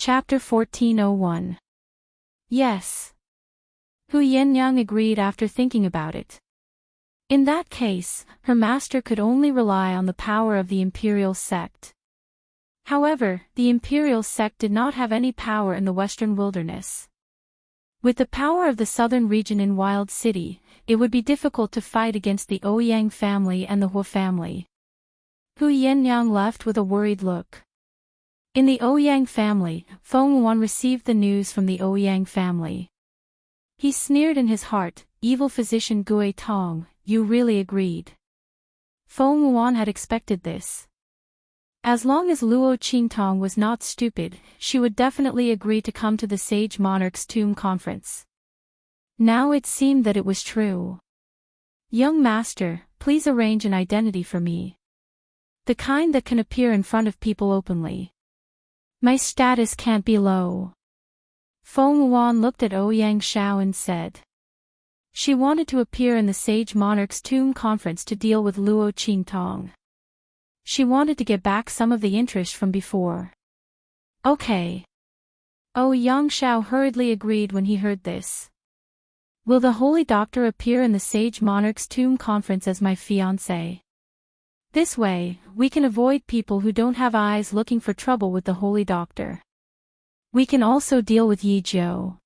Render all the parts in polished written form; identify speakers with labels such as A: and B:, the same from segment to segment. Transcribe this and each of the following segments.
A: Chapter 1401. Yes. Hu Yennyang agreed after thinking about it. In that case, her master could only rely on the power of the imperial sect. However, the imperial sect did not have any power in the western wilderness. With the power of the southern region in Wild City, it would be difficult to fight against the Ouyang family and the Hua family. Hu Yennyang left with a worried look. In the Ouyang family, Feng Wuan received the news from the Ouyang family. He sneered in his heart, "Evil physician Gui Tong, you really agreed." Feng Wuan had expected this. As long as Luo Qingtong was not stupid, she would definitely agree to come to the Sage Monarch's Tomb conference. Now it seemed that it was true. "Young master, please arrange an identity for me. The kind that can appear in front of people openly. My status can't be low." Feng Wuan looked at Ouyang Shao and said. She wanted to appear in the Sage Monarch's Tomb conference to deal with Luo Qingtong. She wanted to get back some of the interest from before. Okay. Ouyang Shao hurriedly agreed when he heard this. "Will the Holy Doctor appear in the Sage Monarch's Tomb conference as my fiancé? This way, we can avoid people who don't have eyes looking for trouble with the Holy Doctor. We can also deal with Yi Jiu."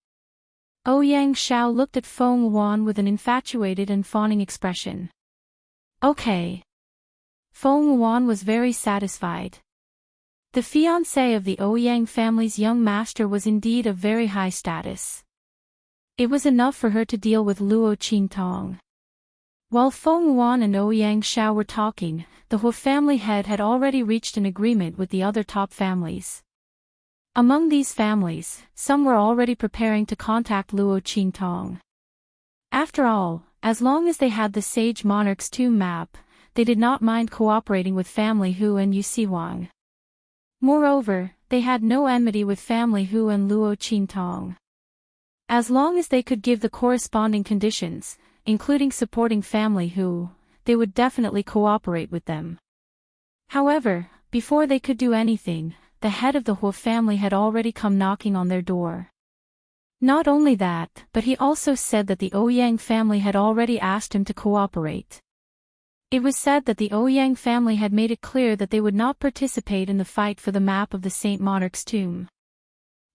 A: Ouyang Shao looked at Feng Wuan with an infatuated and fawning expression. Okay. Feng Wuan was very satisfied. The fiancé of the Ouyang family's young master was indeed of very high status. It was enough for her to deal with Luo Qingtong. While Feng Wuan and Ouyang Shao were talking, the Hua family head had already reached an agreement with the other top families. Among these families, some were already preparing to contact Luo Qingtong. After all, as long as they had the Sage Monarch's Tomb map, they did not mind cooperating with Family Hu and Yu Siwang. Moreover, they had no enmity with Family Hu and Luo Qingtong. As long as they could give the corresponding conditions, including supporting Family Hu, they would definitely cooperate with them. However, before they could do anything, the head of the Hua family had already come knocking on their door. Not only that, but he also said that the Ouyang family had already asked him to cooperate. It was said that the Ouyang family had made it clear that they would not participate in the fight for the map of the Saint Monarch's tomb.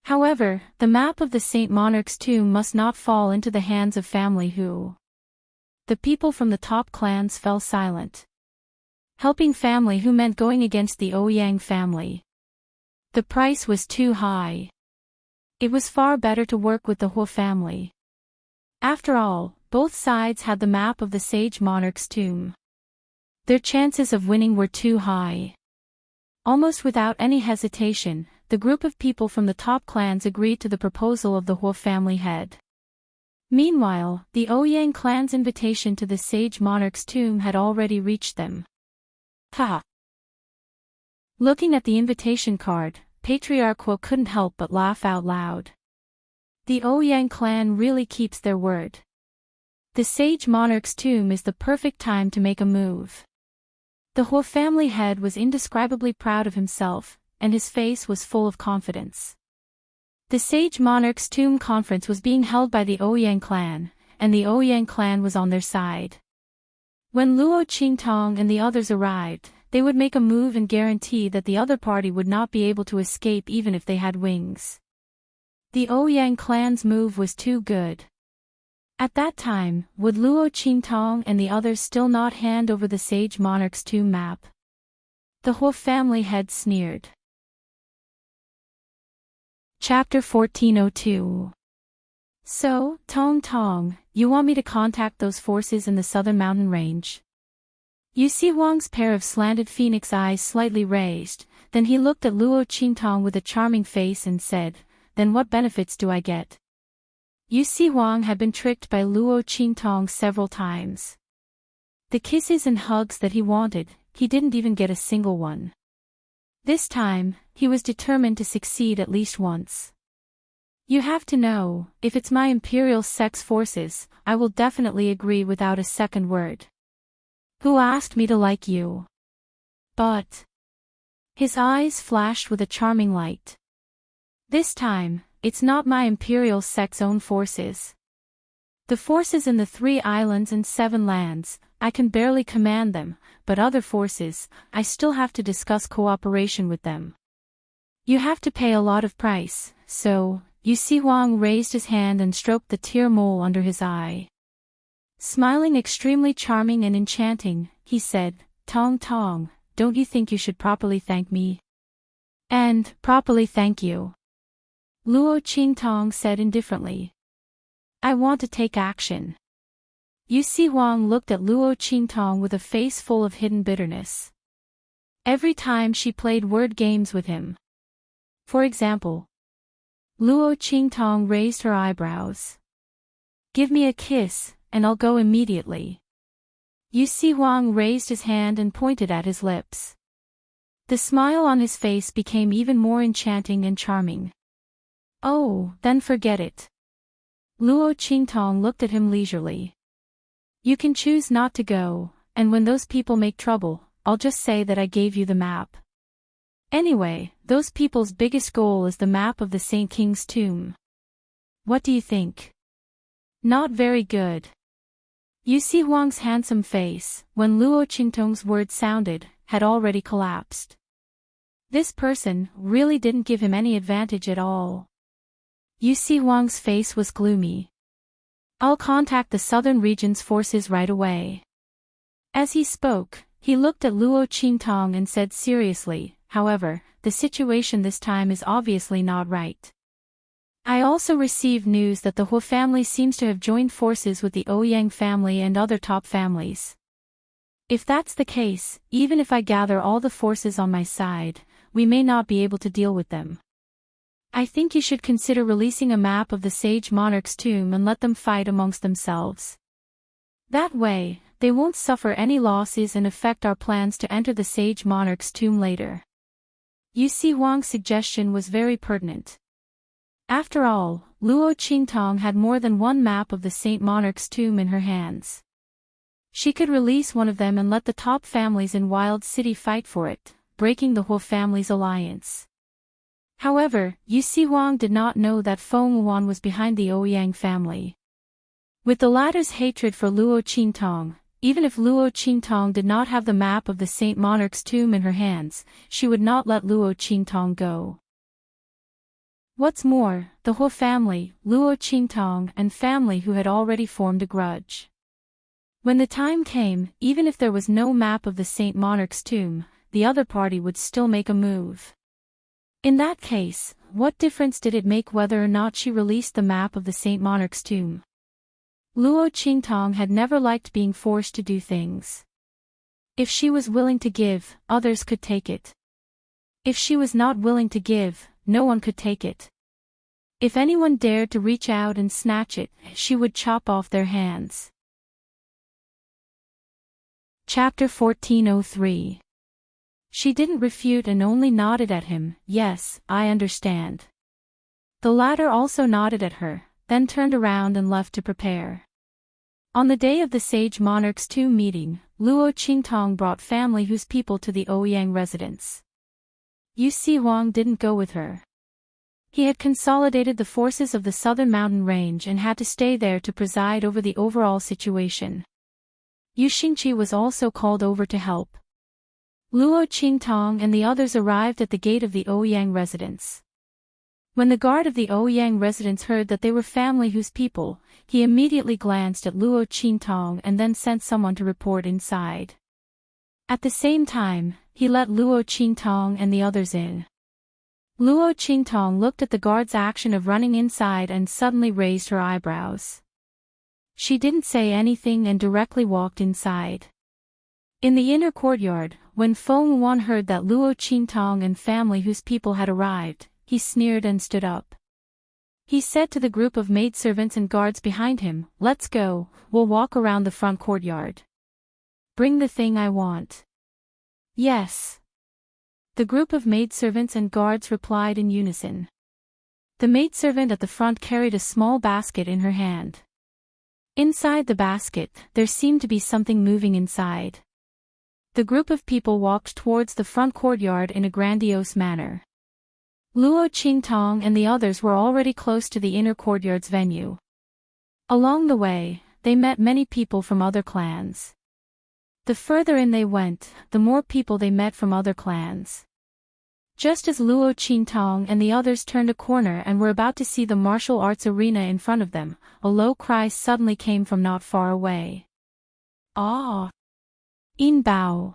A: However, the map of the Saint Monarch's tomb must not fall into the hands of Family Hu. The people from the top clans fell silent. Helping Family Hu meant going against the Ouyang family. The price was too high. It was far better to work with the Hua family. After all, both sides had the map of the Sage Monarch's tomb. Their chances of winning were too high. Almost without any hesitation, the group of people from the top clans agreed to the proposal of the Hua family head. Meanwhile, the Ouyang clan's invitation to the Sage Monarch's tomb had already reached them. Ha! Looking at the invitation card, Patriarch Hua couldn't help but laugh out loud. The Ouyang clan really keeps their word. The Sage Monarch's tomb is the perfect time to make a move. The Hua family head was indescribably proud of himself, and his face was full of confidence. The Sage Monarch's Tomb conference was being held by the Ouyang clan, and the Ouyang clan was on their side. When Luo Qingtong and the others arrived, they would make a move and guarantee that the other party would not be able to escape even if they had wings. The Ouyang clan's move was too good. At that time, would Luo Qingtong and the others still not hand over the Sage Monarch's tomb map? The Hua family head sneered. Chapter 1402. So, Tong Tong, you want me to contact those forces in the southern mountain range? Yu Siwang's pair of slanted phoenix eyes slightly raised, then he looked at Luo Qingtong with a charming face and said, "Then what benefits do I get?" Yu Siwang had been tricked by Luo Qingtong several times. The kisses and hugs that he wanted, he didn't even get a single one. This time, he was determined to succeed at least once. "You have to know, if it's my imperial sex forces, I will definitely agree without a second word. Who asked me to like you?" But his eyes flashed with a charming light. This time, it's not my imperial sect's own forces. The forces in the 3 islands and 7 lands, I can barely command them, but other forces, I still have to discuss cooperation with them. You have to pay a lot of price, so, Yu Si Huang raised his hand and stroked the tear mole under his eye. Smiling extremely charming and enchanting, he said, Tong Tong, don't you think you should properly thank me? And, properly thank you. Luo Qingtong said indifferently. I want to take action. Yu Si Huang looked at Luo Qingtong with a face full of hidden bitterness. Every time she played word games with him. For example, Luo Qingtong raised her eyebrows. Give me a kiss, and I'll go immediately. Yu Si Huang raised his hand and pointed at his lips. The smile on his face became even more enchanting and charming. Oh, then forget it. Luo Qingtong looked at him leisurely. You can choose not to go, and when those people make trouble, I'll just say that I gave you the map. Anyway, those people's biggest goal is the map of the Saint King's tomb. What do you think? Not very good. Yu Si Huang's handsome face, when Luo Qingtong's words sounded, had already collapsed. This person really didn't give him any advantage at all. Yu Si Huang's face was gloomy. I'll contact the southern region's forces right away. As he spoke, he looked at Luo Qingtong and said seriously, however, the situation this time is obviously not right. I also received news that the Huo family seems to have joined forces with the Ouyang family and other top families. If that's the case, even if I gather all the forces on my side, we may not be able to deal with them. I think you should consider releasing a map of the Sage Monarch's tomb and let them fight amongst themselves. That way, they won't suffer any losses and affect our plans to enter the Sage Monarch's tomb later. Yu Si Huang's suggestion was very pertinent. After all, Luo Qingtong had more than one map of the Saint Monarch's tomb in her hands. She could release one of them and let the top families in Wild City fight for it, breaking the Huo family's alliance. However, Yu Si Huang did not know that Feng Wan was behind the Ouyang family. With the latter's hatred for Luo Qingtong, even if Luo Qingtong did not have the map of the Saint Monarch's tomb in her hands, she would not let Luo Qingtong go. What's more, the Huo family, Luo Qingtong and family who had already formed a grudge. When the time came, even if there was no map of the Saint Monarch's tomb, the other party would still make a move. In that case, what difference did it make whether or not she released the map of the Saint Monarch's tomb? Luo Qingtong had never liked being forced to do things. If she was willing to give, others could take it. If she was not willing to give, no one could take it. If anyone dared to reach out and snatch it, she would chop off their hands. Chapter 1403. She didn't refute and only nodded at him. Yes, I understand. The latter also nodded at her, then turned around and left to prepare. On the day of the Sage Monarch's tomb meeting, Luo Qingtong brought family whose people to the Ouyang residence. Yu Si Huang didn't go with her. He had consolidated the forces of the southern mountain range and had to stay there to preside over the overall situation. Yu Xingqi was also called over to help. Luo Qingtong and the others arrived at the gate of the Ouyang residence. When the guard of the Ouyang residence heard that they were family whose people, he immediately glanced at Luo Qingtong and then sent someone to report inside. At the same time, he let Luo Qingtong and the others in. Luo Qingtong looked at the guard's action of running inside and suddenly raised her eyebrows. She didn't say anything and directly walked inside. In the inner courtyard, when Feng Wan heard that Luo Qingtong and family whose people had arrived, he sneered and stood up. He said to the group of maidservants and guards behind him, "Let's go, we'll walk around the front courtyard. Bring the thing I want." Yes. The group of maidservants and guards replied in unison. The maidservant at the front carried a small basket in her hand. Inside the basket, there seemed to be something moving inside. The group of people walked towards the front courtyard in a grandiose manner. Luo Qingtong and the others were already close to the inner courtyard's venue. Along the way, they met many people from other clans. The further in they went, the more people they met from other clans. Just as Luo Qingtong and the others turned a corner and were about to see the martial arts arena in front of them, a low cry suddenly came from not far away. "Ah! Yin Bao!"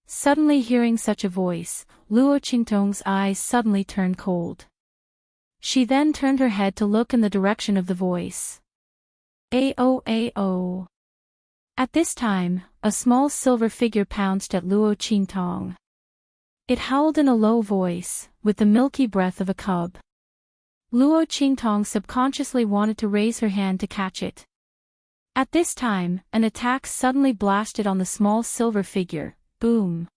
A: Suddenly hearing such a voice, Luo Qingtong's eyes suddenly turned cold. She then turned her head to look in the direction of the voice. Ao. At this time, a small silver figure pounced at Luo Qingtong. It howled in a low voice, with the milky breath of a cub. Luo Qingtong subconsciously wanted to raise her hand to catch it. At this time, an attack suddenly blasted on the small silver figure. Boom!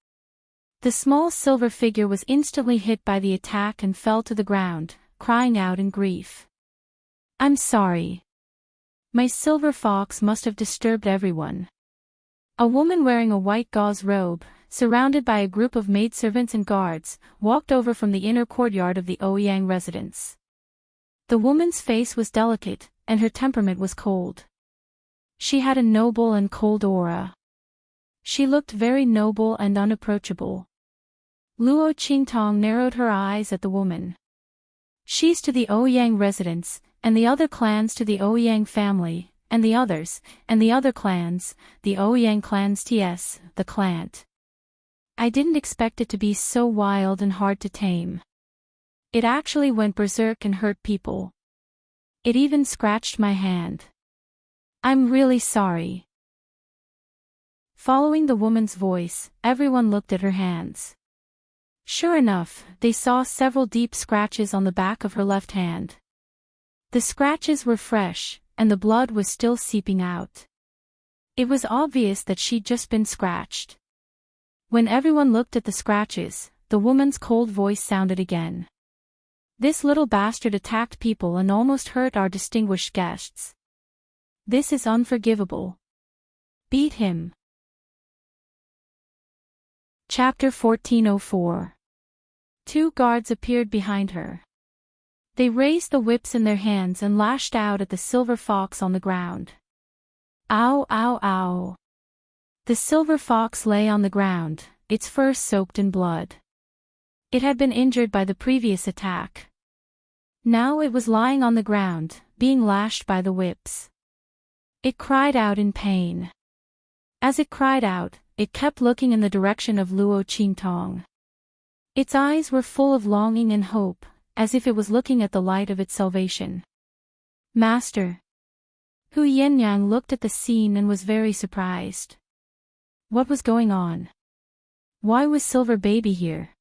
A: The small silver figure was instantly hit by the attack and fell to the ground, crying out in grief. "I'm sorry. My silver fox must have disturbed everyone." A woman wearing a white gauze robe, surrounded by a group of maidservants and guards, walked over from the inner courtyard of the Ouyang residence. The woman's face was delicate, and her temperament was cold. She had a noble and cold aura. She looked very noble and unapproachable. Luo Qingtong narrowed her eyes at the woman. "She's to the Ouyang residence, and the other clans to the Ouyang family, and the others, and the other clans, the Ouyang clans ts, the clan. I didn't expect it to be so wild and hard to tame. It actually went berserk and hurt people. It even scratched my hand. I'm really sorry." Following the woman's voice, everyone looked at her hands. Sure enough, they saw several deep scratches on the back of her left hand. The scratches were fresh, and the blood was still seeping out. It was obvious that she'd just been scratched. When everyone looked at the scratches, the woman's cold voice sounded again. "This little bastard attacked people and almost hurt our distinguished guests. This is unforgivable. Beat him." Chapter 1404. Two guards appeared behind her. They raised the whips in their hands and lashed out at the silver fox on the ground. Ow, ow, ow. The silver fox lay on the ground, its fur soaked in blood. It had been injured by the previous attack. Now it was lying on the ground, being lashed by the whips. It cried out in pain. As it cried out, it kept looking in the direction of Luo Qingtong. Its eyes were full of longing and hope, as if it was looking at the light of its salvation. "Master." Hu Yinyang looked at the scene and was very surprised. What was going on? Why was Silver Baby here?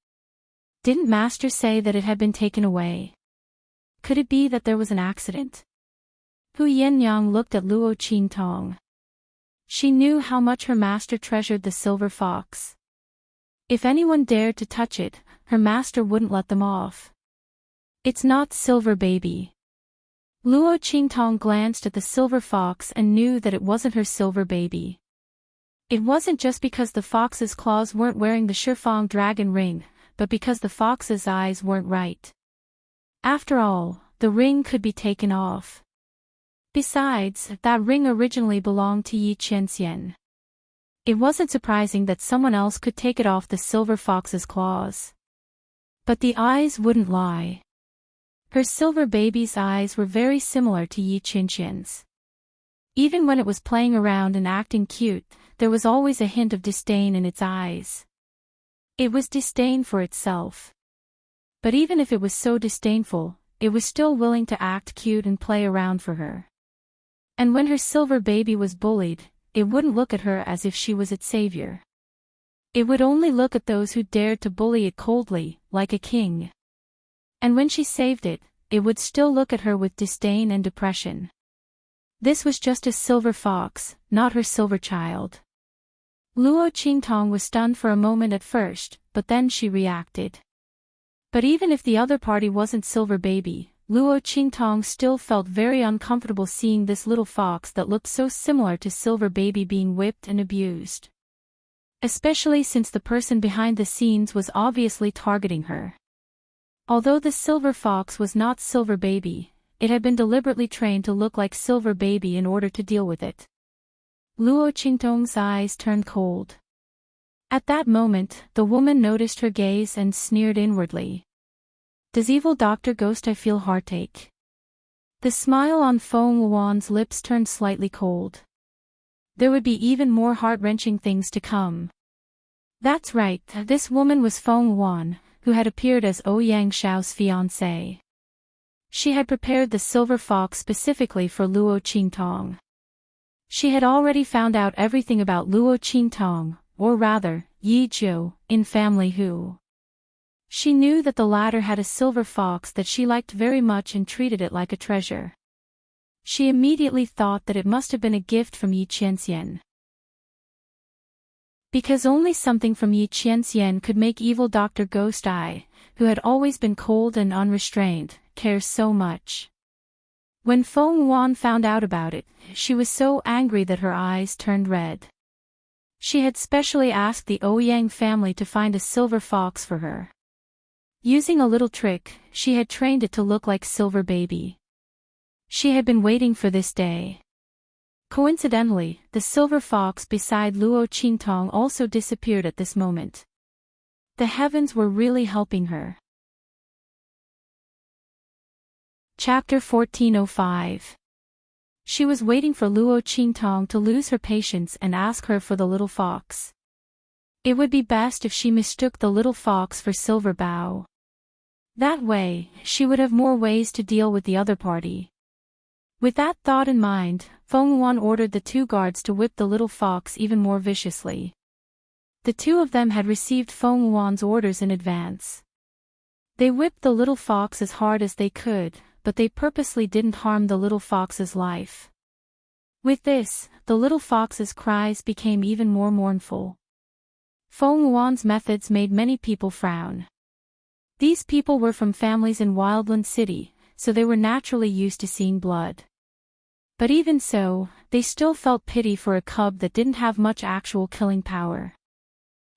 A: Didn't Master say that it had been taken away? Could it be that there was an accident? Hu Yinyang looked at Luo Qingtong. She knew how much her master treasured the silver fox. If anyone dared to touch it, her master wouldn't let them off. "It's not Silver Baby." Luo Qingtong glanced at the silver fox and knew that it wasn't her silver baby. It wasn't just because the fox's claws weren't wearing the Shifang dragon ring, but because the fox's eyes weren't right. After all, the ring could be taken off. Besides, that ring originally belonged to Yi Qianxian. It wasn't surprising that someone else could take it off the silver fox's claws. But the eyes wouldn't lie. Her silver baby's eyes were very similar to Yi Qianxian's. Even when it was playing around and acting cute, there was always a hint of disdain in its eyes. It was disdain for itself. But even if it was so disdainful, it was still willing to act cute and play around for her. And when her silver baby was bullied, it wouldn't look at her as if she was its savior. It would only look at those who dared to bully it coldly, like a king. And when she saved it, it would still look at her with disdain and depression. This was just a silver fox, not her silver child. Luo Qingtong was stunned for a moment at first, but then she reacted. But even if the other party wasn't Silver Baby, Luo Qingtong still felt very uncomfortable seeing this little fox that looked so similar to Silver Baby being whipped and abused. Especially since the person behind the scenes was obviously targeting her. Although the silver fox was not Silver Baby, it had been deliberately trained to look like Silver Baby in order to deal with it. Luo Qingtong's eyes turned cold. At that moment, the woman noticed her gaze and sneered inwardly. Does evil Dr. Ghost I feel heartache? The smile on Feng Wuan's lips turned slightly cold. There would be even more heart-wrenching things to come. That's right, this woman was Feng Wuan, who had appeared as Ouyang Xiao's fiancée. She had prepared the silver fox specifically for Luo Qingtong. She had already found out everything about Luo Qingtong, or rather, Yi Zhou, in Family Who. She knew that the latter had a silver fox that she liked very much and treated it like a treasure. She immediately thought that it must have been a gift from Yi Qianxian. Because only something from Yi Qianxian could make evil Dr. Ghost Eye, who had always been cold and unrestrained, care so much. When Feng Wuan found out about it, she was so angry that her eyes turned red. She had specially asked the Ouyang family to find a silver fox for her. Using a little trick, she had trained it to look like Silver Baby. She had been waiting for this day. Coincidentally, the silver fox beside Luo Qingtong also disappeared at this moment. The heavens were really helping her. Chapter 1405. She was waiting for Luo Qingtong to lose her patience and ask her for the little fox. It would be best if she mistook the little fox for Silver Bao. That way, she would have more ways to deal with the other party. With that thought in mind, Feng Wuan ordered the two guards to whip the little fox even more viciously. The two of them had received Feng Wuan's orders in advance. They whipped the little fox as hard as they could, but they purposely didn't harm the little fox's life. With this, the little fox's cries became even more mournful. Feng Wuan's methods made many people frown. These people were from families in Wildland City, so they were naturally used to seeing blood. But even so, they still felt pity for a cub that didn't have much actual killing power.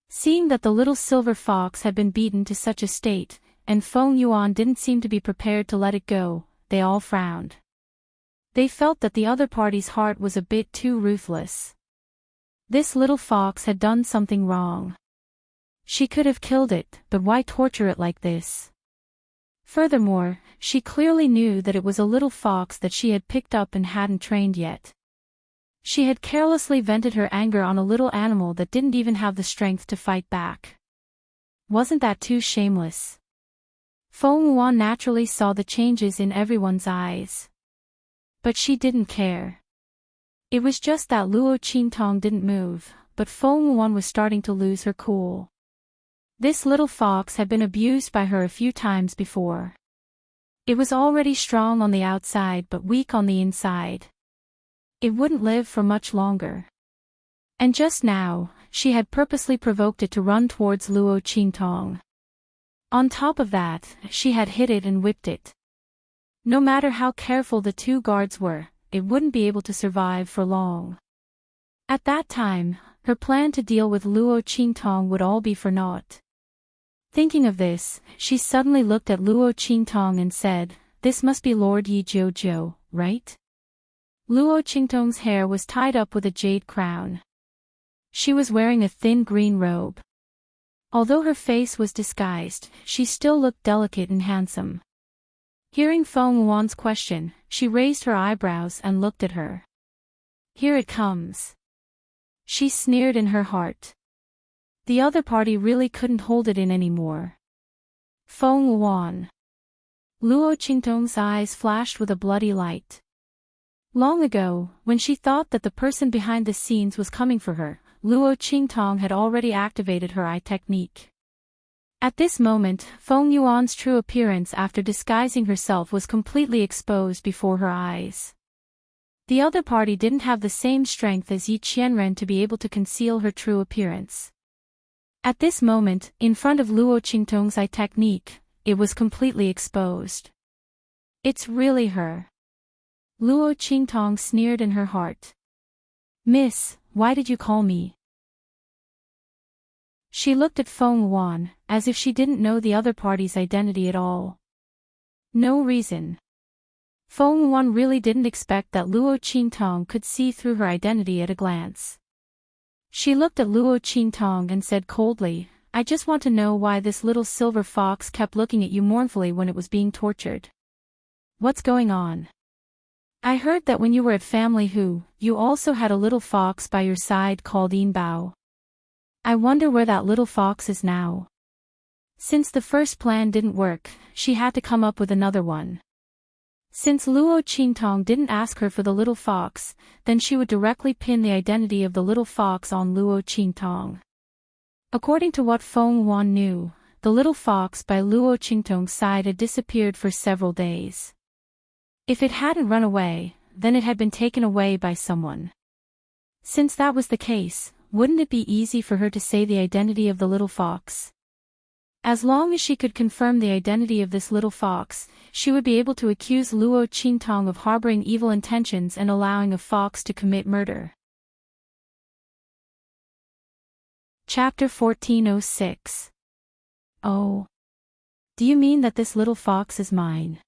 A: Seeing that the little silver fox had been beaten to such a state, and Feng Yuan didn't seem to be prepared to let it go, they all frowned. They felt that the other party's heart was a bit too ruthless. This little fox had done something wrong. She could have killed it, but why torture it like this? Furthermore, she clearly knew that it was a little fox that she had picked up and hadn't trained yet. She had carelessly vented her anger on a little animal that didn't even have the strength to fight back. Wasn't that too shameless? Feng Wuan naturally saw the changes in everyone's eyes. But she didn't care. It was just that Luo Qingtong didn't move, but Feng Wuan was starting to lose her cool. This little fox had been abused by her a few times before. It was already strong on the outside but weak on the inside. It wouldn't live for much longer. And just now, she had purposely provoked it to run towards Luo Qingtong. On top of that, she had hit it and whipped it. No matter how careful the two guards were, it wouldn't be able to survive for long. At that time, her plan to deal with Luo Qingtong would all be for naught. Thinking of this, she suddenly looked at Luo Qingtong and said, "This must be Lord Yi Zhou, right?" Luo Qingtong's hair was tied up with a jade crown. She was wearing a thin green robe. Although her face was disguised, she still looked delicate and handsome. Hearing Feng Wuan's question, she raised her eyebrows and looked at her. "Here it comes." She sneered in her heart. The other party really couldn't hold it in anymore. Feng Wuan. Luo Qingtong's eyes flashed with a bloody light. Long ago, when she thought that the person behind the scenes was coming for her, Luo Qingtong had already activated her eye technique. At this moment, Feng Yuan's true appearance after disguising herself was completely exposed before her eyes. The other party didn't have the same strength as Yi Qianren to be able to conceal her true appearance. At this moment, in front of Luo Qingtong's eye technique, it was completely exposed. "It's really her." Luo Qingtong sneered in her heart. "Miss, why did you call me?" She looked at Feng Yuan, as if she didn't know the other party's identity at all. No reason. Feng Yuan really didn't expect that Luo Qintong could see through her identity at a glance. She looked at Luo Qintong and said coldly, I just want to know why this little silver fox kept looking at you mournfully when it was being tortured. What's going on? I heard that when you were at Family Hu, you also had a little fox by your side called Yin Bao. I wonder where that little fox is now. Since the first plan didn't work, she had to come up with another one. Since Luo Qintong didn't ask her for the little fox, then she would directly pin the identity of the little fox on Luo Qintong. According to what Feng Yuan knew, the little fox by Luo Qintong's side had disappeared for several days. If it hadn't run away, then it had been taken away by someone. Since that was the case, wouldn't it be easy for her to say the identity of the little fox? As long as she could confirm the identity of this little fox, she would be able to accuse Luo Qintong of harboring evil intentions and allowing a fox to commit murder. Chapter 1406. Oh. Do you mean that this little fox is mine?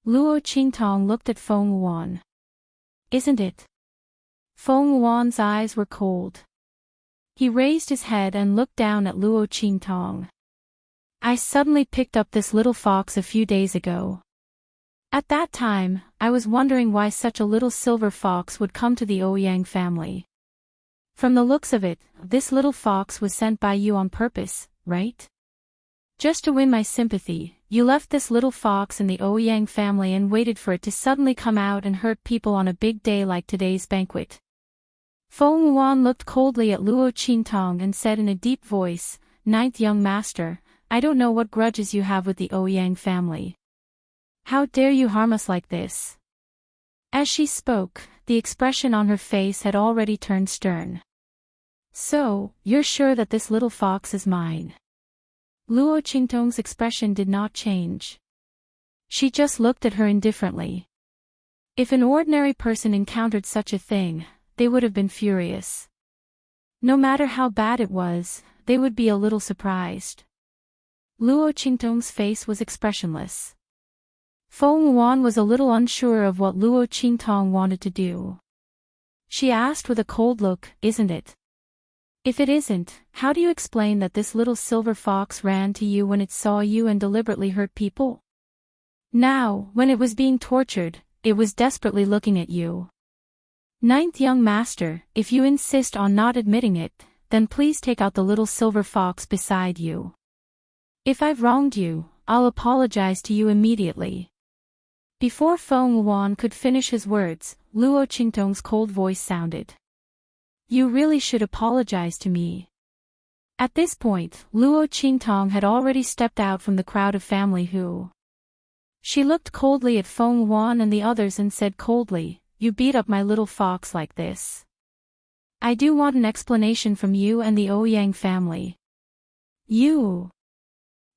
A: Luo Qintong looked at Feng Yuan. Isn't it? Feng Yuan's eyes were cold. He raised his head and looked down at Luo Qintong. I suddenly picked up this little fox a few days ago. At that time, I was wondering why such a little silver fox would come to the Ouyang family. From the looks of it, this little fox was sent by you on purpose, right? Just to win my sympathy, you left this little fox in the Ouyang family and waited for it to suddenly come out and hurt people on a big day like today's banquet. Feng Yuan looked coldly at Luo Qintong and said in a deep voice, Ninth young master, I don't know what grudges you have with the Ouyang family. How dare you harm us like this? As she spoke, the expression on her face had already turned stern. So, you're sure that this little fox is mine? Luo Qintong's expression did not change. She just looked at her indifferently. If an ordinary person encountered such a thing, they would have been furious. No matter how bad it was, they would be a little surprised. Luo Qintong's face was expressionless. Feng Yuan was a little unsure of what Luo Qintong wanted to do. She asked with a cold look, Isn't it? If it isn't, how do you explain that this little silver fox ran to you when it saw you and deliberately hurt people? Now, when it was being tortured, it was desperately looking at you. Ninth young master, if you insist on not admitting it, then please take out the little silver fox beside you. If I've wronged you, I'll apologize to you immediately. Before Feng Yuan could finish his words, Luo Qintong's cold voice sounded. You really should apologize to me. At this point, Luo Qintong had already stepped out from the crowd of Family Hu. She looked coldly at Feng Yuan and the others and said coldly, You beat up my little fox like this. I do want an explanation from you and the Ouyang family. You.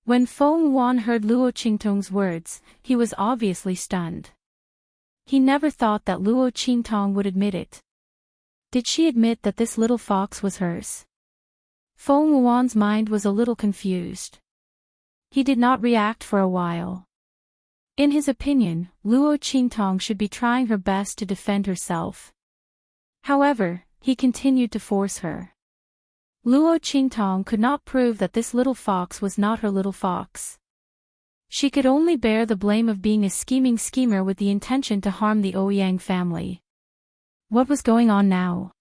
A: When Feng Yuan heard Luo Qintong's words, he was obviously stunned. He never thought that Luo Qintong would admit it. Did she admit that this little fox was hers? Feng Yuan's mind was a little confused. He did not react for a while. In his opinion, Luo Qintong should be trying her best to defend herself. However, he continued to force her. Luo Qintong could not prove that this little fox was not her little fox. She could only bear the blame of being a scheming schemer with the intention to harm the Ouyang family. What was going on now?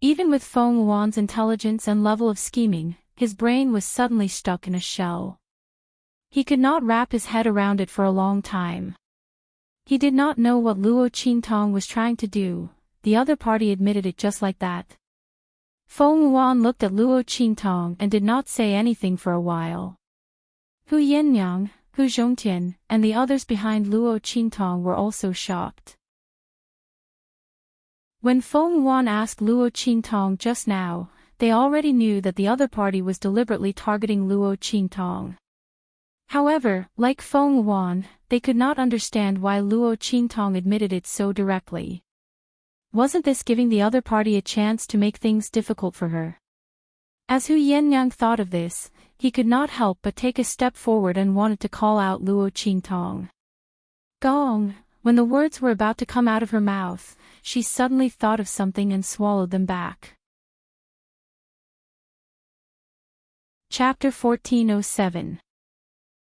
A: Even with Feng Yuan's intelligence and level of scheming, his brain was suddenly stuck in a shell. He could not wrap his head around it for a long time. He did not know what Luo Qintong was trying to do. The other party admitted it just like that. Feng Yuan looked at Luo Qintong and did not say anything for a while. Hu Yannyang, Hu Zhongtian, and the others behind Luo Qintong were also shocked. When Feng Yuan asked Luo Qintong just now, they already knew that the other party was deliberately targeting Luo Qintong. However, like Feng Yuan, they could not understand why Luo Qintong admitted it so directly. Wasn't this giving the other party a chance to make things difficult for her? As Hu Yennyang thought of this, he could not help but take a step forward and wanted to call out Luo Qingtong. Gong! When the words were about to come out of her mouth, she suddenly thought of something and swallowed them back. Chapter 1407.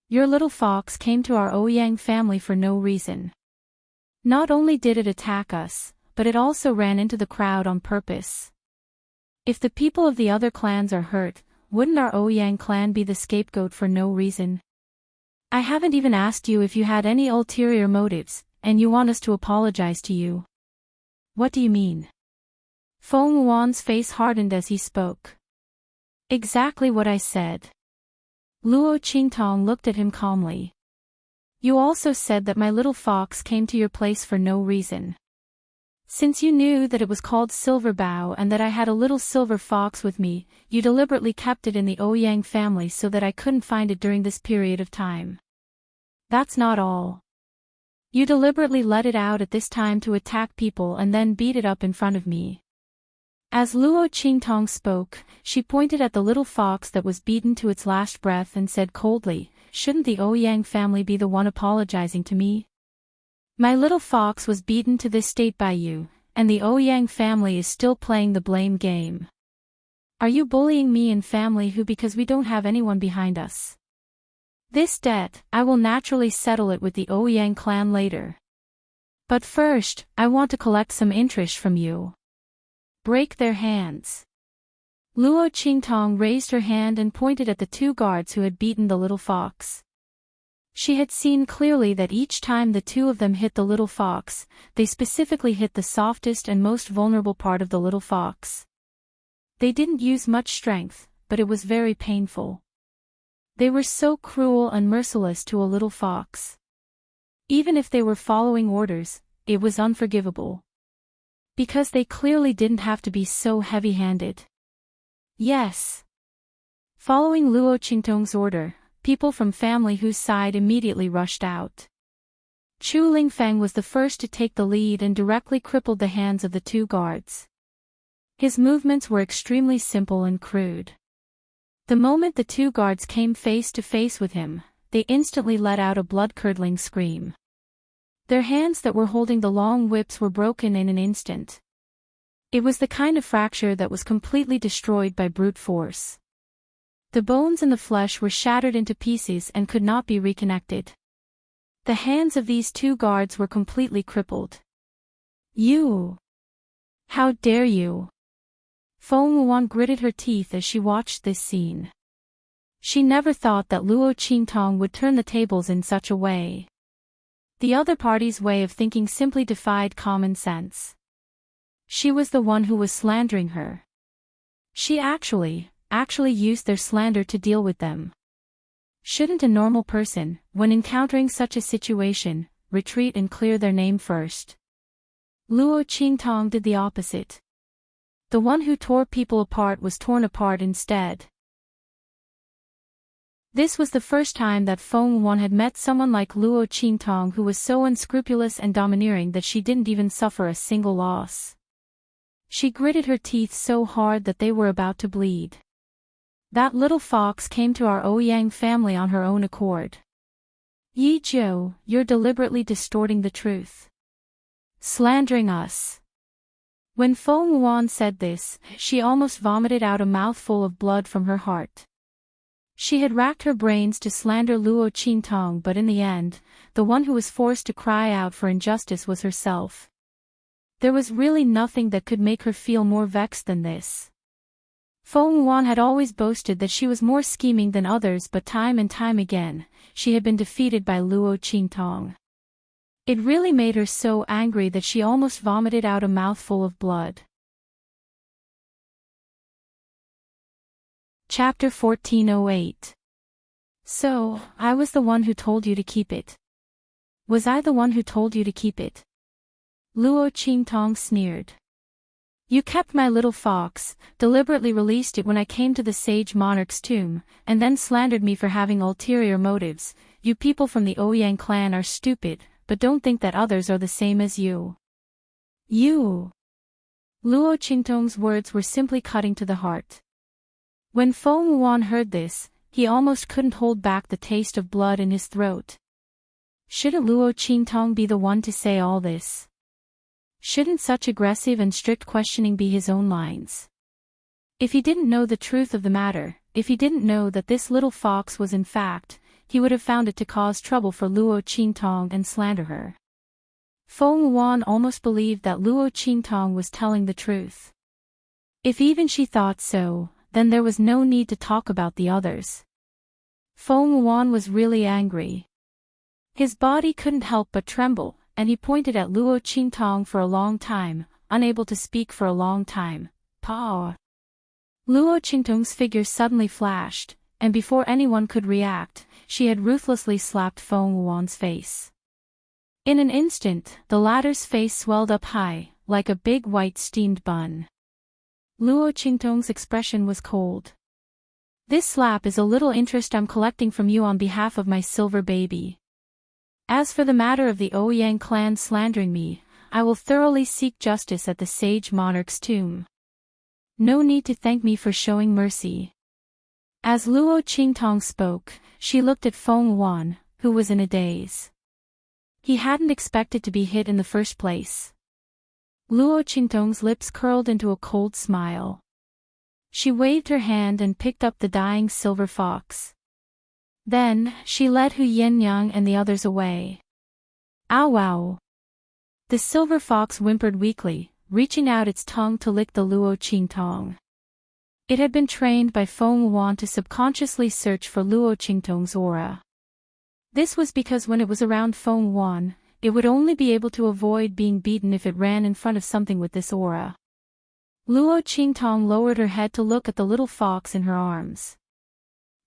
A: Your little fox came to our Ouyang family for no reason. Not only did it attack us, but it also ran into the crowd on purpose. If the people of the other clans are hurt, wouldn't our Ouyang clan be the scapegoat for no reason? I haven't even asked you if you had any ulterior motives, and you want us to apologize to you. What do you mean? Feng Wuan's face hardened as he spoke. Exactly what I said. Luo Qingtong looked at him calmly. You also said that my little fox came to your place for no reason. Since you knew that it was called Silver Bow and that I had a little silver fox with me, you deliberately kept it in the Ouyang family so that I couldn't find it during this period of time. That's not all. You deliberately let it out at this time to attack people and then beat it up in front of me. As Luo Qingtong spoke, she pointed at the little fox that was beaten to its last breath and said coldly, shouldn't the Ouyang family be the one apologizing to me? My little fox was beaten to this state by you, and the Ouyang family is still playing the blame game. Are you bullying me and family who because we don't have anyone behind us? This debt, I will naturally settle it with the Ouyang clan later. But first, I want to collect some enrich from you. Break their hands. Luo Qingtong raised her hand and pointed at the two guards who had beaten the little fox. She had seen clearly that each time the two of them hit the little fox, they specifically hit the softest and most vulnerable part of the little fox. They didn't use much strength, but it was very painful. They were so cruel and merciless to a little fox. Even if they were following orders, it was unforgivable. Because they clearly didn't have to be so heavy-handed. Yes. Following Luo Qingtong's order, people from family whose side immediately rushed out. Chu Lingfeng was the first to take the lead and directly crippled the hands of the two guards. His movements were extremely simple and crude. The moment the two guards came face to face with him, they instantly let out a blood-curdling scream. Their hands that were holding the long whips were broken in an instant. It was the kind of fracture that was completely destroyed by brute force. The bones and the flesh were shattered into pieces and could not be reconnected. The hands of these two guards were completely crippled. You! How dare you! Feng Wuan gritted her teeth as she watched this scene. She never thought that Luo Qingtong would turn the tables in such a way. The other party's way of thinking simply defied common sense. She was the one who was slandering her. She actually used their slander to deal with them. Shouldn't a normal person, when encountering such a situation, retreat and clear their name first? Luo Qingtong did the opposite. The one who tore people apart was torn apart instead. This was the first time that Feng Wuan had met someone like Luo Qingtong who was so unscrupulous and domineering that she didn't even suffer a single loss. She gritted her teeth so hard that they were about to bleed. That little fox came to our Ouyang family on her own accord. Yi Zhou, you're deliberately distorting the truth. Slandering us. When Feng Wuan said this, she almost vomited out a mouthful of blood from her heart. She had racked her brains to slander Luo Qingtong, but in the end, the one who was forced to cry out for injustice was herself. There was really nothing that could make her feel more vexed than this. Feng Wuan had always boasted that she was more scheming than others, but time and time again, she had been defeated by Luo Qingtong. It really made her so angry that she almost vomited out a mouthful of blood. Chapter 1408. So, I was the one who told you to keep it. Was I the one who told you to keep it? Luo Qingtong sneered. You kept my little fox, deliberately released it when I came to the sage monarch's tomb, and then slandered me for having ulterior motives. You people from the Ouyang clan are stupid, but don't think that others are the same as you. You! Luo Qingtong's words were simply cutting to the heart. When Feng Yuan heard this, he almost couldn't hold back the taste of blood in his throat. Shouldn't Luo Qingtong be the one to say all this? Shouldn't such aggressive and strict questioning be his own lines? If he didn't know the truth of the matter, if he didn't know that this little fox was in fact, he would have found it to cause trouble for Luo Qingtong and slander her. Feng Yuan almost believed that Luo Qingtong was telling the truth. If even she thought so, then there was no need to talk about the others. Feng Yuan was really angry. His body couldn't help but tremble, and he pointed at Luo Qingtong for a long time, unable to speak for a long time. Pa! Luo Qingtong's figure suddenly flashed, and before anyone could react, she had ruthlessly slapped Feng Yuan's face. In an instant, the latter's face swelled up high, like a big white steamed bun. Luo Qingtong's expression was cold. This slap is a little interest I'm collecting from you on behalf of my silver baby. As for the matter of the Ouyang clan slandering me, I will thoroughly seek justice at the sage monarch's tomb. No need to thank me for showing mercy. As Luo Qingtong spoke, she looked at Feng Yuan, who was in a daze. He hadn't expected to be hit in the first place. Luo Qingtong's lips curled into a cold smile. She waved her hand and picked up the dying silver fox. Then, she led Hu Yannyang and the others away. Ow wow! The silver fox whimpered weakly, reaching out its tongue to lick the Luo Qingtong. It had been trained by Feng Yuan to subconsciously search for Luo Qingtong's aura. This was because when it was around Feng Yuan, it would only be able to avoid being beaten if it ran in front of something with this aura. Luo Qingtong lowered her head to look at the little fox in her arms.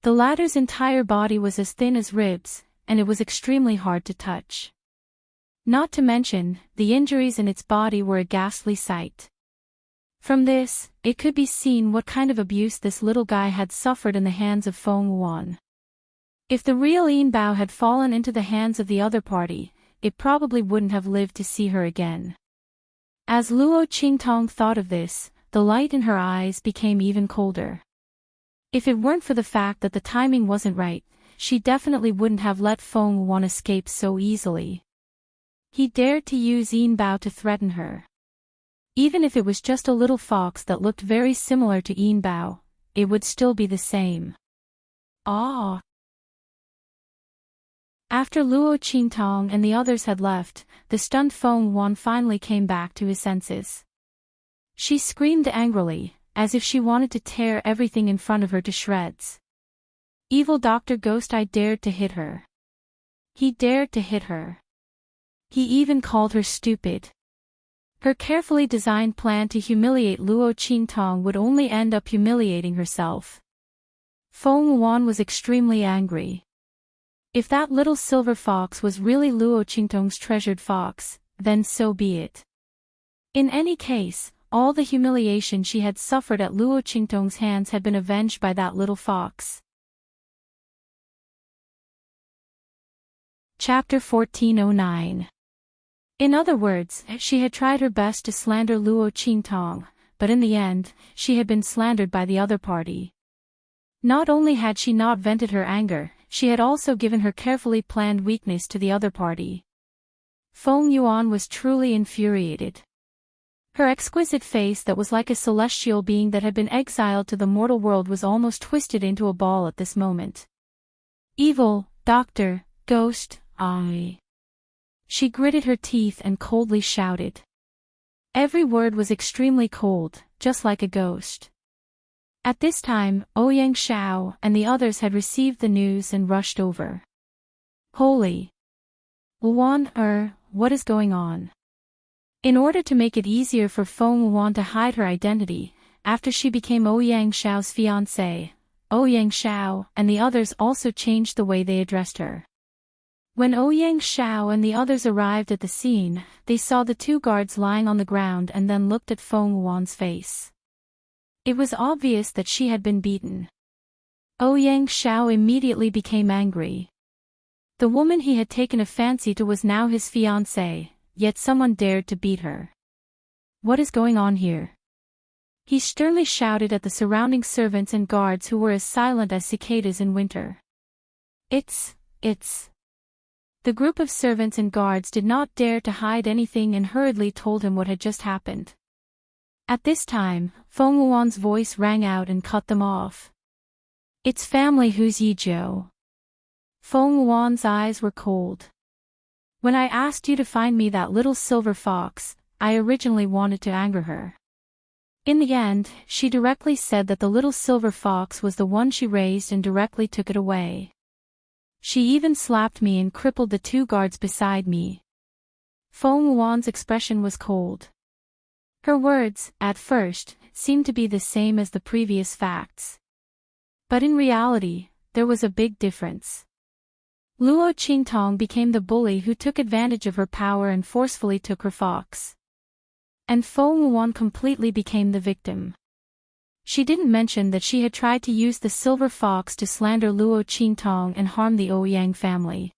A: The latter's entire body was as thin as ribs, and it was extremely hard to touch. Not to mention, the injuries in its body were a ghastly sight. From this, it could be seen what kind of abuse this little guy had suffered in the hands of Feng Yuan. If the real Yin Bao had fallen into the hands of the other party, it probably wouldn't have lived to see her again. As Luo Qingtong thought of this, the light in her eyes became even colder. If it weren't for the fact that the timing wasn't right, she definitely wouldn't have let Feng Yuan escape so easily. He dared to use Yin Bao to threaten her. Even if it was just a little fox that looked very similar to Yin Bao, it would still be the same. Ah! After Luo Qingtong and the others had left, the stunned Feng Yuan finally came back to his senses. She screamed angrily, as if she wanted to tear everything in front of her to shreds. Evil Dr. Ghost Eye dared to hit her. He dared to hit her. He even called her stupid. Her carefully designed plan to humiliate Luo Qingtong would only end up humiliating herself. Feng Yuan was extremely angry. If that little silver fox was really Luo Qingtong's treasured fox, then so be it. In any case, all the humiliation she had suffered at Luo Qingtong's hands had been avenged by that little fox. Chapter 1409. In other words, she had tried her best to slander Luo Qingtong, but in the end, she had been slandered by the other party. Not only had she not vented her anger, she had also given her carefully planned weakness to the other party. Feng Yuan was truly infuriated. Her exquisite face that was like a celestial being that had been exiled to the mortal world was almost twisted into a ball at this moment. Evil, Dr. Ghost, Eye. She gritted her teeth and coldly shouted. Every word was extremely cold, just like a ghost. At this time, Ouyang Shao and the others had received the news and rushed over. Holy! Yuan, what is going on? In order to make it easier for Feng Yuan to hide her identity, after she became Ouyang Shao's fiancée, Ouyang Shao and the others also changed the way they addressed her. When Ouyang Shao and the others arrived at the scene, they saw the two guards lying on the ground and then looked at Feng Yuan's face. It was obvious that she had been beaten. Ouyang Shao immediately became angry. The woman he had taken a fancy to was now his fiancée, yet someone dared to beat her. What is going on here? He sternly shouted at the surrounding servants and guards who were as silent as cicadas in winter. It's. The group of servants and guards did not dare to hide anything and hurriedly told him what had just happened. At this time, Feng Wuan's voice rang out and cut them off. It's family who's Yi Zhou. Feng Wuan's eyes were cold. When I asked you to find me that little silver fox, I originally wanted to anger her. In the end, she directly said that the little silver fox was the one she raised and directly took it away. She even slapped me and crippled the two guards beside me. Feng Wuan's expression was cold. Her words, at first, seemed to be the same as the previous facts. But in reality, there was a big difference. Luo Qingtong became the bully who took advantage of her power and forcefully took her fox. And Feng Wuan completely became the victim. She didn't mention that she had tried to use the silver fox to slander Luo Qingtong and harm the Ouyang family.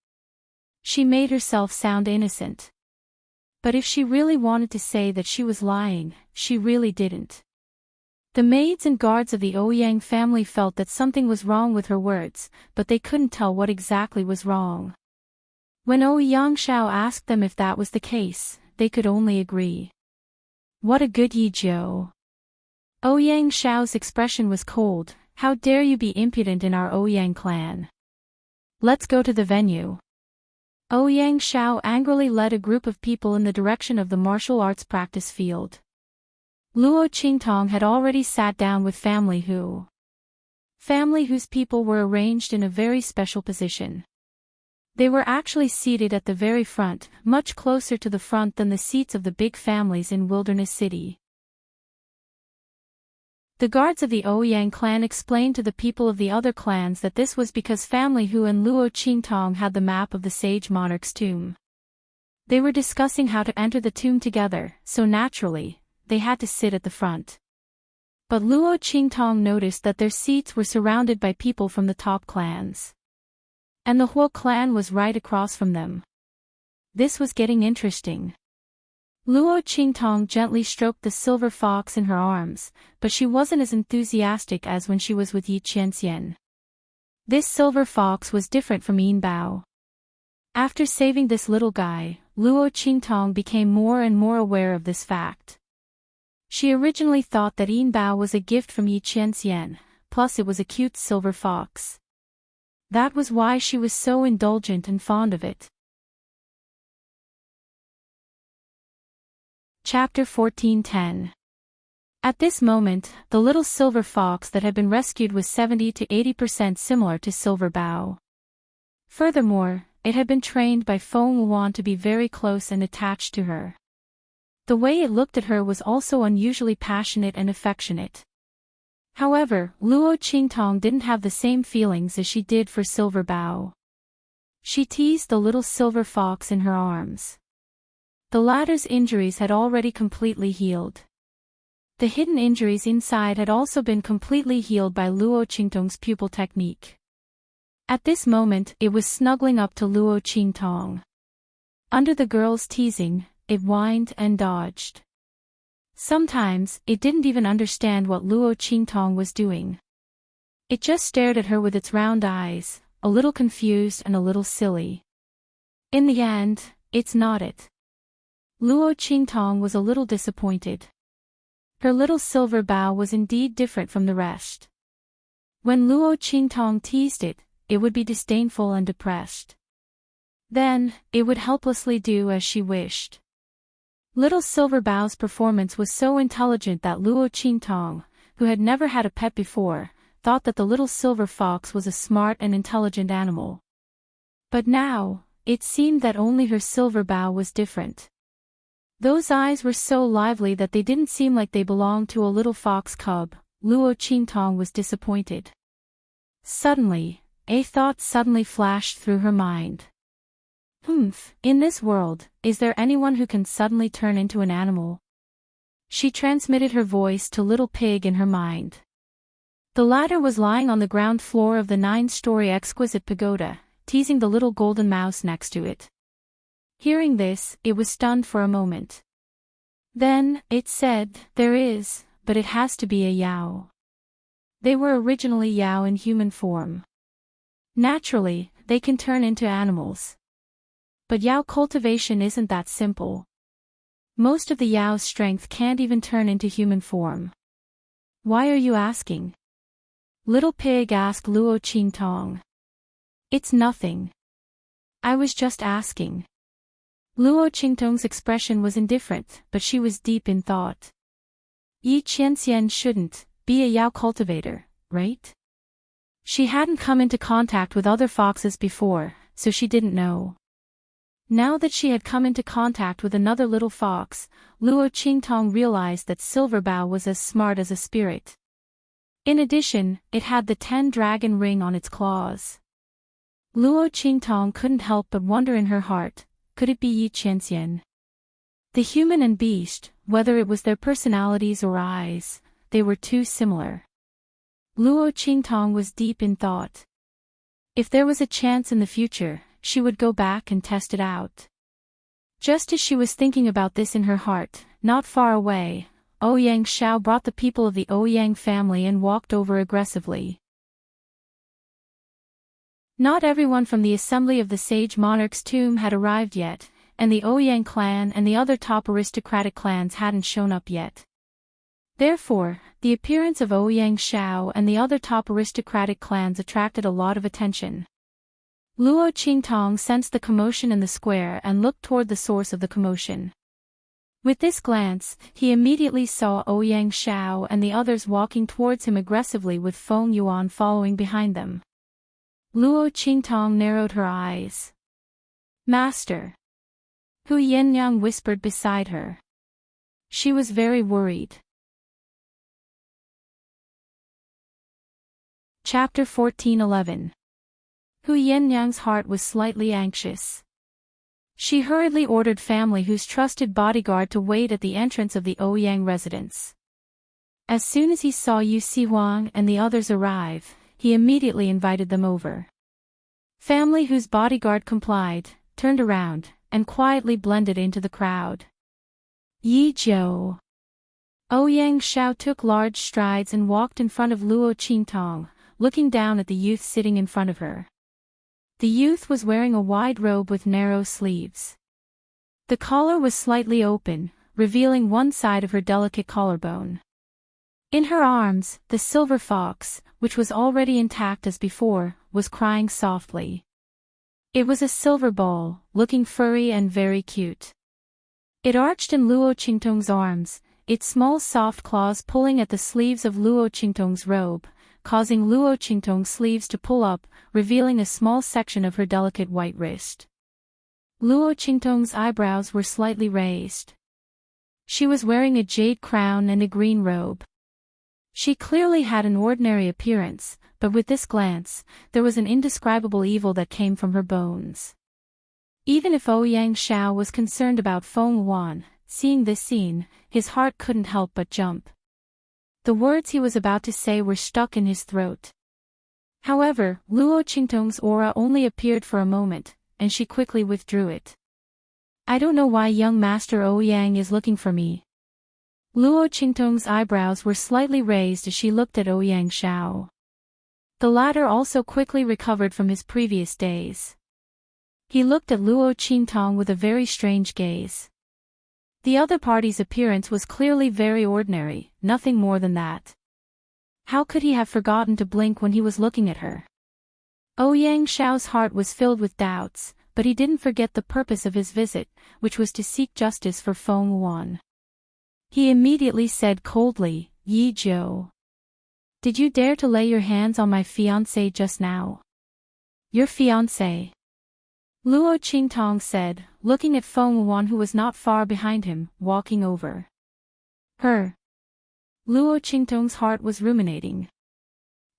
A: She made herself sound innocent. But if she really wanted to say that she was lying, she really didn't. The maids and guards of the Ouyang family felt that something was wrong with her words, but they couldn't tell what exactly was wrong. When Ouyang Shao asked them if that was the case, they could only agree. What a good Yi Zhou. Ouyang Shao's expression was cold. How dare you be impudent in our Ouyang clan? Let's go to the venue. Ouyang Shao angrily led a group of people in the direction of the martial arts practice field. Luo Qingtong had already sat down with family whose people were arranged in a very special position. They were actually seated at the very front, much closer to the front than the seats of the big families in Wilderness City. The guards of the Ouyang clan explained to the people of the other clans that this was because Family Hu and Luo Qingtong had the map of the sage monarch's tomb. They were discussing how to enter the tomb together, so naturally, they had to sit at the front. But Luo Qingtong noticed that their seats were surrounded by people from the top clans. And the Huo clan was right across from them. This was getting interesting. Luo Qingtong gently stroked the silver fox in her arms, but she wasn't as enthusiastic as when she was with Yi Qianxian. This silver fox was different from Yin Bao. After saving this little guy, Luo Qingtong became more and more aware of this fact. She originally thought that Yin Bao was a gift from Yi Qianxian, plus it was a cute silver fox. That was why she was so indulgent and fond of it. Chapter 14:10. At this moment, the little silver fox that had been rescued was 70 to 80% similar to Silver Bao. Furthermore, it had been trained by Feng Wuan to be very close and attached to her. The way it looked at her was also unusually passionate and affectionate. However, Luo Qingtong didn't have the same feelings as she did for Silver Bao. She teased the little silver fox in her arms. The latter's injuries had already completely healed. The hidden injuries inside had also been completely healed by Luo Qingtong's pupil technique. At this moment, it was snuggling up to Luo Qingtong. Under the girl's teasing, it whined and dodged. Sometimes, it didn't even understand what Luo Qingtong was doing. It just stared at her with its round eyes, a little confused and a little silly. In the end, it's nodded. Luo Qingtong was a little disappointed. Her little silver bao was indeed different from the rest. When Luo Qingtong teased it, it would be disdainful and depressed. Then, it would helplessly do as she wished. Little Silver Bao's performance was so intelligent that Luo Qingtong, who had never had a pet before, thought that the little silver fox was a smart and intelligent animal. But now, it seemed that only her silver bao was different. Those eyes were so lively that they didn't seem like they belonged to a little fox cub. Luo Qingtong was disappointed. Suddenly, a thought suddenly flashed through her mind. In this world, is there anyone who can suddenly turn into an animal? She transmitted her voice to Little Pig in her mind. The latter was lying on the ground floor of the 9-story exquisite pagoda, teasing the little golden mouse next to it. Hearing this, it was stunned for a moment. Then, it said, "There is, but but it has to be a Yao. They were originally Yao in human form. Naturally, they can turn into animals. But Yao cultivation isn't that simple. Most of the Yao's strength can't even turn into human form. Why are you asking? Little Pig asked Luo Qingtong. It's nothing. I was just asking. Luo Qingtong's expression was indifferent, but she was deep in thought. Yi Qianxian shouldn't be a Yao cultivator, right? She hadn't come into contact with other foxes before, so she didn't know. Now that she had come into contact with another little fox, Luo Qingtong realized that Silverbow was as smart as a spirit. In addition, it had the 10-dragon ring on its claws. Luo Qingtong couldn't help but wonder in her heart, could it be Yi Qianxian? The human and beast, whether it was their personalities or eyes, they were too similar. Luo Qingtong was deep in thought. If there was a chance in the future, she would go back and test it out. Just as she was thinking about this in her heart, not far away, Ouyang Shao brought the people of the Ouyang family and walked over aggressively. Not everyone from the assembly of the sage monarch's tomb had arrived yet, and the Ouyang clan and the other top aristocratic clans hadn't shown up yet. Therefore, the appearance of Ouyang Shao and the other top aristocratic clans attracted a lot of attention. Luo Qingtong sensed the commotion in the square and looked toward the source of the commotion. With this glance, he immediately saw Ouyang Shao and the others walking towards him aggressively with Feng Yuan following behind them. Luo Qingtong narrowed her eyes. Master. Hu Yinyang whispered beside her. She was very worried. Chapter 14:11. Hu Yinyang's heart was slightly anxious. She hurriedly ordered Family Hu's trusted bodyguard to wait at the entrance of the Ouyang residence. As soon as he saw Yu Sihuang and the others arrive, he immediately invited them over. Family Hu's bodyguard complied, turned around, and quietly blended into the crowd. Yi Zhou. Ouyang Shao took large strides and walked in front of Luo Qingtong, looking down at the youth sitting in front of her. The youth was wearing a wide robe with narrow sleeves. The collar was slightly open, revealing one side of her delicate collarbone. In her arms, the silver fox, which was already intact as before, was crying softly. It was a silver ball, looking furry and very cute. It arched in Luo Qingtong's arms, its small soft claws pulling at the sleeves of Luo Qingtong's robe, causing Luo Qingtong's sleeves to pull up, revealing a small section of her delicate white wrist. Luo Qingtong's eyebrows were slightly raised. She was wearing a jade crown and a green robe. She clearly had an ordinary appearance, but with this glance, there was an indescribable evil that came from her bones. Even if Ouyang Shao was concerned about Feng Yuan, seeing this scene, his heart couldn't help but jump. The words he was about to say were stuck in his throat. However, Luo Qingtong's aura only appeared for a moment, and she quickly withdrew it. I don't know why young Master Ouyang is looking for me. Luo Qingtong's eyebrows were slightly raised as she looked at Ouyang Shao. The latter also quickly recovered from his previous daze. He looked at Luo Qingtong with a very strange gaze. The other party's appearance was clearly very ordinary, nothing more than that. How could he have forgotten to blink when he was looking at her? Ouyang Shao's heart was filled with doubts, but he didn't forget the purpose of his visit, which was to seek justice for Feng Yuan. He immediately said coldly, Yi Zhou. Did you dare to lay your hands on my fiancé just now? Your fiancé? Luo Qingtong said, looking at Feng Yuan who was not far behind him, walking over. Her. Luo Qingtong's heart was ruminating.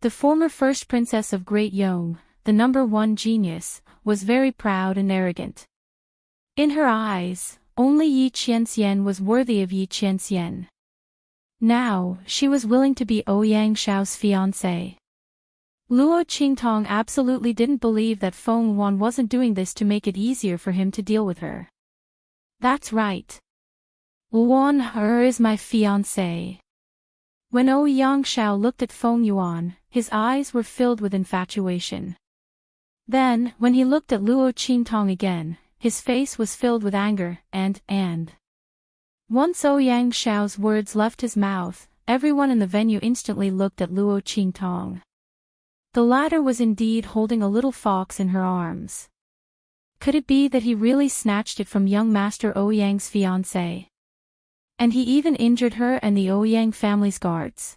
A: The former first princess of Great Yong, the #1 genius, was very proud and arrogant. In her eyes, only Yi Qianxian was worthy of Yi Qianxian. Now, she was willing to be Ouyang Shao's fiancé. Luo Qingtong absolutely didn't believe that Feng Yuan wasn't doing this to make it easier for him to deal with her. That's right. Yuan He is my fiancé. When Ouyang Shao looked at Feng Yuan, his eyes were filled with infatuation. Then, when he looked at Luo Qingtong again, his face was filled with anger, and. Once Ouyang Shao's words left his mouth, everyone in the venue instantly looked at Luo Qingtong. The latter was indeed holding a little fox in her arms. Could it be that he really snatched it from young Master Ouyang's fiancée? And he even injured her and the Ouyang family's guards.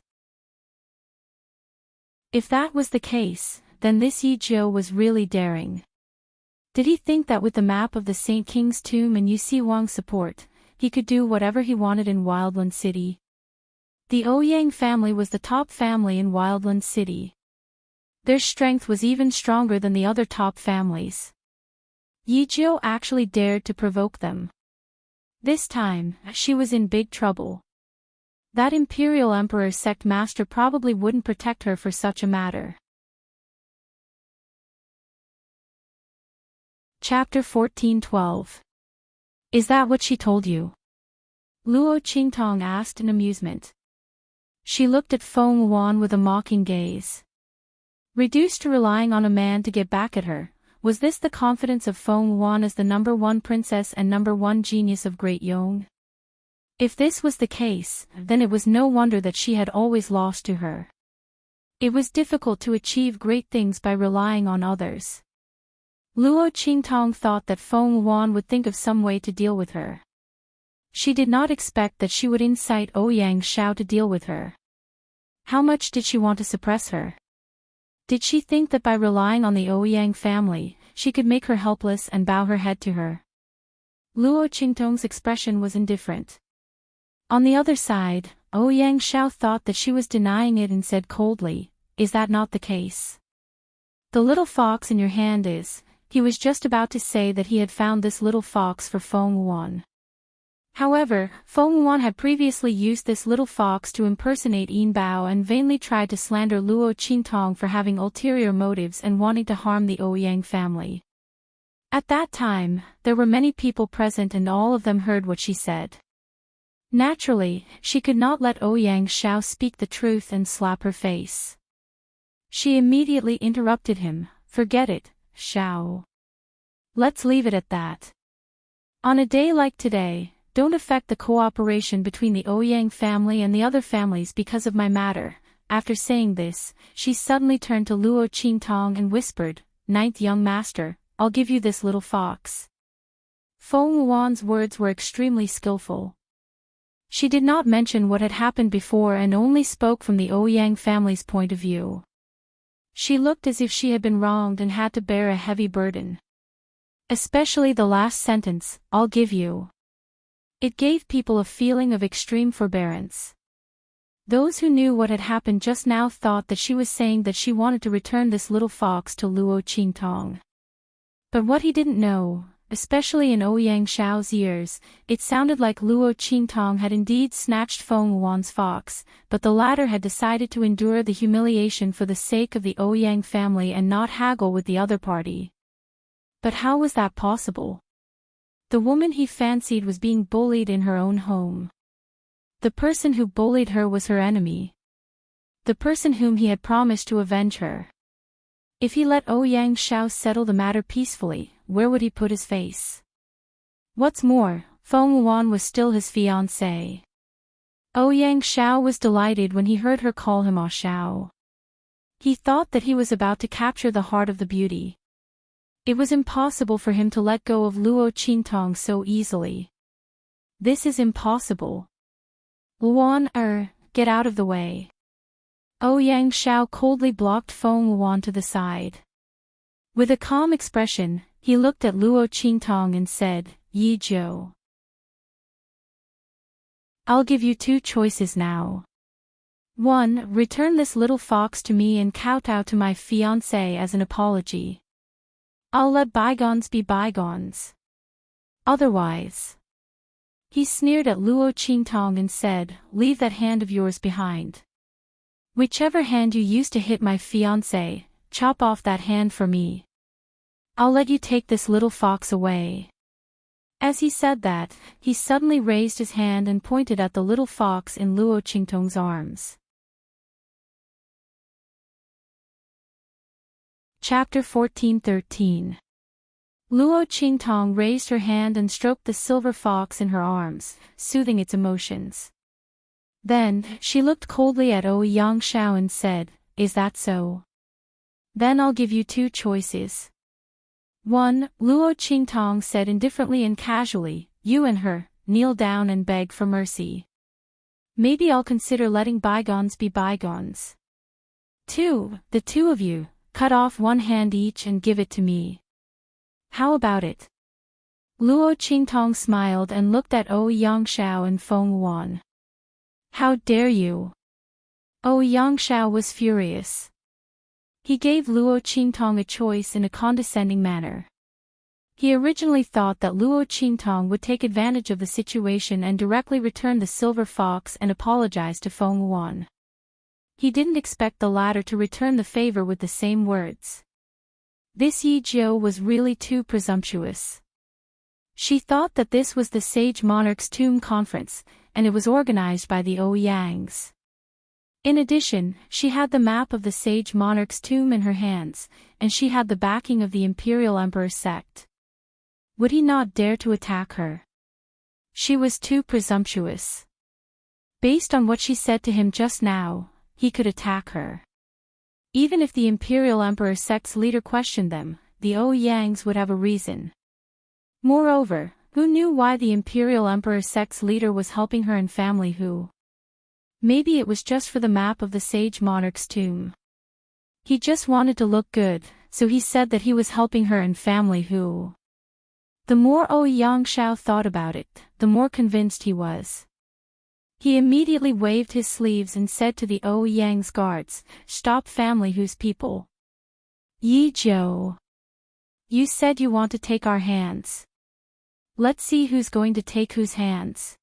A: If that was the case, then this Yi Jiu was really daring. Did he think that with the map of the Saint King's tomb and Yu Si Wang's support, he could do whatever he wanted in Wildland City? The Ouyang family was the top family in Wildland City. Their strength was even stronger than the other top families. Yi Jiu actually dared to provoke them. This time, she was in big trouble. That Imperial Emperor's sect master probably wouldn't protect her for such a matter. Chapter 14:12. Is that what she told you? Luo Qingtong asked in amusement. She looked at Feng Yuan with a mocking gaze. Reduced to relying on a man to get back at her, was this the confidence of Feng Yuan as the #1 princess and #1 genius of Great Yong? If this was the case, then it was no wonder that she had always lost to her. It was difficult to achieve great things by relying on others. Luo Qingtong thought that Feng Yuan would think of some way to deal with her. She did not expect that she would incite Ouyang Shao to deal with her. How much did she want to suppress her? Did she think that by relying on the Ouyang family, she could make her helpless and bow her head to her? Luo Qingtong's expression was indifferent. On the other side, Ouyang Shao thought that she was denying it and said coldly, "Is that not the case? The little fox in your hand is..." He was just about to say that he had found this little fox for Feng Yuan. However, Feng Yuan had previously used this little fox to impersonate Yin Bao and vainly tried to slander Luo Qingtong for having ulterior motives and wanting to harm the Ouyang family. At that time, there were many people present and all of them heard what she said. Naturally, she could not let Ouyang Shao speak the truth and slap her face. She immediately interrupted him. "Forget it, Shao. Let's leave it at that. On a day like today, don't affect the cooperation between the Ouyang family and the other families because of my matter." After saying this, she suddenly turned to Luo Qingtong and whispered, "Ninth young master, I'll give you this little fox." Feng Yuan's words were extremely skillful. She did not mention what had happened before and only spoke from the Ouyang family's point of view. She looked as if she had been wronged and had to bear a heavy burden. Especially the last sentence, "I'll give you." It gave people a feeling of extreme forbearance. Those who knew what had happened just now thought that she was saying that she wanted to return this little fox to Luo Qingtong. But what he didn't know, especially in Ouyang Shao's ears, it sounded like Luo Qingtong had indeed snatched Feng Yuan's fox, but the latter had decided to endure the humiliation for the sake of the Ouyang family and not haggle with the other party. But how was that possible? The woman he fancied was being bullied in her own home. The person who bullied her was her enemy. The person whom he had promised to avenge her. If he let Ouyang Shao settle the matter peacefully, where would he put his face? What's more, Feng Yuan was still his fiancée. Ouyang Shao was delighted when he heard her call him Ah Shao. He thought that he was about to capture the heart of the beauty. It was impossible for him to let go of Luo Qingtong so easily. This is impossible. Luan, get out of the way. Ouyang Shao coldly blocked Feng Yuan to the side. With a calm expression, he looked at Luo Qingtong and said, "Yi Jiu. I'll give you two choices now. 1. Return this little fox to me and kowtow to my fiancé as an apology. I'll let bygones be bygones. Otherwise..." He sneered at Luo Qingtong and said, "Leave that hand of yours behind. Whichever hand you used to hit my fiancé, chop off that hand for me. I'll let you take this little fox away." As he said that, he suddenly raised his hand and pointed at the little fox in Luo Qingtong's arms. Chapter 14:13. Luo Qingtong raised her hand and stroked the silver fox in her arms, soothing its emotions. Then, she looked coldly at Yangshan and said, "Is that so? Then I'll give you two choices." 1. Luo Qingtong said indifferently and casually, "You and her, kneel down and beg for mercy. Maybe I'll consider letting bygones be bygones. 2. The two of you, cut off one hand each and give it to me. How about it?" Luo Qingtong smiled and looked at Yangshan and Feng Wan. "How dare you?" Yangshan was furious. He gave Luo Qingtong a choice in a condescending manner. He originally thought that Luo Qingtong would take advantage of the situation and directly return the silver fox and apologize to Feng Wan. He didn't expect the latter to return the favor with the same words. This Yi Jiu was really too presumptuous. She thought that this was the Sage Monarch's Tomb Conference, and it was organized by the Ouyang's. In addition, she had the map of the Sage Monarch's tomb in her hands, and she had the backing of the Imperial Emperor sect. Would he not dare to attack her? She was too presumptuous. Based on what she said to him just now, he could attack her. Even if the Imperial Emperor sect's leader questioned them, the Ouyang's would have a reason. Moreover, who knew why the Imperial Emperor sect's leader was helping her and family who? Maybe it was just for the map of the Sage Monarch's tomb. He just wanted to look good, so he said that he was helping her and family who? The more Yangshan thought about it, the more convinced he was. He immediately waved his sleeves and said to the Ouyang's guards, "Stop family whose people." "Yi Jiu. You said you want to take our hands. Let's see who's going to take whose hands."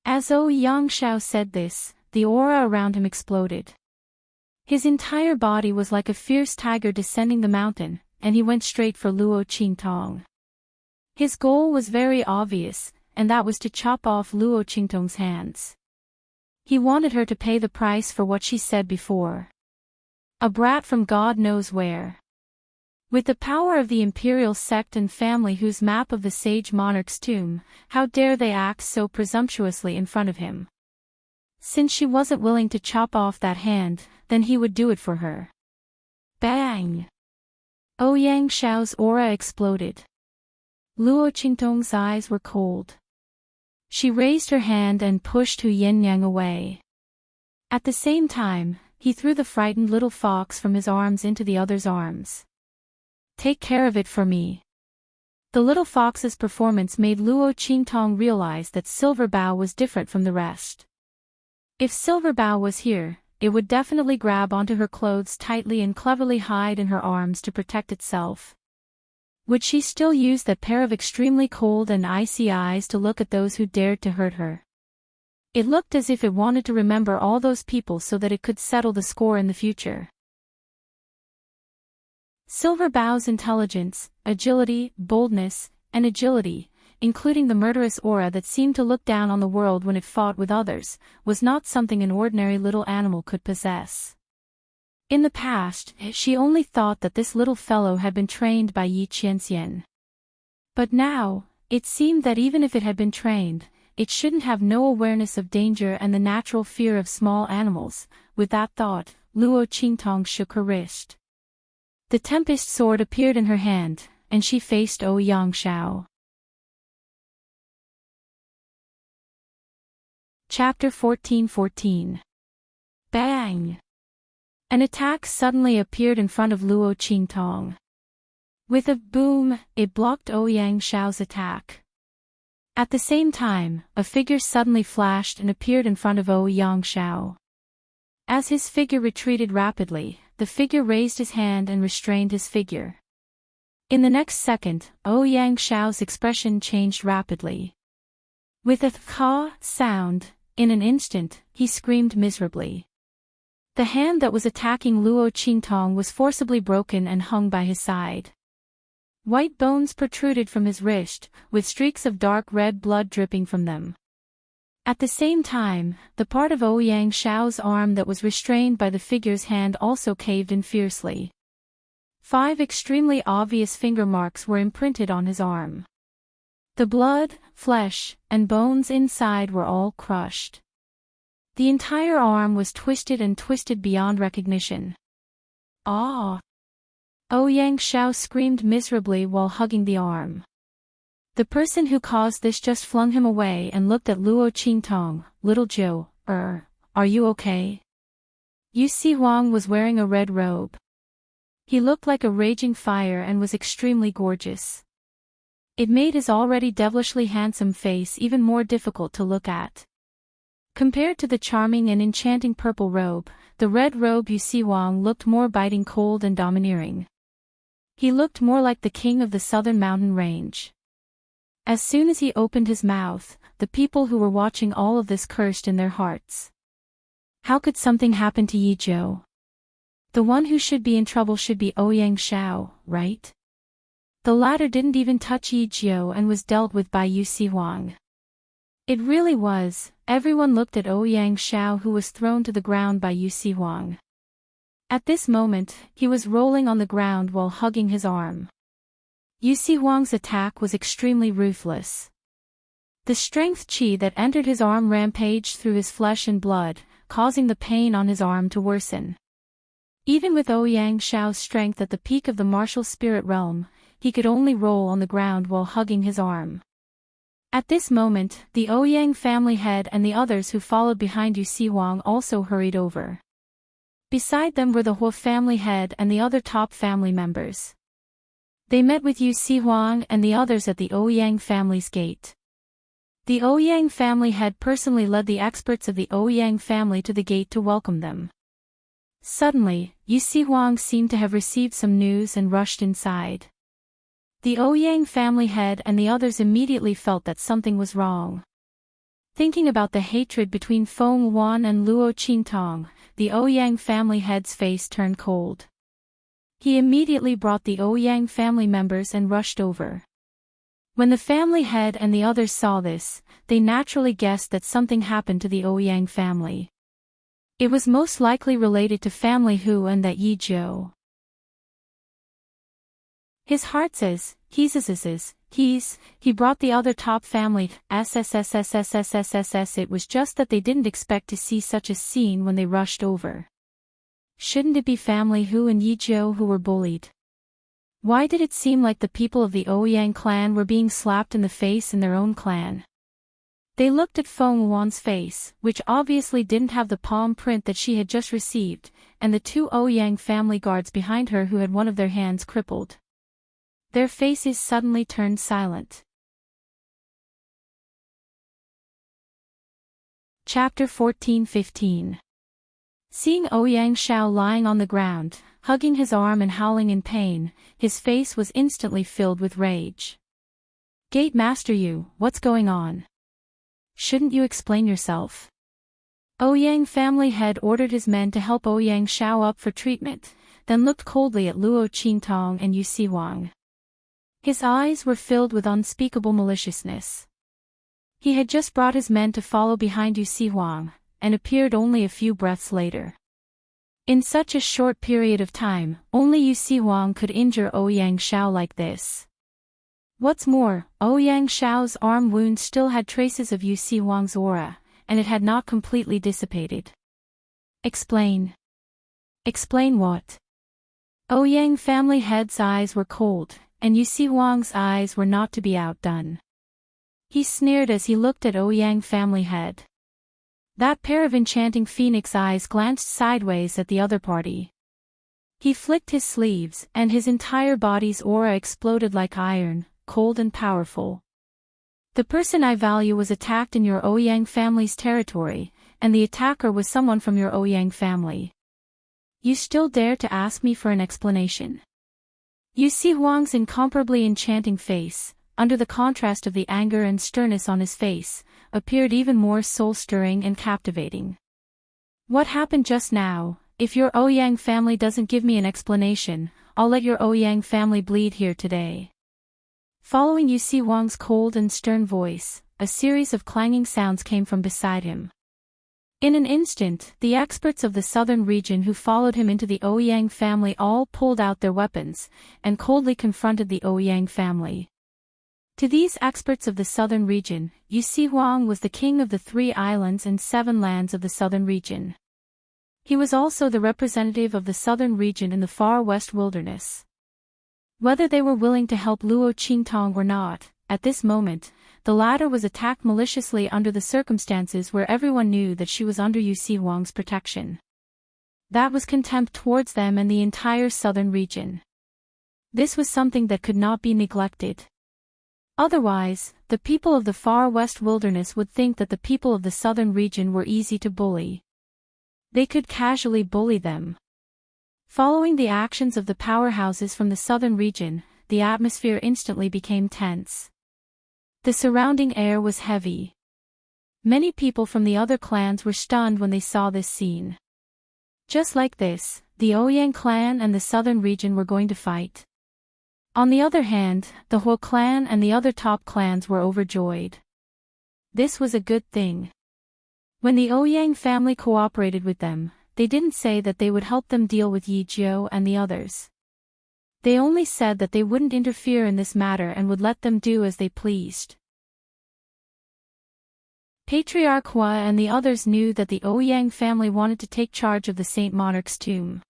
A: As Yangshan said this, the aura around him exploded. His entire body was like a fierce tiger descending the mountain, and he went straight for Luo Qingtong. His goal was very obvious, and that was to chop off Luo Qingtong's hands. He wanted her to pay the price for what she said before. A brat from God knows where. With the power of the imperial sect and family whose map of the Sage Monarch's tomb, how dare they act so presumptuously in front of him? Since she wasn't willing to chop off that hand, then he would do it for her. Bang! Yangshan's aura exploded. Luo Qingtong's eyes were cold. She raised her hand and pushed Hu Yinyang away. At the same time, he threw the frightened little fox from his arms into the other's arms. "Take care of it for me." The little fox's performance made Luo Qingtong realize that Silver Bao was different from the rest. If Silver Bao was here, it would definitely grab onto her clothes tightly and cleverly hide in her arms to protect itself. Would she still use that pair of extremely cold and icy eyes to look at those who dared to hurt her? It looked as if it wanted to remember all those people so that it could settle the score in the future. Silver Bao's intelligence, agility, boldness, and agility, including the murderous aura that seemed to look down on the world when it fought with others, was not something an ordinary little animal could possess. In the past, she only thought that this little fellow had been trained by Yi Qianxian. But now, it seemed that even if it had been trained, it shouldn't have no awareness of danger and the natural fear of small animals. With that thought, Luo Qingtong shook her wrist. The Tempest sword appeared in her hand, and she faced Yangshan. Chapter 14:14. Bang! An attack suddenly appeared in front of Luo Qingtong. With a boom, it blocked Yangshan's attack. At the same time, a figure suddenly flashed and appeared in front of Yangshan. As his figure retreated rapidly, the figure raised his hand and restrained his figure. In the next second, Yangshan's expression changed rapidly. With a "caw" sound, in an instant, he screamed miserably. The hand that was attacking Luo Qingtong was forcibly broken and hung by his side. White bones protruded from his wrist, with streaks of dark red blood dripping from them. At the same time, the part of Yangshan's arm that was restrained by the figure's hand also caved in fiercely. 5 extremely obvious finger marks were imprinted on his arm. The blood, flesh, and bones inside were all crushed. The entire arm was twisted and twisted beyond recognition. Ah! Ouyang Xiao screamed miserably while hugging the arm. The person who caused this just flung him away and looked at Luo Qingtong. Little Joe, are you okay? Yu Si Huang was wearing a red robe. He looked like a raging fire and was extremely gorgeous. It made his already devilishly handsome face even more difficult to look at. Compared to the charming and enchanting purple robe, the red robe Yu Si Huang looked more biting, cold and domineering. He looked more like the king of the southern mountain range. As soon as he opened his mouth, the people who were watching all of this cursed in their hearts. How could something happen to Yi Zhou? The one who should be in trouble should be Ouyang Xiao, right? The latter didn't even touch Yi Zhou and was dealt with by Yu Si Huang. It really was. Everyone looked at Ouyang Xiao, who was thrown to the ground by Yu Si Huang. At this moment, he was rolling on the ground while hugging his arm. Yu Si Huang's attack was extremely ruthless. The strength qi that entered his arm rampaged through his flesh and blood, causing the pain on his arm to worsen. Even with Ouyang Xiao's strength at the peak of the martial spirit realm, he could only roll on the ground while hugging his arm. At this moment, the Ouyang family head and the others who followed behind Yu Si Huang also hurried over. Beside them were the Hua family head and the other top family members. They met with Yu Si Huang and the others at the Ouyang family's gate. The Ouyang family head personally led the experts of the Ouyang family to the gate to welcome them. Suddenly, Yu Si Huang seemed to have received some news and rushed inside. The Ouyang family head and the others immediately felt that something was wrong. Thinking about the hatred between Feng Wan and Luo Qingtong, the Ouyang family head's face turned cold. He immediately brought the Ouyang family members and rushed over. When the family head and the others saw this, they naturally guessed that something happened to the Ouyang family. It was most likely related to family Hu and that Yi Zhou. His heart says, he brought the other top family, It was just that they didn't expect to see such a scene when they rushed over. Shouldn't it be family Hu and Yi Zhou who were bullied? Why did it seem like the people of the Ouyang clan were being slapped in the face in their own clan? They looked at Feng Wan's face, which obviously didn't have the palm print that she had just received, and the 2 Ouyang family guards behind her who had one of their hands crippled. Their faces suddenly turned silent. Chapter 14-15. Seeing Ouyang Xiao lying on the ground, hugging his arm and howling in pain, his face was instantly filled with rage. Gate Master Yu, what's going on? Shouldn't you explain yourself? Ouyang family head ordered his men to help Ouyang Xiao up for treatment, then looked coldly at Luo Qingtong and Yu Si Huang. His eyes were filled with unspeakable maliciousness. He had just brought his men to follow behind Yu Si Huang, and appeared only a few breaths later. In such a short period of time, only Yu Si Huang could injure Ouyang Xiao like this. What's more, Ouyang Xiao's arm wound still had traces of Yu Si Huang's aura, and it had not completely dissipated. Explain. Explain what? Ouyang family head's eyes were cold, and Yu Si Huang's eyes were not to be outdone. He sneered as he looked at Ouyang family head. That pair of enchanting phoenix eyes glanced sideways at the other party. He flicked his sleeves, and his entire body's aura exploded like iron, cold and powerful. The person I value was attacked in your Ouyang family's territory, and the attacker was someone from your Ouyang family. You still dare to ask me for an explanation? Yu Si Huang's incomparably enchanting face, under the contrast of the anger and sternness on his face, appeared even more soul-stirring and captivating. What happened just now? If your Ouyang family doesn't give me an explanation, I'll let your Ouyang family bleed here today. Following Yu Si Huang's cold and stern voice, a series of clanging sounds came from beside him. In an instant, the experts of the southern region who followed him into the Ouyang family all pulled out their weapons, and coldly confronted the Ouyang family. To these experts of the southern region, Yu Si Huang was the king of the 3 islands and 7 lands of the southern region. He was also the representative of the southern region in the far west wilderness. Whether they were willing to help Luo Qingtong or not, at this moment, the latter was attacked maliciously under the circumstances where everyone knew that she was under Yu Si Huang's protection. That was contempt towards them and the entire southern region. This was something that could not be neglected. Otherwise, the people of the far west wilderness would think that the people of the southern region were easy to bully. They could casually bully them. Following the actions of the powerhouses from the southern region, the atmosphere instantly became tense. The surrounding air was heavy. Many people from the other clans were stunned when they saw this scene. Just like this, the Ouyang clan and the southern region were going to fight. On the other hand, the Huo clan and the other top clans were overjoyed. This was a good thing. When the Ouyang family cooperated with them, they didn't say that they would help them deal with Yi Jiu and the others. They only said that they wouldn't interfere in this matter and would let them do as they pleased. Patriarch Hua and the others knew that the Ouyang family wanted to take charge of the Saint Monarch's tomb.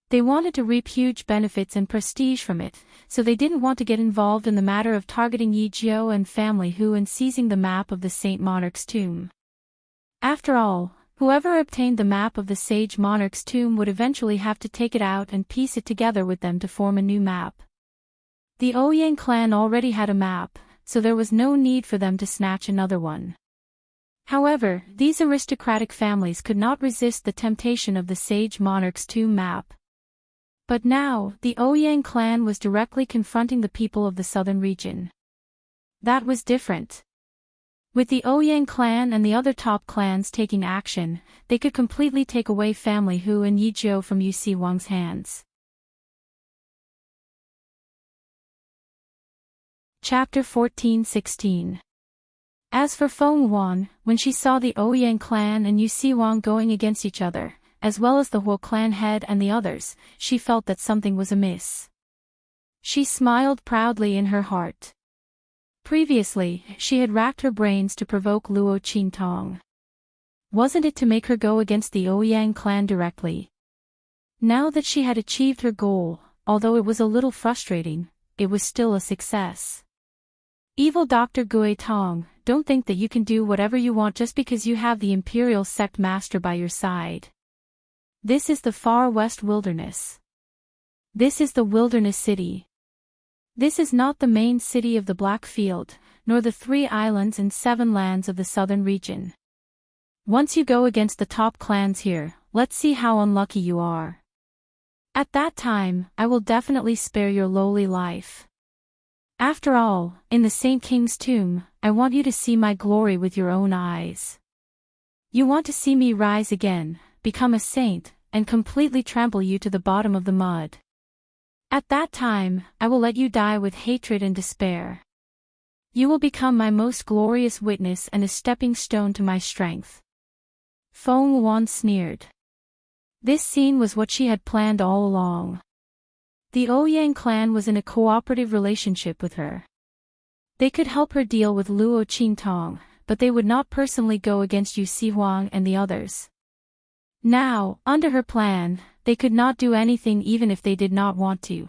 A: They wanted to reap huge benefits and prestige from it, so they didn't want to get involved in the matter of targeting Yi Jiu and family Hu and seizing the map of the Saint Monarch's tomb. After all, whoever obtained the map of the Sage Monarch's tomb would eventually have to take it out and piece it together with them to form a new map. The Ouyang clan already had a map, so there was no need for them to snatch another one. However, these aristocratic families could not resist the temptation of the Sage Monarch's tomb map. But now, the Ouyang clan was directly confronting the people of the southern region. That was different. With the Ouyang clan and the other top clans taking action, they could completely take away family Hu and Yi Jiu from Yu Si Huang's hands. Chapter 14-16. As for Feng Wan, when she saw the Ouyang clan and Yu Si Huang going against each other, as well as the Huo clan head and the others, she felt that something was amiss. She smiled proudly in her heart. Previously, she had racked her brains to provoke Luo Qingtong. Wasn't it to make her go against the Ouyang clan directly? Now that she had achieved her goal, although it was a little frustrating, it was still a success. Evil Dr. Gui Tong, don't think that you can do whatever you want just because you have the Imperial Sect Master by your side. This is the far west wilderness. This is the wilderness city. This is not the main city of the Black Field, nor the 3 islands and 7 lands of the southern region. Once you go against the top clans here, let's see how unlucky you are. At that time, I will definitely spare your lowly life. After all, in the Saint King's tomb, I want you to see my glory with your own eyes. You want to see me rise again, become a saint, and completely trample you to the bottom of the mud. At that time, I will let you die with hatred and despair. You will become my most glorious witness and a stepping stone to my strength. Feng Wan sneered. This scene was what she had planned all along. The Ouyang clan was in a cooperative relationship with her. They could help her deal with Luo Qingtong, but they would not personally go against Yu Si Huang and the others. Now, under her plan, they could not do anything even if they did not want to.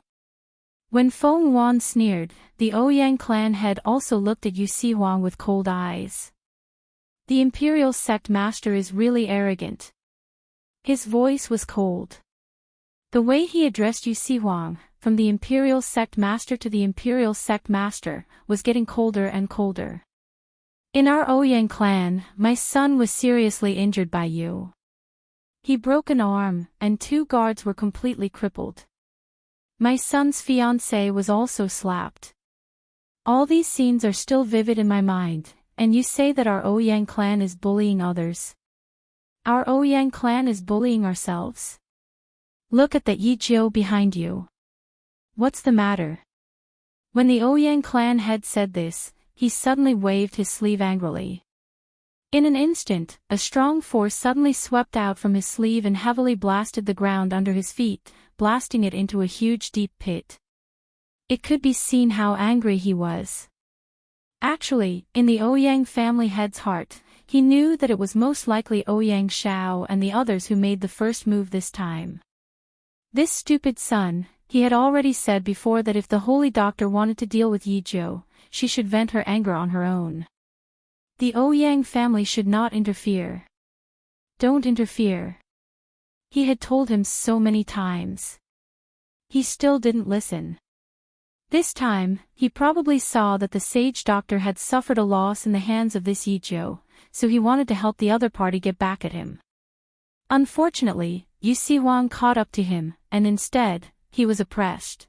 A: When Feng Wan sneered, the Ouyang clan head also looked at Yu Si Huang with cold eyes. The Imperial Sect Master is really arrogant. His voice was cold. The way he addressed Yu Si Huang, from the Imperial Sect Master to the Imperial Sect Master, was getting colder and colder. In our Ouyang clan, my son was seriously injured by you. He broke an arm, and 2 guards were completely crippled. My son's fiancée was also slapped. All these scenes are still vivid in my mind, and you say that our Ouyang clan is bullying others. Our Ouyang clan is bullying ourselves. Look at that Yi Jiu behind you. What's the matter? When the Ouyang clan head said this, he suddenly waved his sleeve angrily. In an instant, a strong force suddenly swept out from his sleeve and heavily blasted the ground under his feet, blasting it into a huge deep pit. It could be seen how angry he was. Actually, in the Ouyang family head's heart, he knew that it was most likely Ouyang Shao and the others who made the first move this time. This stupid son, he had already said before that if the holy doctor wanted to deal with Yi Zhou, she should vent her anger on her own. The Ouyang family should not interfere. Don't interfere. He had told him so many times. He still didn't listen. This time, he probably saw that the sage doctor had suffered a loss in the hands of this Yi Zhou, so he wanted to help the other party get back at him. Unfortunately, Yu Sihuang caught up to him, and instead, he was oppressed.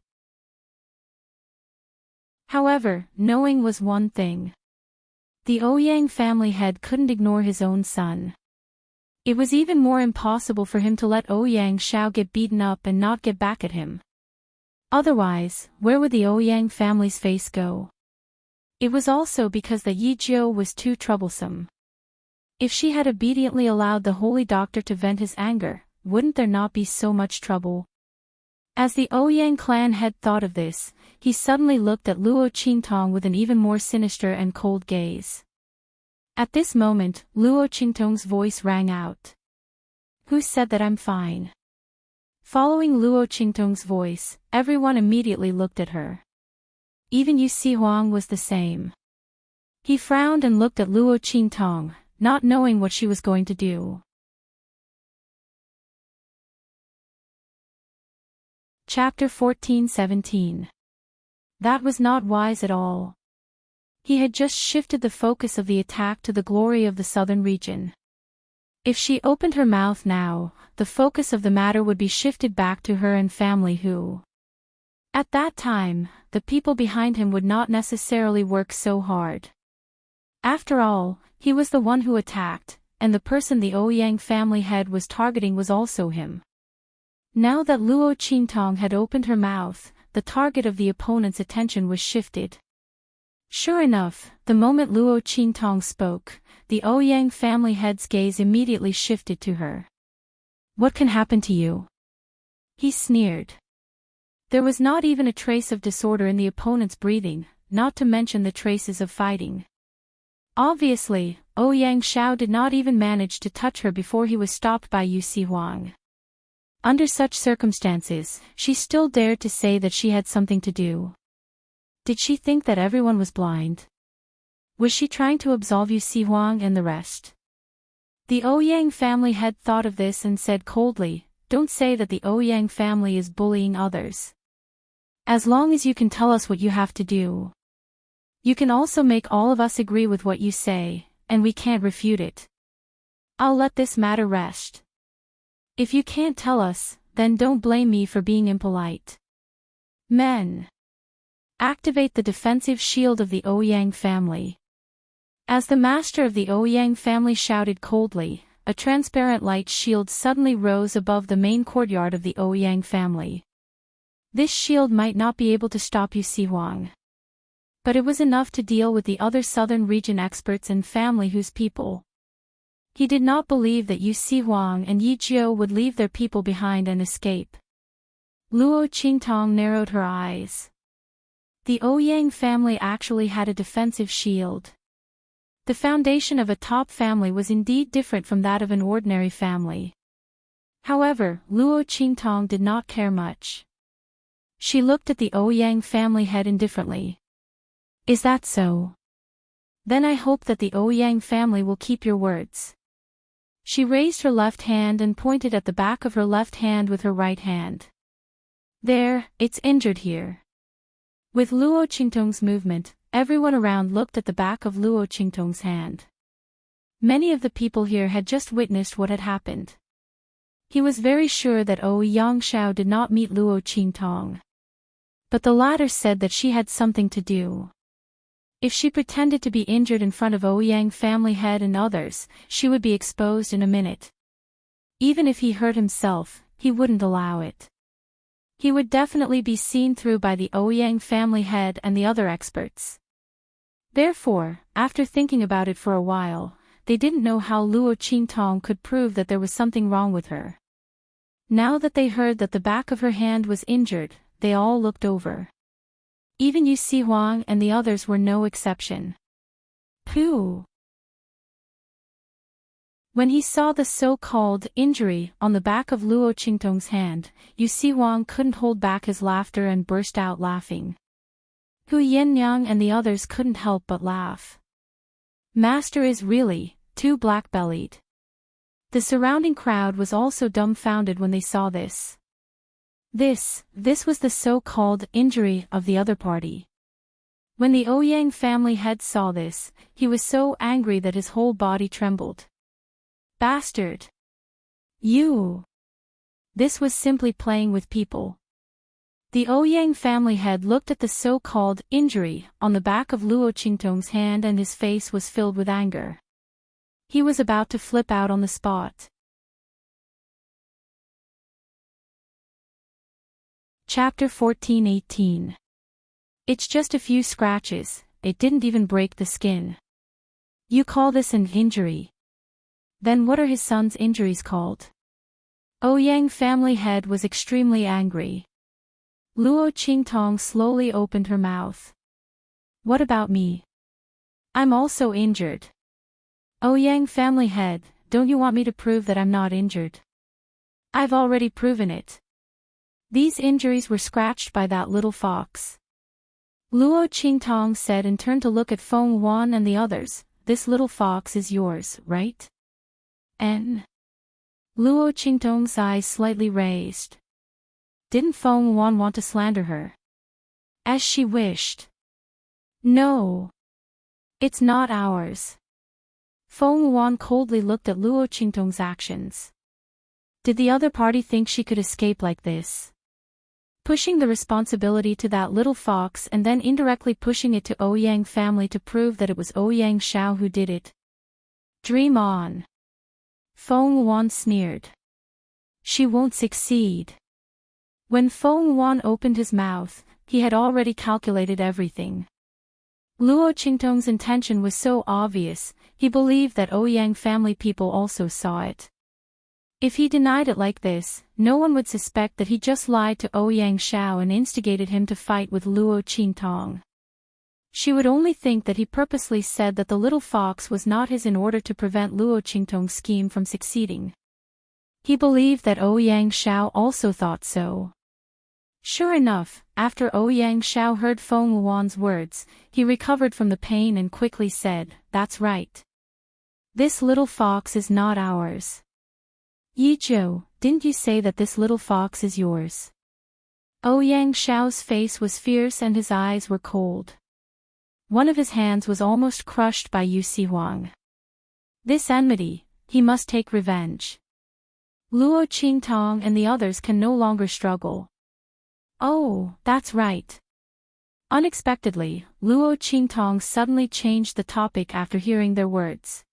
A: However, knowing was one thing. The Ouyang family head couldn't ignore his own son. It was even more impossible for him to let Ouyang Shao get beaten up and not get back at him. Otherwise, where would the Ouyang family's face go? It was also because that Yi Zhou was too troublesome. If she had obediently allowed the holy doctor to vent his anger, wouldn't there not be so much trouble? As the Ouyang clan head thought of this, he suddenly looked at Luo Qingtong with an even more sinister and cold gaze. At this moment, Luo Qingtong's voice rang out. "Who said that I'm fine?" Following Luo Qingtong's voice, everyone immediately looked at her. Even Yu Sihuang was the same. He frowned and looked at Luo Qingtong, not knowing what she was going to do. Chapter 14-17. That was not wise at all. He had just shifted the focus of the attack to the glory of the southern region. If she opened her mouth now, the focus of the matter would be shifted back to her and family who. At that time, the people behind him would not necessarily work so hard. After all, he was the one who attacked, and the person the Ouyang family head was targeting was also him. Now that Luo Qingtong had opened her mouth, the target of the opponent's attention was shifted. Sure enough, the moment Luo Qingtong spoke, the Ouyang family head's gaze immediately shifted to her. "What can happen to you?" he sneered. There was not even a trace of disorder in the opponent's breathing, not to mention the traces of fighting. Obviously, Ouyang Shao did not even manage to touch her before he was stopped by Yu Sihuang. Under such circumstances, she still dared to say that she had something to do. Did she think that everyone was blind? Was she trying to absolve Yu Sihuang and the rest? The Ouyang family head thought of this and said coldly, "Don't say that the Ouyang family is bullying others. As long as you can tell us what you have to do. You can also make all of us agree with what you say, and we can't refute it. I'll let this matter rest. If you can't tell us, then don't blame me for being impolite. Men, activate the defensive shield of the Ouyang family." As the master of the Ouyang family shouted coldly, a transparent light shield suddenly rose above the main courtyard of the Ouyang family. This shield might not be able to stop Yu Sihuang, but it was enough to deal with the other southern region experts and family whose people. He did not believe that Yu Sihuang and Yi Zhou would leave their people behind and escape. Luo Qingtong narrowed her eyes. The Ouyang family actually had a defensive shield. The foundation of a top family was indeed different from that of an ordinary family. However, Luo Qingtong did not care much. She looked at the Ouyang family head indifferently. "Is that so? Then I hope that the Ouyang family will keep your words." She raised her left hand and pointed at the back of her left hand with her right hand. "There, it's injured here." With Luo Qingtong's movement, everyone around looked at the back of Luo Qingtong's hand. Many of the people here had just witnessed what had happened. He was very sure that Ouyang Shao did not meet Luo Qingtong. But the latter said that she had something to do. If she pretended to be injured in front of Ouyang family head and others, she would be exposed in a minute. Even if he hurt himself, he wouldn't allow it. He would definitely be seen through by the Ouyang family head and the other experts. Therefore, after thinking about it for a while, they didn't know how Luo Qingtong could prove that there was something wrong with her. Now that they heard that the back of her hand was injured, they all looked over. Even Yu Sihuang and the others were no exception. Pooh! When he saw the so-called injury on the back of Luo Qingtong's hand, Yu Sihuang couldn't hold back his laughter and burst out laughing. Hu Yanniang and the others couldn't help but laugh. Master is really too black-bellied. The surrounding crowd was also dumbfounded when they saw this. This was the so-called injury of the other party. When the Ouyang family head saw this, he was so angry that his whole body trembled. Bastard! You! This was simply playing with people. The Ouyang family head looked at the so-called injury on the back of Luo Qingtong's hand and his face was filled with anger. He was about to flip out on the spot. Chapter 14:18. It's just a few scratches, it didn't even break the skin. You call this an injury? Then what are his son's injuries called? Ouyang family head was extremely angry. Luo Qingtong slowly opened her mouth. What about me? I'm also injured. Ouyang family head, don't you want me to prove that I'm not injured? I've already proven it. These injuries were scratched by that little fox. Luo Qingtong said and turned to look at Feng Wan and the others. This little fox is yours, right? Luo Qingtong's eyes slightly raised. Didn't Feng Wan want to slander her? As she wished. No. It's not ours. Feng Wan coldly looked at Luo Qingtong's actions. Did the other party think she could escape like this? Pushing the responsibility to that little fox and then indirectly pushing it to Ouyang family to prove that it was Ouyang Xiao who did it. Dream on. Feng Wan sneered. She won't succeed. When Feng Wan opened his mouth, he had already calculated everything. Luo Qingtong's intention was so obvious, he believed that Ouyang family people also saw it. If he denied it like this, no one would suspect that he just lied to Ouyang Xiao and instigated him to fight with Luo Qingtong. She would only think that he purposely said that the little fox was not his in order to prevent Luo Qingtong's scheme from succeeding. He believed that Ouyang Xiao also thought so. Sure enough, after Ouyang Xiao heard Feng Wan's words, he recovered from the pain and quickly said, "That's right. This little fox is not ours." Yi Zhou, didn't you say that this little fox is yours? Ouyang Xiao's face was fierce and his eyes were cold. One of his hands was almost crushed by Yu Sihuang. This enmity, he must take revenge. Luo Qingtong and the others can no longer struggle. Oh, that's right. Unexpectedly, Luo Qingtong suddenly changed the topic after hearing their words.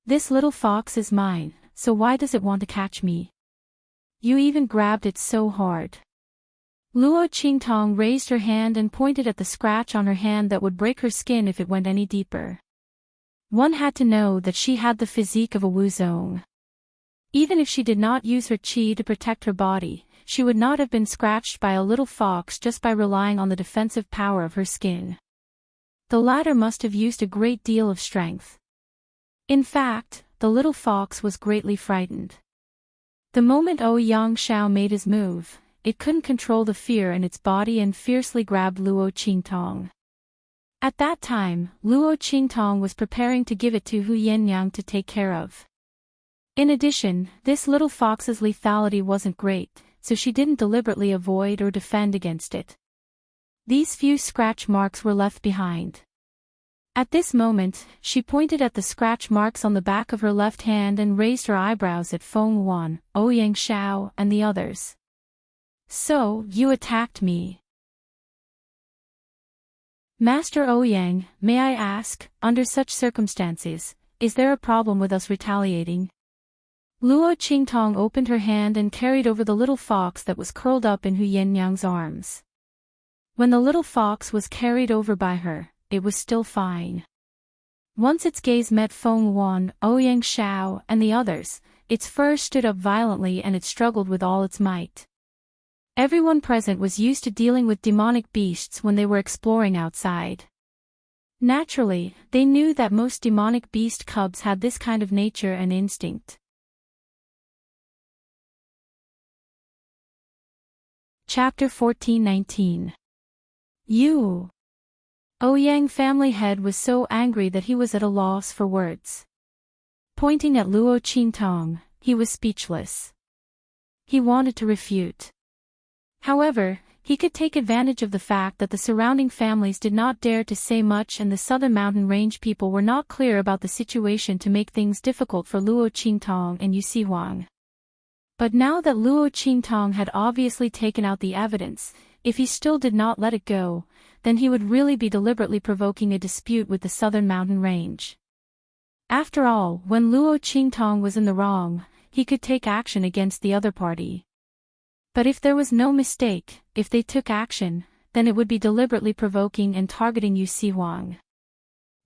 A: This little fox is mine, so why does it want to catch me? You even grabbed it so hard. Luo Qingtong raised her hand and pointed at the scratch on her hand that would break her skin if it went any deeper. One had to know that she had the physique of a Wuzong. Even if she did not use her qi to protect her body, she would not have been scratched by a little fox just by relying on the defensive power of her skin. The latter must have used a great deal of strength. In fact, the little fox was greatly frightened. The moment Ouyang Xiao made his move, it couldn't control the fear in its body and fiercely grabbed Luo Qingtong. At that time, Luo Qingtong was preparing to give it to Hu Yanniang to take care of. In addition, this little fox's lethality wasn't great, so she didn't deliberately avoid or defend against it. These few scratch marks were left behind. At this moment, she pointed at the scratch marks on the back of her left hand and raised her eyebrows at Feng Wan, Ouyang Xiao, and the others. So, you attacked me. Master Ouyang, may I ask, under such circumstances, is there a problem with us retaliating? Luo Qingtong opened her hand and carried over the little fox that was curled up in Hu Yanniang's arms. When the little fox was carried over by her, it was still fine. Once its gaze met Feng Yuan, Ouyang Xiao, and the others, its fur stood up violently and it struggled with all its might. Everyone present was used to dealing with demonic beasts when they were exploring outside. Naturally, they knew that most demonic beast cubs had this kind of nature and instinct. Chapter 14:19. You. Ouyang family head was so angry that he was at a loss for words. Pointing at Luo Qingtong, he was speechless. He wanted to refute. However, he could take advantage of the fact that the surrounding families did not dare to say much and the southern mountain range people were not clear about the situation to make things difficult for Luo Qingtong and Yu Huang. But now that Luo Qingtong had obviously taken out the evidence, if he still did not let it go, then he would really be deliberately provoking a dispute with the southern mountain range. After all, when Luo Qingtong was in the wrong, he could take action against the other party. But if there was no mistake, if they took action, then it would be deliberately provoking and targeting Yu Huang.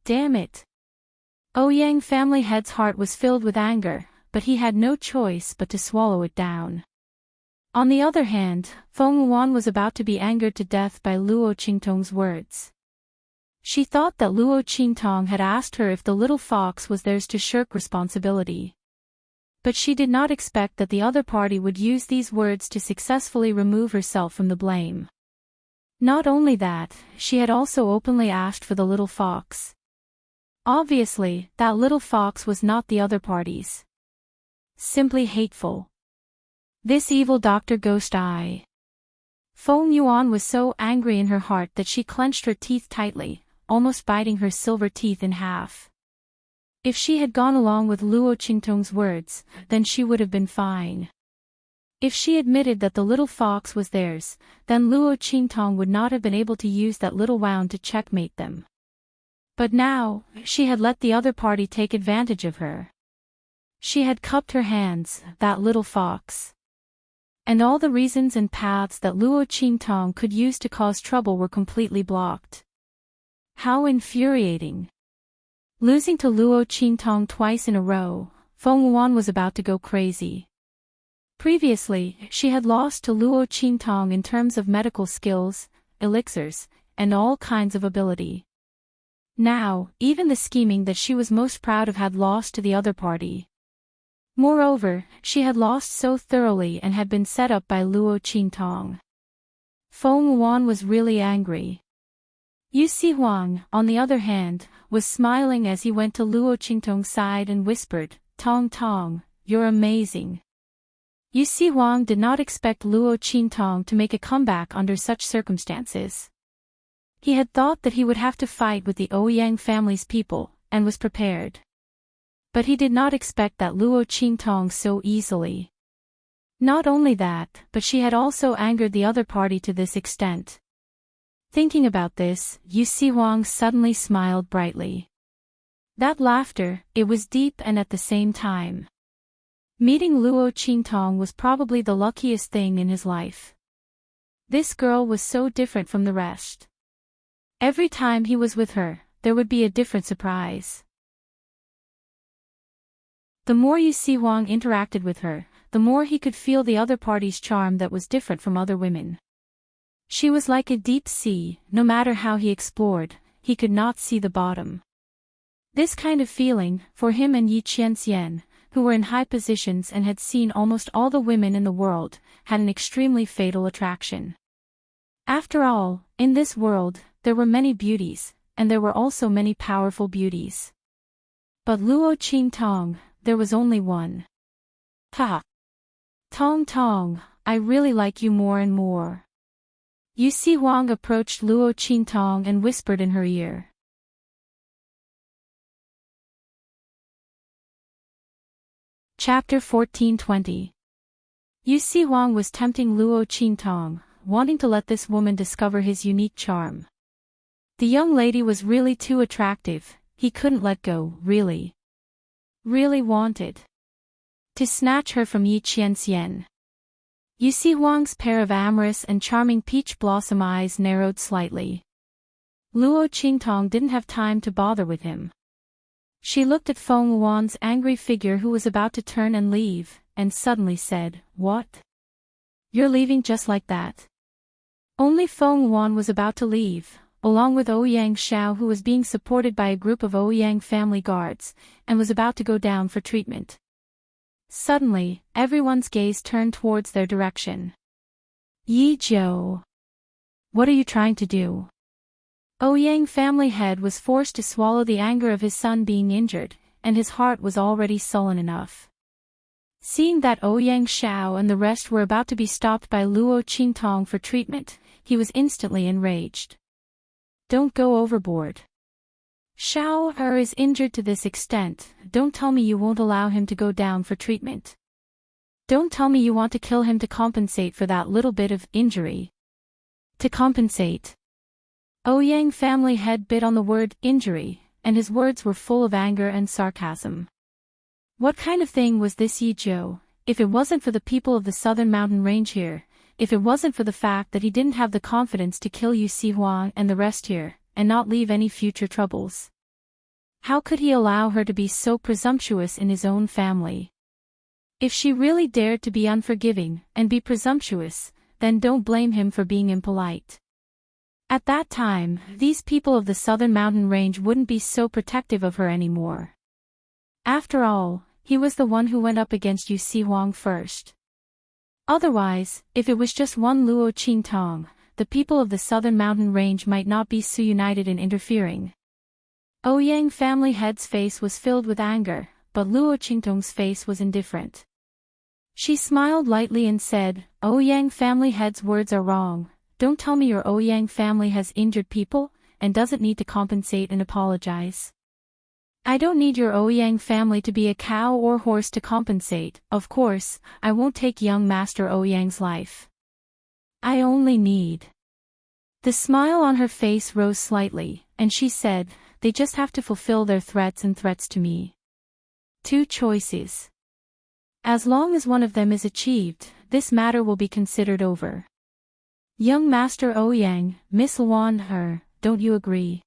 A: Damn it! Ouyang family head's heart was filled with anger, but he had no choice but to swallow it down. On the other hand, Feng Yuan was about to be angered to death by Luo Qingtong's words. She thought that Luo Qingtong had asked her if the little fox was theirs to shirk responsibility. But she did not expect that the other party would use these words to successfully remove herself from the blame. Not only that, she had also openly asked for the little fox. Obviously, that little fox was not the other party's. Simply hateful. This evil Dr. Ghost Eye. Feng Yuan was so angry in her heart that she clenched her teeth tightly, almost biting her silver teeth in half. If she had gone along with Luo Qingtong's words, then she would have been fine. If she admitted that the little fox was theirs, then Luo Qingtong would not have been able to use that little wound to checkmate them. But now, she had let the other party take advantage of her. She had cupped her hands, that little fox. And all the reasons and paths that Luo Qingtong could use to cause trouble were completely blocked. How infuriating. Losing to Luo Qingtong twice in a row, Feng Yuan was about to go crazy. Previously, she had lost to Luo Qingtong in terms of medical skills, elixirs, and all kinds of ability. Now, even the scheming that she was most proud of had lost to the other party. Moreover, she had lost so thoroughly and had been set up by Luo Qingtong. Feng Yuan was really angry. Yu Huang, on the other hand, was smiling as he went to Luo Qingtong's side and whispered, "Tong Tong, you're amazing." Yu Huang did not expect Luo Qingtong to make a comeback under such circumstances. He had thought that he would have to fight with the Ouyang family's people, and was prepared. But he did not expect that Luo Qingtong so easily. Not only that, but she had also angered the other party to this extent. Thinking about this, Yu Huang suddenly smiled brightly. That laughter, it was deep and at the same time. Meeting Luo Qingtong was probably the luckiest thing in his life. This girl was so different from the rest. Every time he was with her, there would be a different surprise. The more Yu Huang interacted with her, the more he could feel the other party's charm that was different from other women. She was like a deep sea, no matter how he explored, he could not see the bottom. This kind of feeling, for him and Yi Qianxian, who were in high positions and had seen almost all the women in the world, had an extremely fatal attraction. After all, in this world, there were many beauties, and there were also many powerful beauties. But Luo Qingtong, there was only one. Ha! Tong Tong, I really like you more and more. Yu Huang approached Luo Qingtong and whispered in her ear. Chapter 14:20. Yu Huang was tempting Luo Qingtong, wanting to let this woman discover his unique charm. The young lady was really too attractive, he couldn't let go, really wanted to snatch her from Yi Qianxian. Yu Huang's pair of amorous and charming peach blossom eyes narrowed slightly. Luo Qingtong didn't have time to bother with him. She looked at Feng Wan's angry figure who was about to turn and leave, and suddenly said, "What? You're leaving just like that?" Only Feng Wan was about to leave, along with Ouyang Xiao, who was being supported by a group of Ouyang family guards, and was about to go down for treatment. Suddenly, everyone's gaze turned towards their direction. "Yi Zhou. What are you trying to do?" Ouyang family head was forced to swallow the anger of his son being injured, and his heart was already sullen enough. Seeing that Ouyang Xiao and the rest were about to be stopped by Luo Qingtong for treatment, he was instantly enraged. "Don't go overboard. Xiao Er is injured to this extent, don't tell me you won't allow him to go down for treatment. Don't tell me you want to kill him to compensate for that little bit of injury." To compensate. Ouyang family head bit on the word injury, and his words were full of anger and sarcasm. What kind of thing was this, Yi Zhou? If it wasn't for the people of the southern mountain range here, if it wasn't for the fact that he didn't have the confidence to kill Yu Huang and the rest here, and not leave any future troubles. How could he allow her to be so presumptuous in his own family? If she really dared to be unforgiving and be presumptuous, then don't blame him for being impolite. At that time, these people of the southern mountain range wouldn't be so protective of her anymore. After all, he was the one who went up against Yu Huang first. Otherwise, if it was just one Luo Qingtong, the people of the southern mountain range might not be so united in interfering. Ouyang family head's face was filled with anger, but Luo Qingtong's face was indifferent. She smiled lightly and said, "Ouyang family head's words are wrong. Don't tell me your Ouyang family has injured people, and doesn't need to compensate and apologize. I don't need your Ouyang family to be a cow or horse to compensate. Of course, I won't take young Master Ouyang's life. I only need..." The smile on her face rose slightly, and she said, "They just have to fulfill their threats and threats to me. 2 choices. As long as one of them is achieved, this matter will be considered over. Young Master Ouyang, Miss Luan Her, don't you agree?"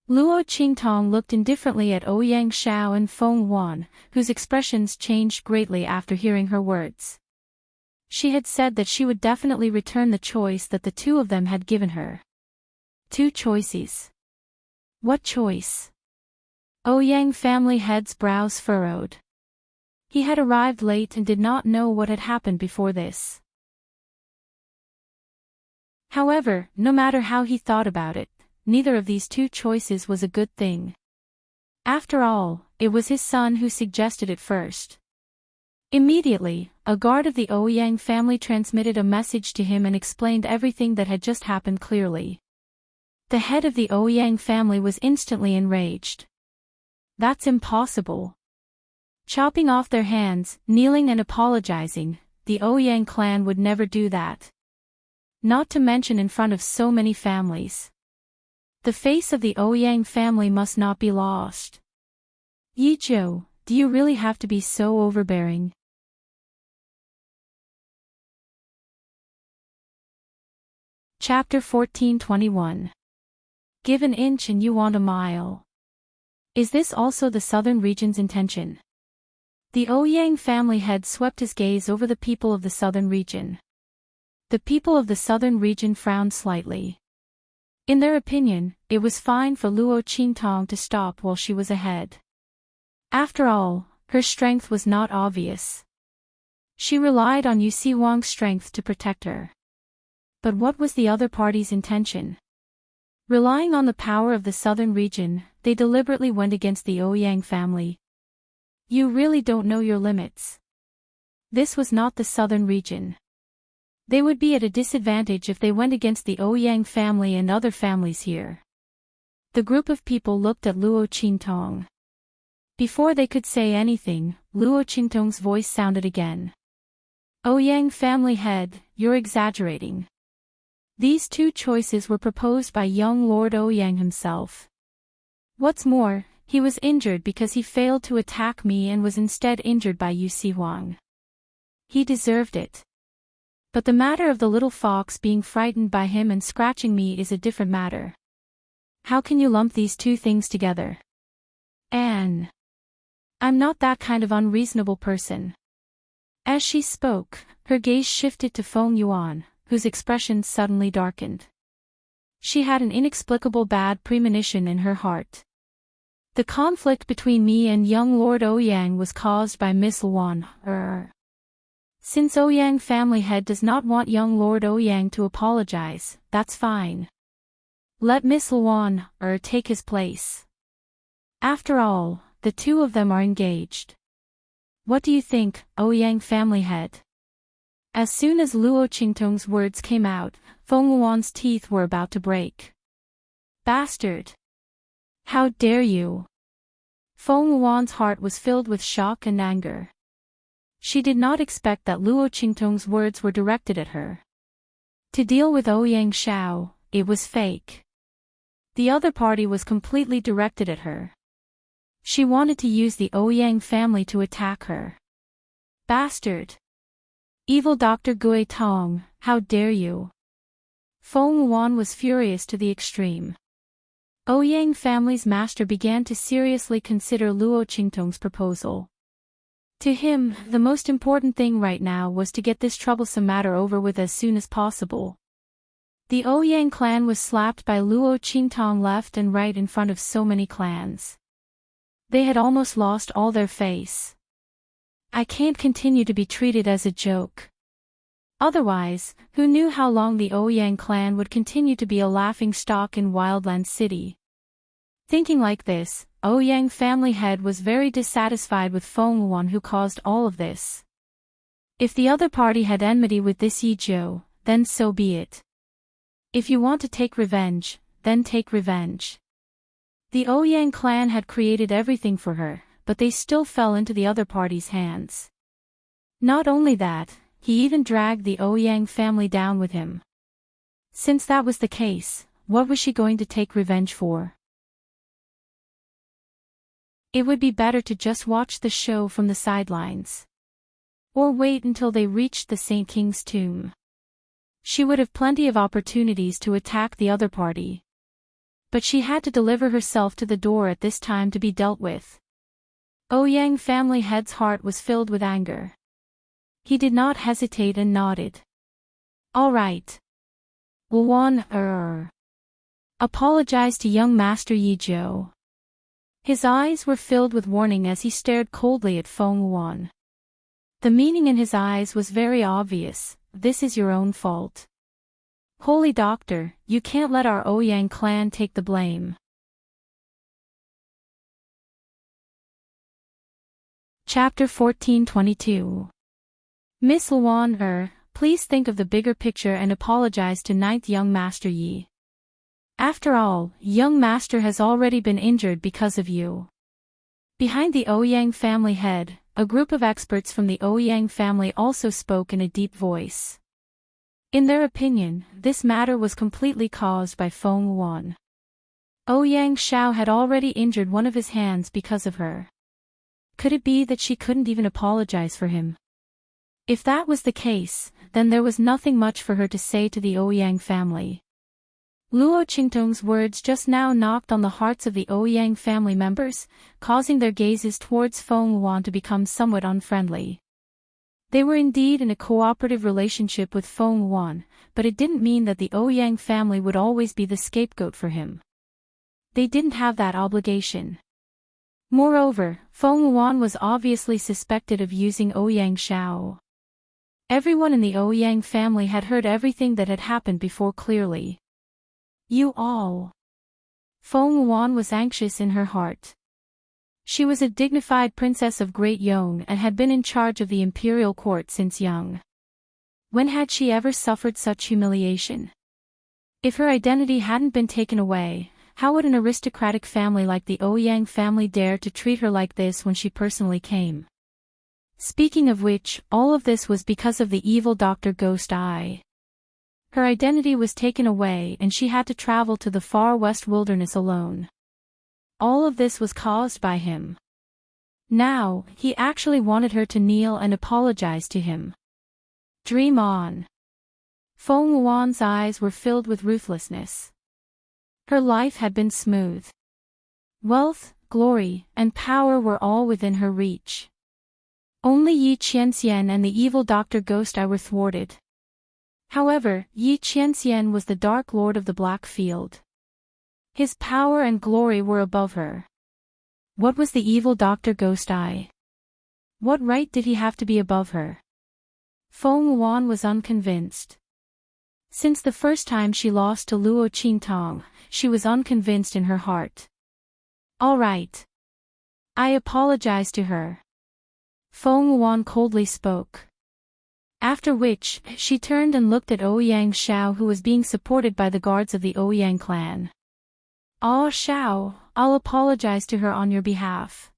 A: Luo Qingtong looked indifferently at Ouyang Xiao and Feng Wan, whose expressions changed greatly after hearing her words. She had said that she would definitely return the choice that the two of them had given her. 2 choices. What choice? Ouyang family head's brows furrowed. He had arrived late and did not know what had happened before this. However, no matter how he thought about it, neither of these 2 choices was a good thing. After all, it was his son who suggested it first. Immediately, a guard of the Ouyang family transmitted a message to him and explained everything that had just happened clearly. The head of the Ouyang family was instantly enraged. "That's impossible. Chopping off their hands, kneeling and apologizing, the Ouyang clan would never do that. Not to mention in front of so many families. The face of the Ouyang family must not be lost. Yi Zhou, do you really have to be so overbearing?" Chapter 14:21. Give an inch and you want a mile. Is this also the southern region's intention? The Ouyang family head swept his gaze over the people of the southern region. The people of the southern region frowned slightly. In their opinion, it was fine for Luo Qingtong to stop while she was ahead. After all, her strength was not obvious. She relied on Yu Huang's strength to protect her. But what was the other party's intention? Relying on the power of the southern region, they deliberately went against the Ouyang family. You really don't know your limits. This was not the southern region. They would be at a disadvantage if they went against the Ouyang family and other families here. The group of people looked at Luo Qingtong. Before they could say anything, Luo Qingtong's voice sounded again. Ouyang family head, you're exaggerating. These 2 choices were proposed by young Lord Ouyang himself. What's more, he was injured because he failed to attack me and was instead injured by Yu Huang. He deserved it. But the matter of the little fox being frightened by him and scratching me is a different matter. How can you lump these 2 things together? Anne. I'm not that kind of unreasonable person. As she spoke, her gaze shifted to Feng Yuan, whose expression suddenly darkened. She had an inexplicable bad premonition in her heart. The conflict between me and young Lord Ouyang was caused by Miss Luan. Since Ouyang family head does not want young Lord Ouyang to apologize, that's fine. Let Miss Luan, take his place. After all, the two of them are engaged. What do you think, Ouyang family head? As soon as Luo Qingtong's words came out, Feng Luan's teeth were about to break. Bastard! How dare you! Feng Luan's heart was filled with shock and anger. She did not expect that Luo Qingtong's words were directed at her. To deal with Ouyang Xiao, it was fake. The other party was completely directed at her. She wanted to use the Ouyang family to attack her. Bastard! Evil Dr. Gui Tong, how dare you! Feng Luan was furious to the extreme. Ouyang family's master began to seriously consider Luo Qingtong's proposal. To him, the most important thing right now was to get this troublesome matter over with as soon as possible. The Ouyang clan was slapped by Luo Qingtong left and right in front of so many clans. They had almost lost all their face. I can't continue to be treated as a joke. Otherwise, who knew how long the Ouyang clan would continue to be a laughingstock in Wildland City? Thinking like this, Ouyang family head was very dissatisfied with Feng Luan who caused all of this. If the other party had enmity with this Yi Zhou, then so be it. If you want to take revenge, then take revenge. The Ouyang clan had created everything for her, but they still fell into the other party's hands. Not only that, he even dragged the Ouyang family down with him. Since that was the case, what was she going to take revenge for? It would be better to just watch the show from the sidelines. Or wait until they reached the Saint King's tomb. She would have plenty of opportunities to attack the other party. But she had to deliver herself to the door at this time to be dealt with. Ouyang family head's heart was filled with anger. He did not hesitate and nodded. All right. Luan, apologize to young Master Yi Zhou. His eyes were filled with warning as he stared coldly at Feng Luan. The meaning in his eyes was very obvious. This is your own fault. Holy Doctor, you can't let our Ouyang clan take the blame. Chapter 1422. Miss Luan, please think of the bigger picture and apologize to ninth young Master Yi. After all, young Master has already been injured because of you. Behind the Ouyang family head, a group of experts from the Ouyang family also spoke in a deep voice. In their opinion, this matter was completely caused by Feng Luan. Ouyang Xiao had already injured one of his hands because of her. Could it be that she couldn't even apologize for him? If that was the case, then there was nothing much for her to say to the Ouyang family. Luo Qingtong's words just now knocked on the hearts of the Ouyang family members, causing their gazes towards Feng Luan to become somewhat unfriendly. They were indeed in a cooperative relationship with Feng Luan, but it didn't mean that the Ouyang family would always be the scapegoat for him. They didn't have that obligation. Moreover, Feng Luan was obviously suspected of using Ouyang Xiao. Everyone in the Ouyang family had heard everything that had happened before clearly. You all. Feng Luan was anxious in her heart. She was a dignified princess of Great Yong and had been in charge of the imperial court since young. When had she ever suffered such humiliation? If her identity hadn't been taken away, how would an aristocratic family like the Ouyang family dare to treat her like this when she personally came? Speaking of which, all of this was because of the evil Dr. Ghost Eye. Her identity was taken away and she had to travel to the far west wilderness alone. All of this was caused by him. Now, he actually wanted her to kneel and apologize to him. Dream on. Feng Luan's eyes were filled with ruthlessness. Her life had been smooth. Wealth, glory, and power were all within her reach. Only Yi Qianxian and the evil Dr. Ghost Eye were thwarted. However, Yi Qianxian was the Dark Lord of the Black Field. His power and glory were above her. What was the evil Dr. Ghost Eye? What right did he have to be above her? Feng Wan was unconvinced. Since the first time she lost to Luo Qingtong, she was unconvinced in her heart. All right. I apologize to her. Feng Wan coldly spoke. After which, she turned and looked at Ouyang Xiao, who was being supported by the guards of the Ouyang clan. Ah, Xiao, I'll apologize to her on your behalf.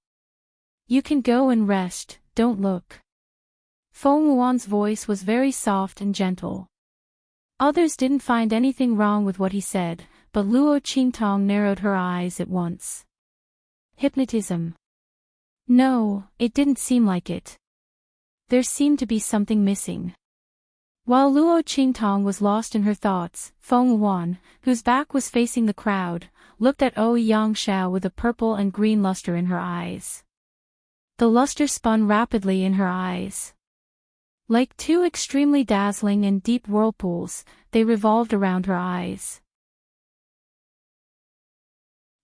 A: You can go and rest, don't look. Feng Wan's voice was very soft and gentle. Others didn't find anything wrong with what he said, but Luo Qingtong narrowed her eyes at once. Hypnotism. No, it didn't seem like it. There seemed to be something missing. While Luo Qingtong was lost in her thoughts, Feng Wan, whose back was facing the crowd, looked at Ouyang Xiao with a purple and green luster in her eyes. The luster spun rapidly in her eyes. Like two extremely dazzling and deep whirlpools, they revolved around her eyes.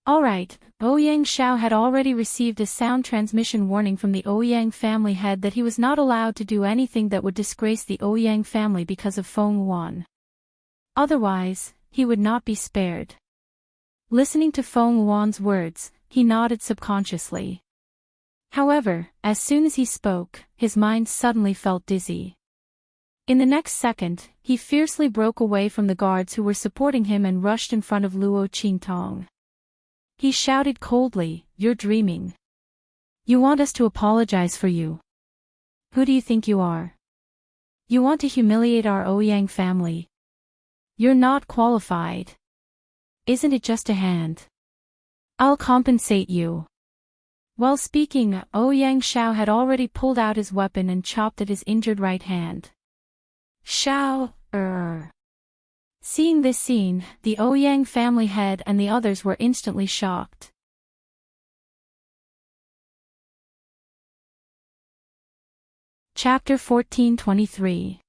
A: Alright, Ouyang Xiao had already received a sound transmission warning from the Ouyang family head that he was not allowed to do anything that would disgrace the Ouyang family because of Feng Wan. Otherwise, he would not be spared. Listening to Feng Wan's words, he nodded subconsciously. However, as soon as he spoke, his mind suddenly felt dizzy. In the next second, he fiercely broke away from the guards who were supporting him and rushed in front of Luo Qingtong. He shouted coldly, "You're dreaming. You want us to apologize for you. Who do you think you are? You want to humiliate our Ouyang family. You're not qualified. Isn't it just a hand? I'll compensate you." While speaking, Ouyang Xiao had already pulled out his weapon and chopped at his injured right hand. Xiao, Seeing this scene, the Ouyang family head and the others were instantly shocked. Chapter 14:23.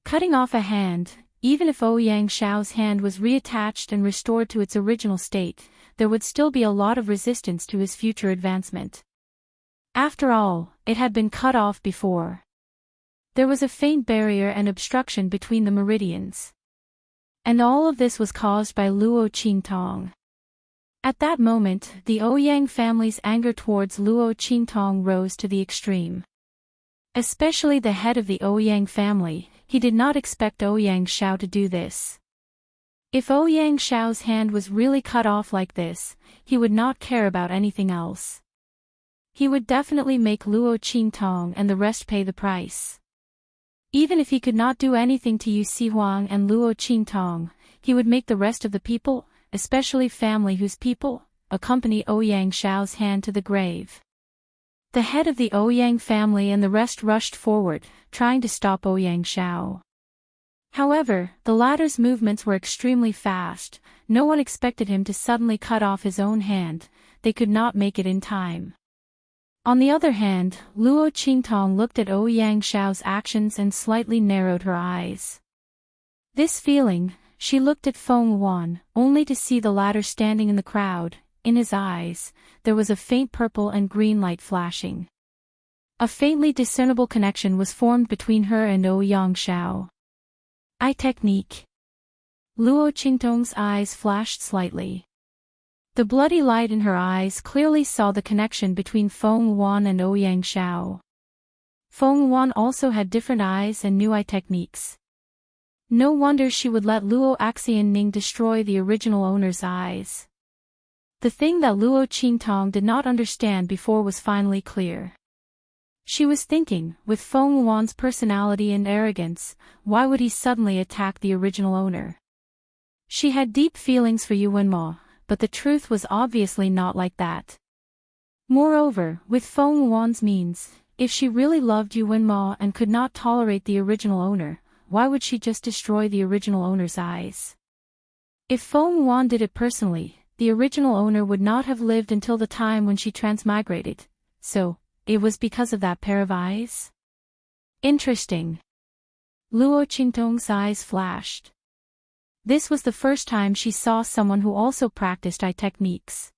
A: Cutting off a hand. Even if Ouyang Xiao's hand was reattached and restored to its original state, there would still be a lot of resistance to his future advancement. After all, it had been cut off before. There was a faint barrier and obstruction between the meridians. And all of this was caused by Luo Qingtong. At that moment, the Ouyang family's anger towards Luo Qingtong rose to the extreme. Especially the head of the Ouyang family, he did not expect Ouyang Xiao to do this. If Ouyang Xiao's hand was really cut off like this, he would not care about anything else. He would definitely make Luo Qingtong and the rest pay the price. Even if he could not do anything to Yu Sihuang and Luo Qingtong, he would make the rest of the people, especially family whose people, accompany Ouyang Xiao's hand to the grave. The head of the Ouyang family and the rest rushed forward, trying to stop Ouyang Xiao. However, the latter's movements were extremely fast. No one expected him to suddenly cut off his own hand. They could not make it in time. On the other hand, Luo Qingtong looked at Ouyang Xiao's actions and slightly narrowed her eyes. This feeling, she looked at Feng Wan, only to see the latter standing in the crowd. In his eyes, there was a faint purple and green light flashing. A faintly discernible connection was formed between her and Ouyang Xiao. Eye technique. Luo Qingtong's eyes flashed slightly. The bloody light in her eyes clearly saw the connection between Feng Wan and Ouyang Xiao. Feng Wan also had different eyes and new eye techniques. No wonder she would let Luo Xianning destroy the original owner's eyes. The thing that Luo Qingtong did not understand before was finally clear. She was thinking, with Feng Wan's personality and arrogance, why would he suddenly attack the original owner? She had deep feelings for Yuan Ma, but the truth was obviously not like that. Moreover, with Feng Wan's means, if she really loved Yuan Ma and could not tolerate the original owner, why would she just destroy the original owner's eyes? If Feng Wan did it personally, the original owner would not have lived until the time when she transmigrated, so, it was because of that pair of eyes? Interesting. Luo Qingtong's eyes flashed. This was the first time she saw someone who also practiced eye techniques.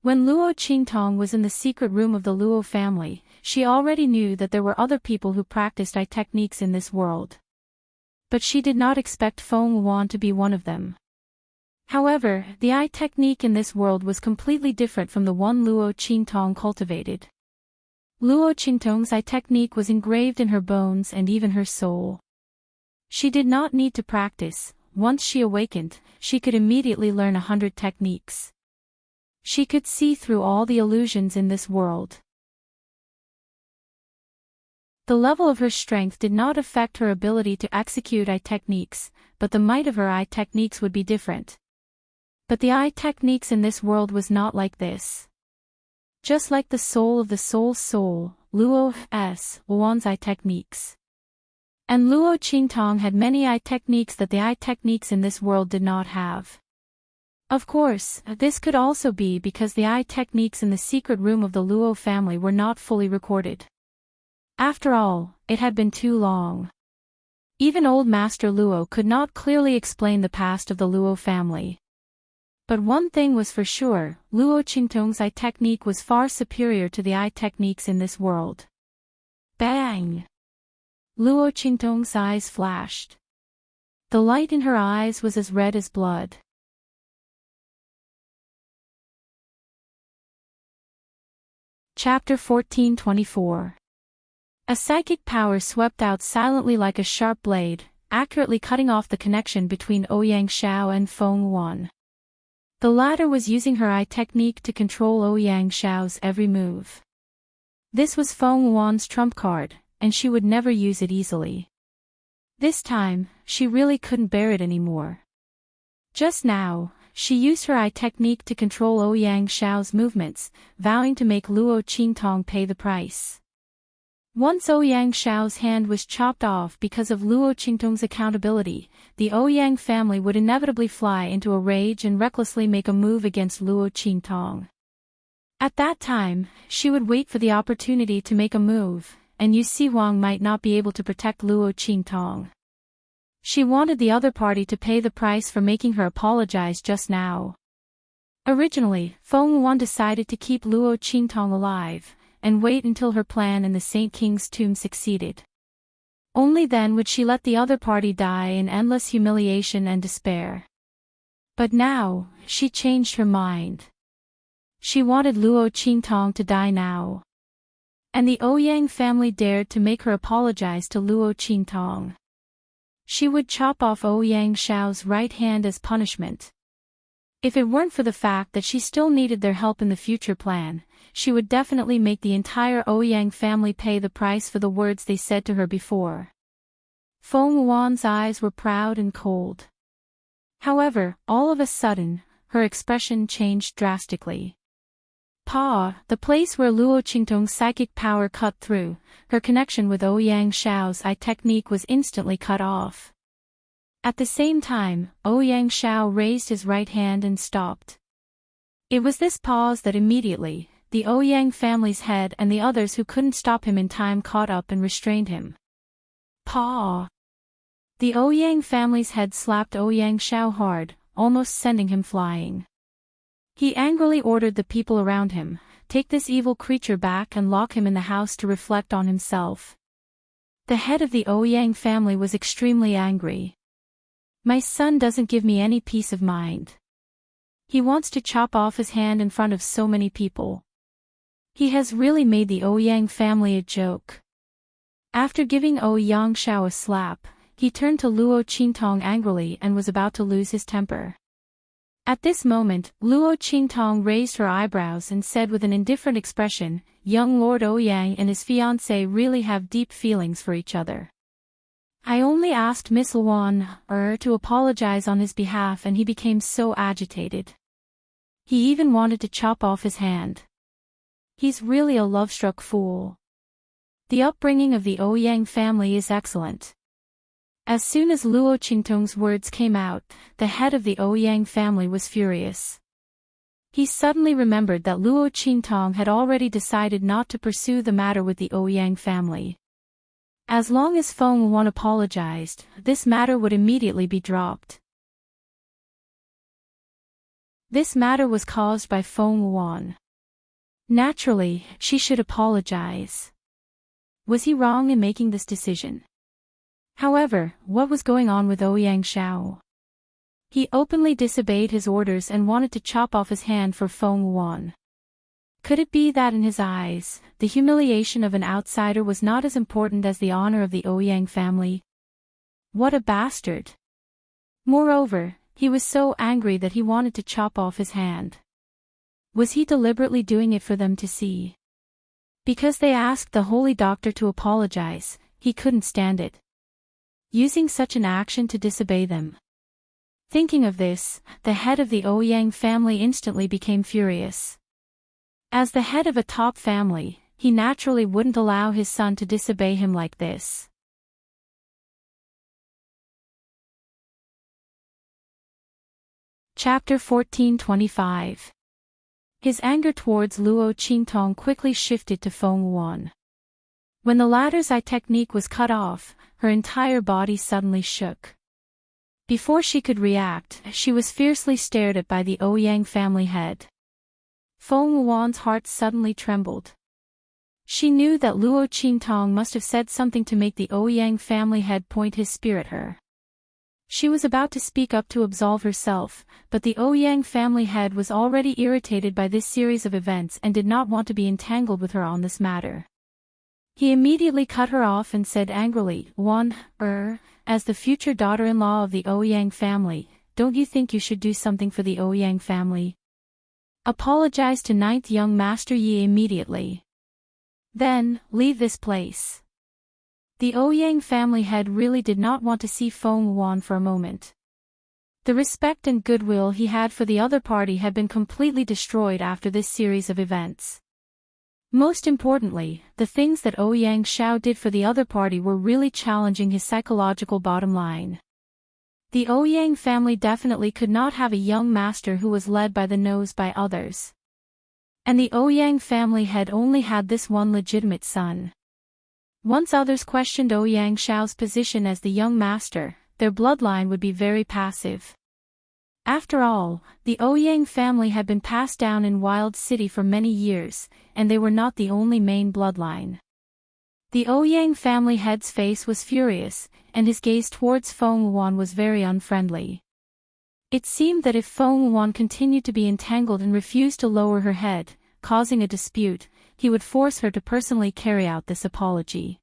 A: When Luo Qingtong was in the secret room of the Luo family, she already knew that there were other people who practiced eye techniques in this world. But she did not expect Feng Wuan to be one of them. However, the eye technique in this world was completely different from the one Luo Qingtong cultivated. Luo Qingtong's eye technique was engraved in her bones and even her soul. She did not need to practice. Once she awakened, she could immediately learn 100 techniques. She could see through all the illusions in this world. The level of her strength did not affect her ability to execute eye techniques, but the might of her eye techniques would be different. But the eye techniques in this world was not like this. Just like the soul of the soul's soul, Luo Wuan's eye techniques. And Luo Qingtong had many eye techniques that the eye techniques in this world did not have. Of course, this could also be because the eye techniques in the secret room of the Luo family were not fully recorded. After all, it had been too long. Even old Master Luo could not clearly explain the past of the Luo family. But one thing was for sure, Luo Qingtong's eye technique was far superior to the eye techniques in this world. Bang! Luo Qingtong's eyes flashed. The light in her eyes was as red as blood. Chapter 1424. A psychic power swept out silently like a sharp blade, accurately cutting off the connection between Ouyang Xiao and Feng Wuan. The latter was using her eye technique to control Ouyang Xiao's every move. This was Feng Wuan's trump card, and she would never use it easily. This time, she really couldn't bear it anymore. Just now, she used her eye technique to control Ouyang Xiao's movements, vowing to make Luo Qingtong pay the price. Once Ouyang Xiao's hand was chopped off because of Luo Qingtong's accountability, the Ouyang family would inevitably fly into a rage and recklessly make a move against Luo Qingtong. At that time, she would wait for the opportunity to make a move, and Yu Sihuang might not be able to protect Luo Qingtong. She wanted the other party to pay the price for making her apologize just now. Originally, Feng Wuan decided to keep Luo Qingtong alive, and wait until her plan in the Saint King's tomb succeeded. Only then would she let the other party die in endless humiliation and despair. But now, she changed her mind. She wanted Luo Qingtong to die now. And the Ouyang family dared to make her apologize to Luo Qingtong. She would chop off Ouyang Xiao's right hand as punishment. If it weren't for the fact that she still needed their help in the future plan, she would definitely make the entire Ouyang family pay the price for the words they said to her before. Feng Wuan's eyes were proud and cold. However, all of a sudden, her expression changed drastically. The place where Luo Qingtong's psychic power cut through, her connection with Ouyang Xiao's eye technique was instantly cut off. At the same time, Ouyang Xiao raised his right hand and stopped. It was this pause that immediately, the Ouyang family's head and the others who couldn't stop him in time caught up and restrained him. The Ouyang family's head slapped Ouyang Xiao hard, almost sending him flying. He angrily ordered the people around him, "Take this evil creature back and lock him in the house to reflect on himself." The head of the Ouyang family was extremely angry. "My son doesn't give me any peace of mind. He wants to chop off his hand in front of so many people. He has really made the Ouyang family a joke." After giving Ouyang Xiao a slap, he turned to Luo Qingtong angrily and was about to lose his temper. At this moment, Luo Qingtong raised her eyebrows and said with an indifferent expression, "Young Lord Ouyang and his fiancée really have deep feelings for each other. I only asked Miss Luan to apologize on his behalf and he became so agitated. He even wanted to chop off his hand. He's really a love-struck fool. The upbringing of the Ouyang family is excellent." As soon as Luo Qingtong's words came out, the head of the Ouyang family was furious. He suddenly remembered that Luo Qingtong had already decided not to pursue the matter with the Ouyang family. As long as Feng Wuan apologized, this matter would immediately be dropped. This matter was caused by Feng Wuan. Naturally, she should apologize. Was he wrong in making this decision? However, what was going on with Ouyang Shao? He openly disobeyed his orders and wanted to chop off his hand for Feng Wuan. Could it be that in his eyes, the humiliation of an outsider was not as important as the honor of the Ouyang family? What a bastard! Moreover, he was so angry that he wanted to chop off his hand. Was he deliberately doing it for them to see? Because they asked the holy doctor to apologize, he couldn't stand it. Using such an action to disobey them. Thinking of this, the head of the Ouyang family instantly became furious. As the head of a top family, he naturally wouldn't allow his son to disobey him like this. Chapter 1425. His anger towards Luo Qingtong quickly shifted to Feng Wuan. When the latter's eye technique was cut off, her entire body suddenly shook. Before she could react, she was fiercely stared at by the Ouyang family head. Feng Wuan's heart suddenly trembled. She knew that Luo Qingtong must have said something to make the Ouyang family head point his spear at her. She was about to speak up to absolve herself, but the Ouyang family head was already irritated by this series of events and did not want to be entangled with her on this matter. He immediately cut her off and said angrily, Wan, as the future daughter-in-law of the Ouyang family, don't you think you should do something for the Ouyang family? Apologize to ninth young Master Yi immediately. Then, leave this place. The Ouyang family head really did not want to see Feng Wuan for a moment. The respect and goodwill he had for the other party had been completely destroyed after this series of events. Most importantly, the things that Ouyang Shao did for the other party were really challenging his psychological bottom line. The Ouyang family definitely could not have a young master who was led by the nose by others. And the Ouyang family had only had this one legitimate son. Once others questioned Ouyang Shao's position as the young master, their bloodline would be very passive. After all, the Ouyang family had been passed down in Wild City for many years, and they were not the only main bloodline. The Ouyang family head's face was furious, and his gaze towards Feng Wuan was very unfriendly. It seemed that if Feng Wuan continued to be entangled and refused to lower her head, causing a dispute, he would force her to personally carry out this apology.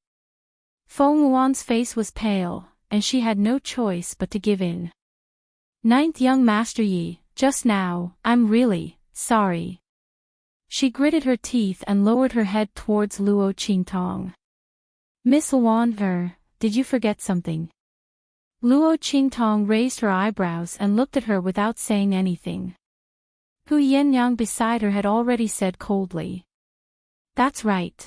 A: Feng Wuan's face was pale, and she had no choice but to give in. Ninth young Master Yi, just now, I'm really sorry. She gritted her teeth and lowered her head towards Luo Qingtong. Miss Luan, did you forget something? Luo Qingtong raised her eyebrows and looked at her without saying anything. Hu Yenyang beside her had already said coldly. That's right.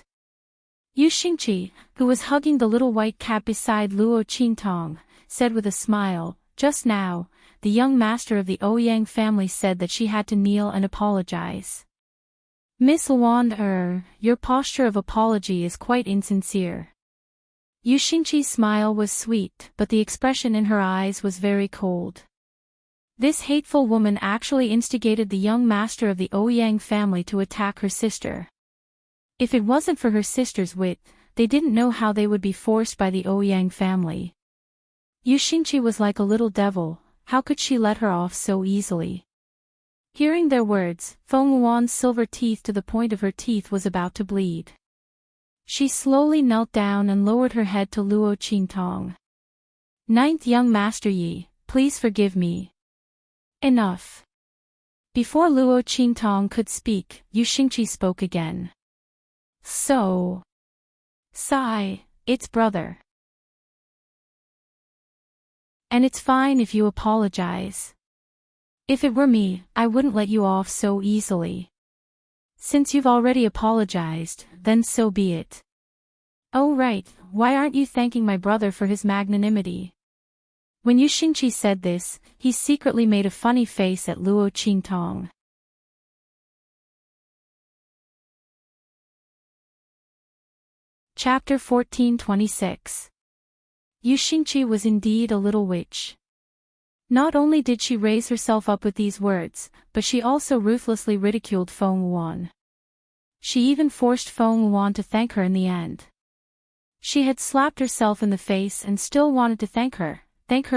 A: Yu Xingqi, who was hugging the little white cat beside Luo Qingtong, said with a smile, just now, the young master of the Ouyang family said that she had to kneel and apologize. Miss Luan, your posture of apology is quite insincere. Yu Xingqi's smile was sweet, but the expression in her eyes was very cold. This hateful woman actually instigated the young master of the Ouyang family to attack her sister. If it wasn't for her sister's wit, they didn't know how they would be forced by the Ouyang family. Yu Xingqi was like a little devil, how could she let her off so easily? Hearing their words, Feng Wuan's silver teeth to the point of her teeth was about to bleed. She slowly knelt down and lowered her head to Luo Qingtong. Ninth young Master Yi, please forgive me. Enough. Before Luo Qingtong could speak, Yu Xingqi spoke again. So. Sigh, it's brother. And it's fine if you apologize. If it were me, I wouldn't let you off so easily. Since you've already apologized, then so be it. Oh right, why aren't you thanking my brother for his magnanimity? When Yu Xingqi said this, he secretly made a funny face at Luo Qingtong. Chapter 1426. Yu Xingqi was indeed a little witch. Not only did she raise herself up with these words, but she also ruthlessly ridiculed Feng Wuan. She even forced Feng Wuan to thank her in the end. She had slapped herself in the face and still wanted to thank her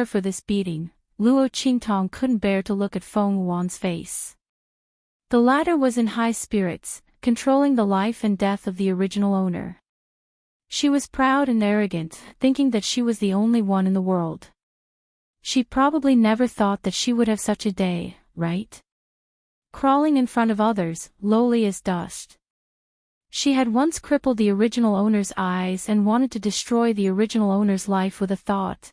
A: for this beating. Luo Qingtong couldn't bear to look at Feng Wuan's face. The latter was in high spirits, controlling the life and death of the original owner. She was proud and arrogant, thinking that she was the only one in the world. She probably never thought that she would have such a day, right? Crawling in front of others, lowly as dust. She had once crippled the original owner's eyes and wanted to destroy the original owner's life with a thought.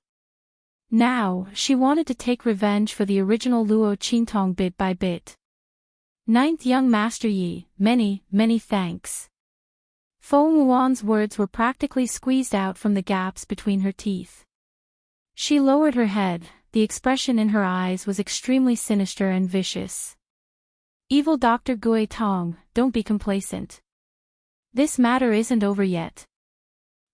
A: Now, she wanted to take revenge for the original Luo Qingtong bit by bit. Ninth Young Master Yi, many, many thanks. Feng Wuan's words were practically squeezed out from the gaps between her teeth. She lowered her head, the expression in her eyes was extremely sinister and vicious. Evil Dr. Gui Tong, don't be complacent. This matter isn't over yet.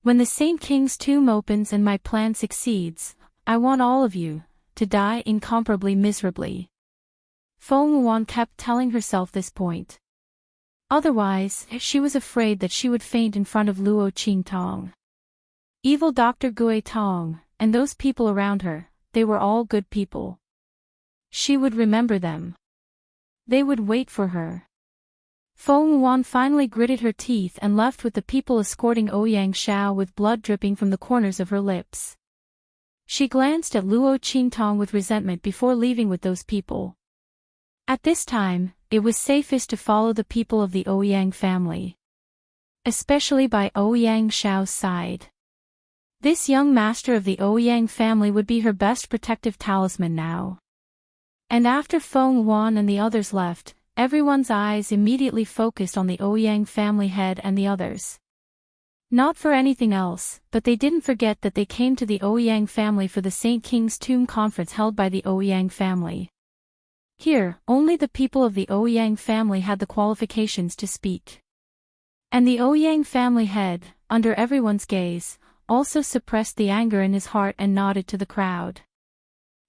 A: When the Saint King's tomb opens and my plan succeeds, I want all of you to die incomparably miserably. Feng Wuan kept telling herself this point. Otherwise, she was afraid that she would faint in front of Luo Qingtong. Evil Dr. Gui Tong, and those people around her, they were all good people. She would remember them. They would wait for her. Feng Wuan finally gritted her teeth and left with the people escorting Ouyang Xiao with blood dripping from the corners of her lips. She glanced at Luo Qingtong with resentment before leaving with those people. At this time, it was safest to follow the people of the Ouyang family. Especially by Ouyang Xiao's side. This young master of the Ouyang family would be her best protective talisman now. And after Feng Wuan and the others left, everyone's eyes immediately focused on the Ouyang family head and the others. Not for anything else, but they didn't forget that they came to the Ouyang family for the Saint King's Tomb conference held by the Ouyang family. Here, only the people of the Ouyang family had the qualifications to speak. And the Ouyang family head, under everyone's gaze, also suppressed the anger in his heart and nodded to the crowd.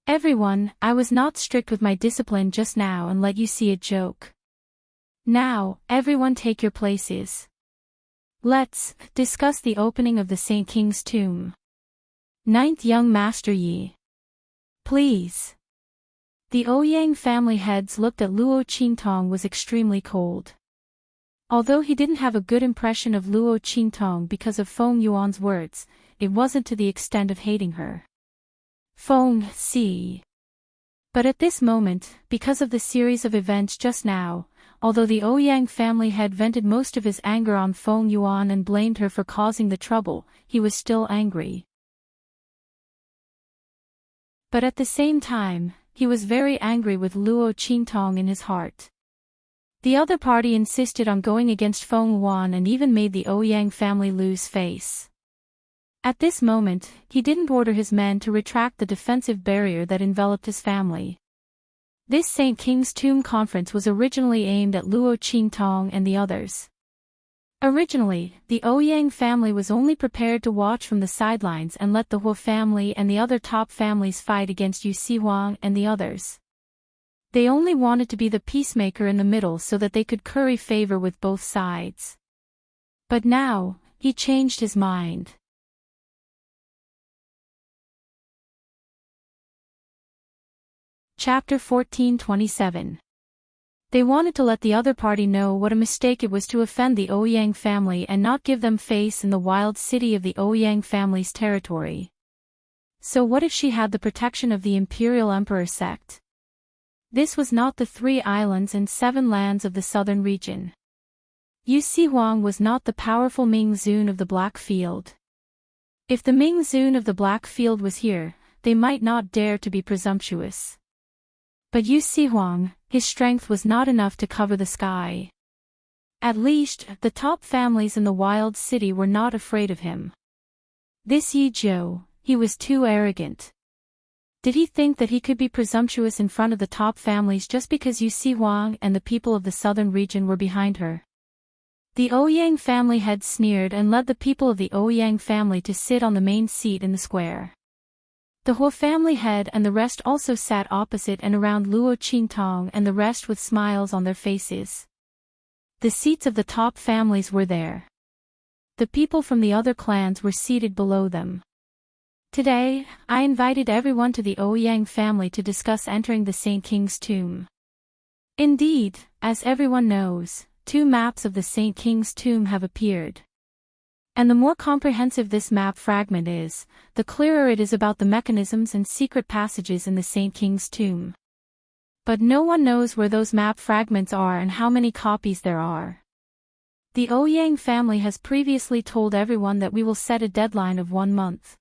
A: Everyone, I was not strict with my discipline just now and let you see a joke. Now, everyone take your places. Let's discuss the opening of the Saint King's tomb. Ninth Young Master Yi. Please. The Ouyang family heads looked at Luo Qingtong was extremely cold. Although he didn't have a good impression of Luo Qingtong because of Feng Yuan's words, it wasn't to the extent of hating her. Feng Si. But at this moment, because of the series of events just now, although the Ouyang family head vented most of his anger on Feng Yuan and blamed her for causing the trouble, he was still angry. But at the same time, he was very angry with Luo Qingtong in his heart. The other party insisted on going against Feng Yuan and even made the Ouyang family lose face. At this moment, he didn't order his men to retract the defensive barrier that enveloped his family. This Saint King's Tomb conference was originally aimed at Luo Qingtong and the others. Originally, the Ouyang family was only prepared to watch from the sidelines and let the Huo family and the other top families fight against Yu Sihuang and the others. They only wanted to be the peacemaker in the middle so that they could curry favor with both sides. But now, he changed his mind. Chapter 1427. They wanted to let the other party know what a mistake it was to offend the Ouyang family and not give them face in the wild city of the Ouyang family's territory. So what if she had the protection of the Imperial Emperor sect? This was not the 3 islands and 7 lands of the southern region. Yu Sihuang was not the powerful Ming Zun of the Black Field. If the Ming Zun of the Black Field was here, they might not dare to be presumptuous. But Yu Sihuang, his strength was not enough to cover the sky. At least, the top families in the wild city were not afraid of him. This Yi Zhou, he was too arrogant. Did he think that he could be presumptuous in front of the top families just because Yu Sihuang and the people of the southern region were behind her? The Ouyang family head sneered and led the people of the Ouyang family to sit on the main seat in the square. The Huo family head and the rest also sat opposite and around Luo Qingtong and the rest with smiles on their faces. The seats of the top families were there. The people from the other clans were seated below them. Today, I invited everyone to the Ouyang family to discuss entering the Saint King's tomb. Indeed, as everyone knows, 2 maps of the Saint King's tomb have appeared. And the more comprehensive this map fragment is, the clearer it is about the mechanisms and secret passages in the Saint King's tomb. But no one knows where those map fragments are and how many copies there are. The Ouyang family has previously told everyone that we will set a deadline of 1 month.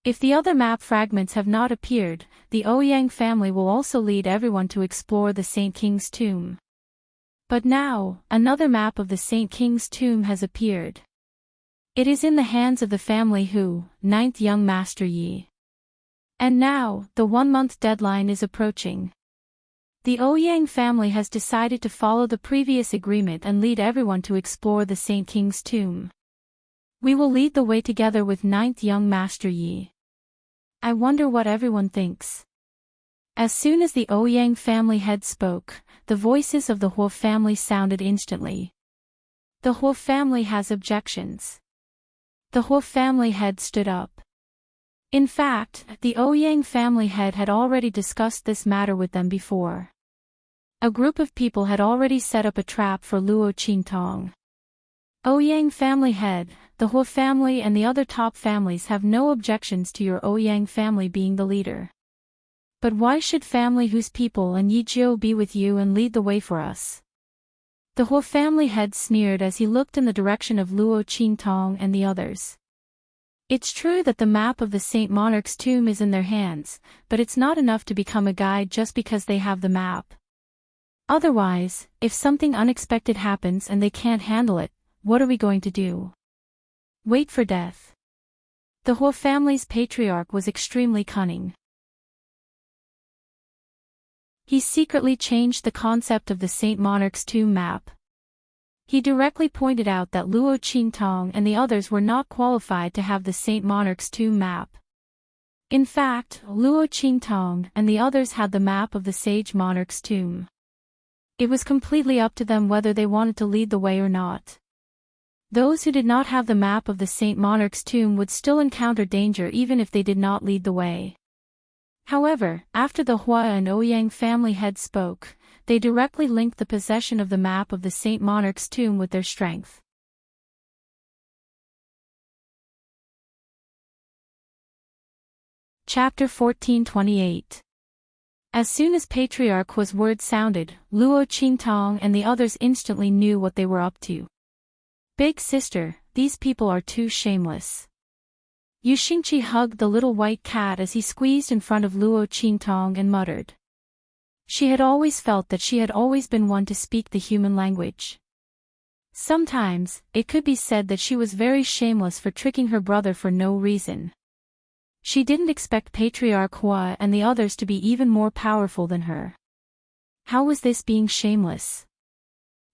A: If the other map fragments have not appeared, the Ouyang family will also lead everyone to explore the Saint King's tomb. But now, another map of the Saint King's tomb has appeared. It is in the hands of the family who, 9th young Master Yi. And now, the 1-month deadline is approaching. The Ouyang family has decided to follow the previous agreement and lead everyone to explore the Saint King's tomb. We will lead the way together with 9th young Master Yi. I wonder what everyone thinks. As soon as the Ouyang family head spoke, the voices of the Huo family sounded instantly. The Huo family has objections. The Huo family head stood up. In fact, the Ouyang family head had already discussed this matter with them before. A group of people had already set up a trap for Luo Qingtong. Ouyang family head, the Huo family and the other top families have no objections to your Ouyang family being the leader. But why should family whose people and Yi Jiu be with you and lead the way for us? The Huo family head sneered as he looked in the direction of Luo Qingtong and the others. It's true that the map of the Saint Monarch's tomb is in their hands, but it's not enough to become a guide just because they have the map. Otherwise, if something unexpected happens and they can't handle it, what are we going to do? Wait for death. The Huo family's patriarch was extremely cunning. He secretly changed the concept of the Saint Monarch's tomb map. He directly pointed out that Luo Qingtong and the others were not qualified to have the Saint Monarch's tomb map. In fact, Luo Qingtong and the others had the map of the Sage Monarch's tomb. It was completely up to them whether they wanted to lead the way or not. Those who did not have the map of the Saint Monarch's tomb would still encounter danger even if they did not lead the way. However, after the Hua and Ouyang family head spoke, they directly linked the possession of the map of the Saint Monarch's tomb with their strength. Chapter 1428. As soon as Patriarch Hua's words sounded, Luo Qingtong and the others instantly knew what they were up to. Big sister, these people are too shameless. Yu Xingqi hugged the little white cat as he squeezed in front of Luo Qingtong and muttered. She had always felt that she had always been one to speak the human language. Sometimes, it could be said that she was very shameless for tricking her brother for no reason. She didn't expect Patriarch Hua and the others to be even more powerful than her. How was this being shameless?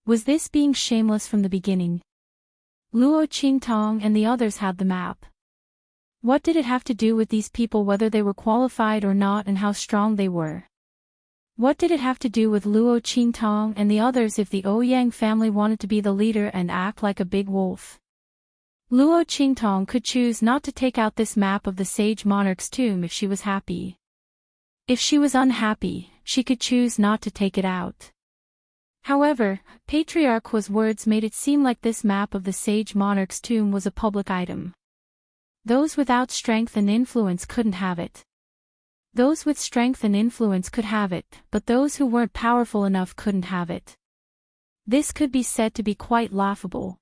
A: Was this being shameless from the beginning? Luo Qingtong and the others had the map. What did it have to do with these people whether they were qualified or not and how strong they were? What did it have to do with Luo Qingtong and the others if the Ouyang family wanted to be the leader and act like a big wolf? Luo Qingtong could choose not to take out this map of the Sage Monarch's tomb if she was happy. If she was unhappy, she could choose not to take it out. However, Patriarch Hua's words made it seem like this map of the Sage Monarch's tomb was a public item. Those without strength and influence couldn't have it. Those with strength and influence could have it, but those who weren't powerful enough couldn't have it. This could be said to be quite laughable.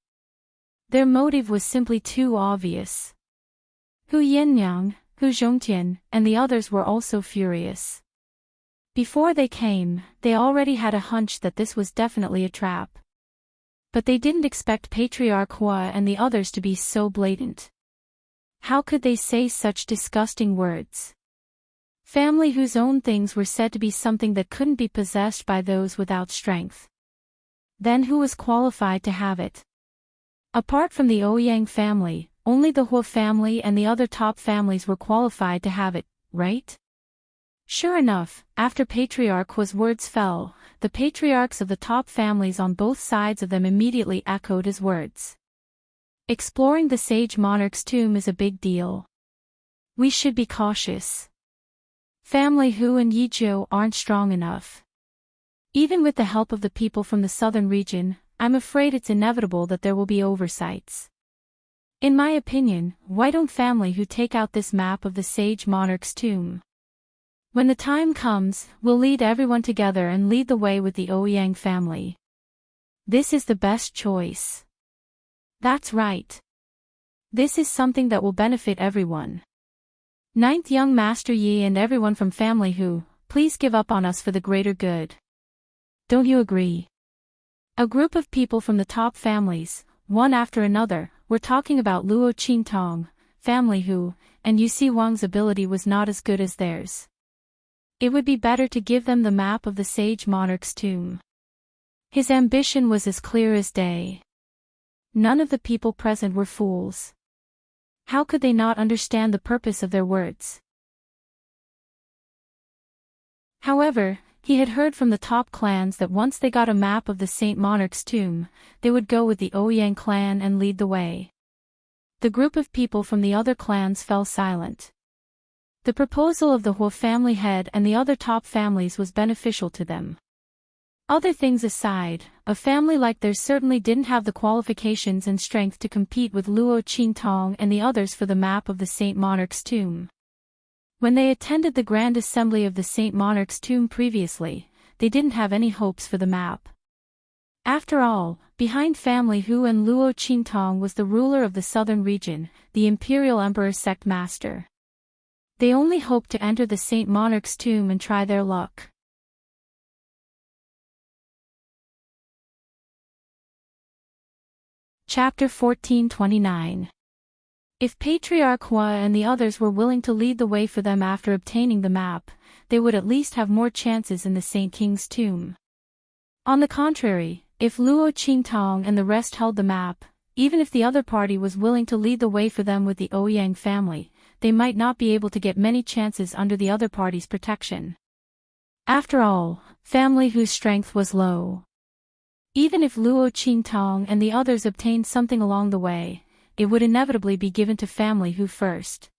A: Their motive was simply too obvious. Hu Yinyang, Hu Zhongtian, and the others were also furious. Before they came, they already had a hunch that this was definitely a trap. But they didn't expect Patriarch Hua and the others to be so blatant. How could they say such disgusting words? Family whose own things were said to be something that couldn't be possessed by those without strength. Then who was qualified to have it? Apart from the Ouyang family, only the Hua family and the other top families were qualified to have it, right? Sure enough, after Patriarch Hua's words fell, the patriarchs of the top families on both sides of them immediately echoed his words. Exploring the sage monarch's tomb is a big deal. We should be cautious. Family Hu and Yizhou aren't strong enough. Even with the help of the people from the southern region, I'm afraid it's inevitable that there will be oversights. In my opinion, why don't family Hu take out this map of the sage monarch's tomb? When the time comes, we'll lead everyone together and lead the way with the Ouyang family. This is the best choice. That's right. This is something that will benefit everyone. Ninth Young Master Yi and everyone from family Hu, please give up on us for the greater good. Don't you agree? A group of people from the top families, one after another, were talking about Luo Qingtong, family Hu, and Yu Si Wang's ability was not as good as theirs. It would be better to give them the map of the sage monarch's tomb. His ambition was as clear as day. None of the people present were fools. How could they not understand the purpose of their words? However, he had heard from the top clans that once they got a map of the Saint Monarch's tomb, they would go with the Ouyang clan and lead the way. The group of people from the other clans fell silent. The proposal of the Hua family head and the other top families was beneficial to them. Other things aside, a family like theirs certainly didn't have the qualifications and strength to compete with Luo Qingtong and the others for the map of the Saint Monarch's tomb. When they attended the Grand Assembly of the Saint Monarch's tomb previously, they didn't have any hopes for the map. After all, behind family Hu and Luo Qingtong was the ruler of the southern region, the Imperial Emperor Sect Master. They only hoped to enter the Saint Monarch's tomb and try their luck. Chapter 1429. If Patriarch Hua and the others were willing to lead the way for them after obtaining the map, they would at least have more chances in the Saint King's tomb. On the contrary, if Luo Qingtong and the rest held the map, even if the other party was willing to lead the way for them with the Ouyang family, they might not be able to get many chances under the other party's protection. After all, family whose strength was low. Even if Luo Qingtong and the others obtained something along the way, it would inevitably be given to family Hu first.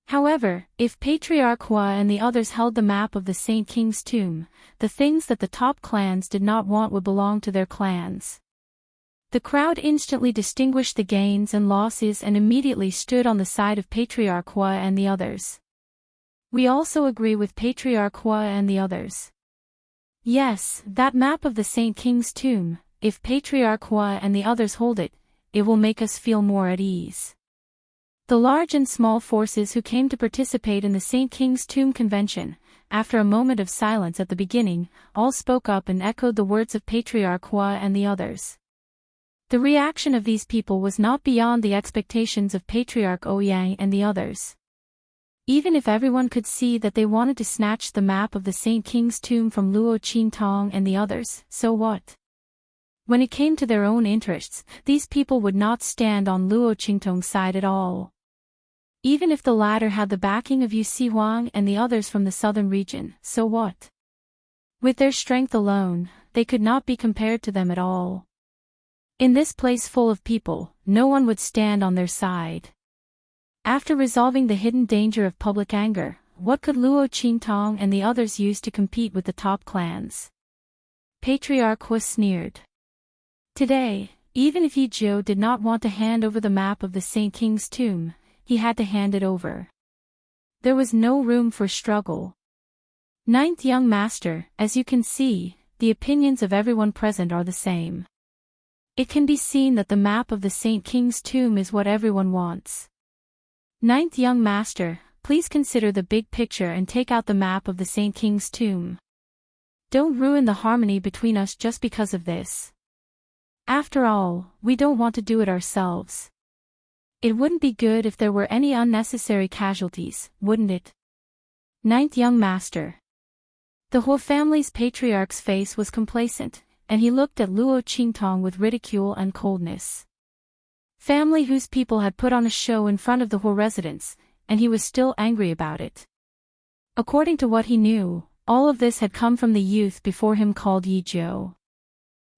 A: However, if Patriarch Hua and the others held the map of the Saint King's tomb, the things that the top clans did not want would belong to their clans. The crowd instantly distinguished the gains and losses and immediately stood on the side of Patriarch Hua and the others. We also agree with Patriarch Hua and the others. Yes, that map of the Saint King's tomb, if Patriarch Hua and the others hold it, it will make us feel more at ease. The large and small forces who came to participate in the Saint King's tomb convention, after a moment of silence at the beginning, all spoke up and echoed the words of Patriarch Hua and the others. The reaction of these people was not beyond the expectations of Patriarch Ouyang and the others. Even if everyone could see that they wanted to snatch the map of the Saint King's tomb from Luo Qingtong and the others, so what? When it came to their own interests, these people would not stand on Luo Qingtong's side at all. Even if the latter had the backing of Yu Si Wang and the others from the southern region, so what? With their strength alone, they could not be compared to them at all. In this place full of people, no one would stand on their side. After resolving the hidden danger of public anger, what could Luo Qingtong and the others use to compete with the top clans? Patriarch Hua sneered. Today, even if Yizhou did not want to hand over the map of the Saint King's tomb, he had to hand it over. There was no room for struggle. Ninth Young Master, as you can see, the opinions of everyone present are the same. It can be seen that the map of the Saint King's tomb is what everyone wants. Ninth Young Master, please consider the big picture and take out the map of the Saint King's tomb. Don't ruin the harmony between us just because of this. After all, we don't want to do it ourselves. It wouldn't be good if there were any unnecessary casualties, wouldn't it? Ninth Young Master. The Hua family's patriarch's face was complacent, and he looked at Luo Qingtong with ridicule and coldness. Family whose people had put on a show in front of the Huo residence, and he was still angry about it. According to what he knew, all of this had come from the youth before him called Yi Zhou.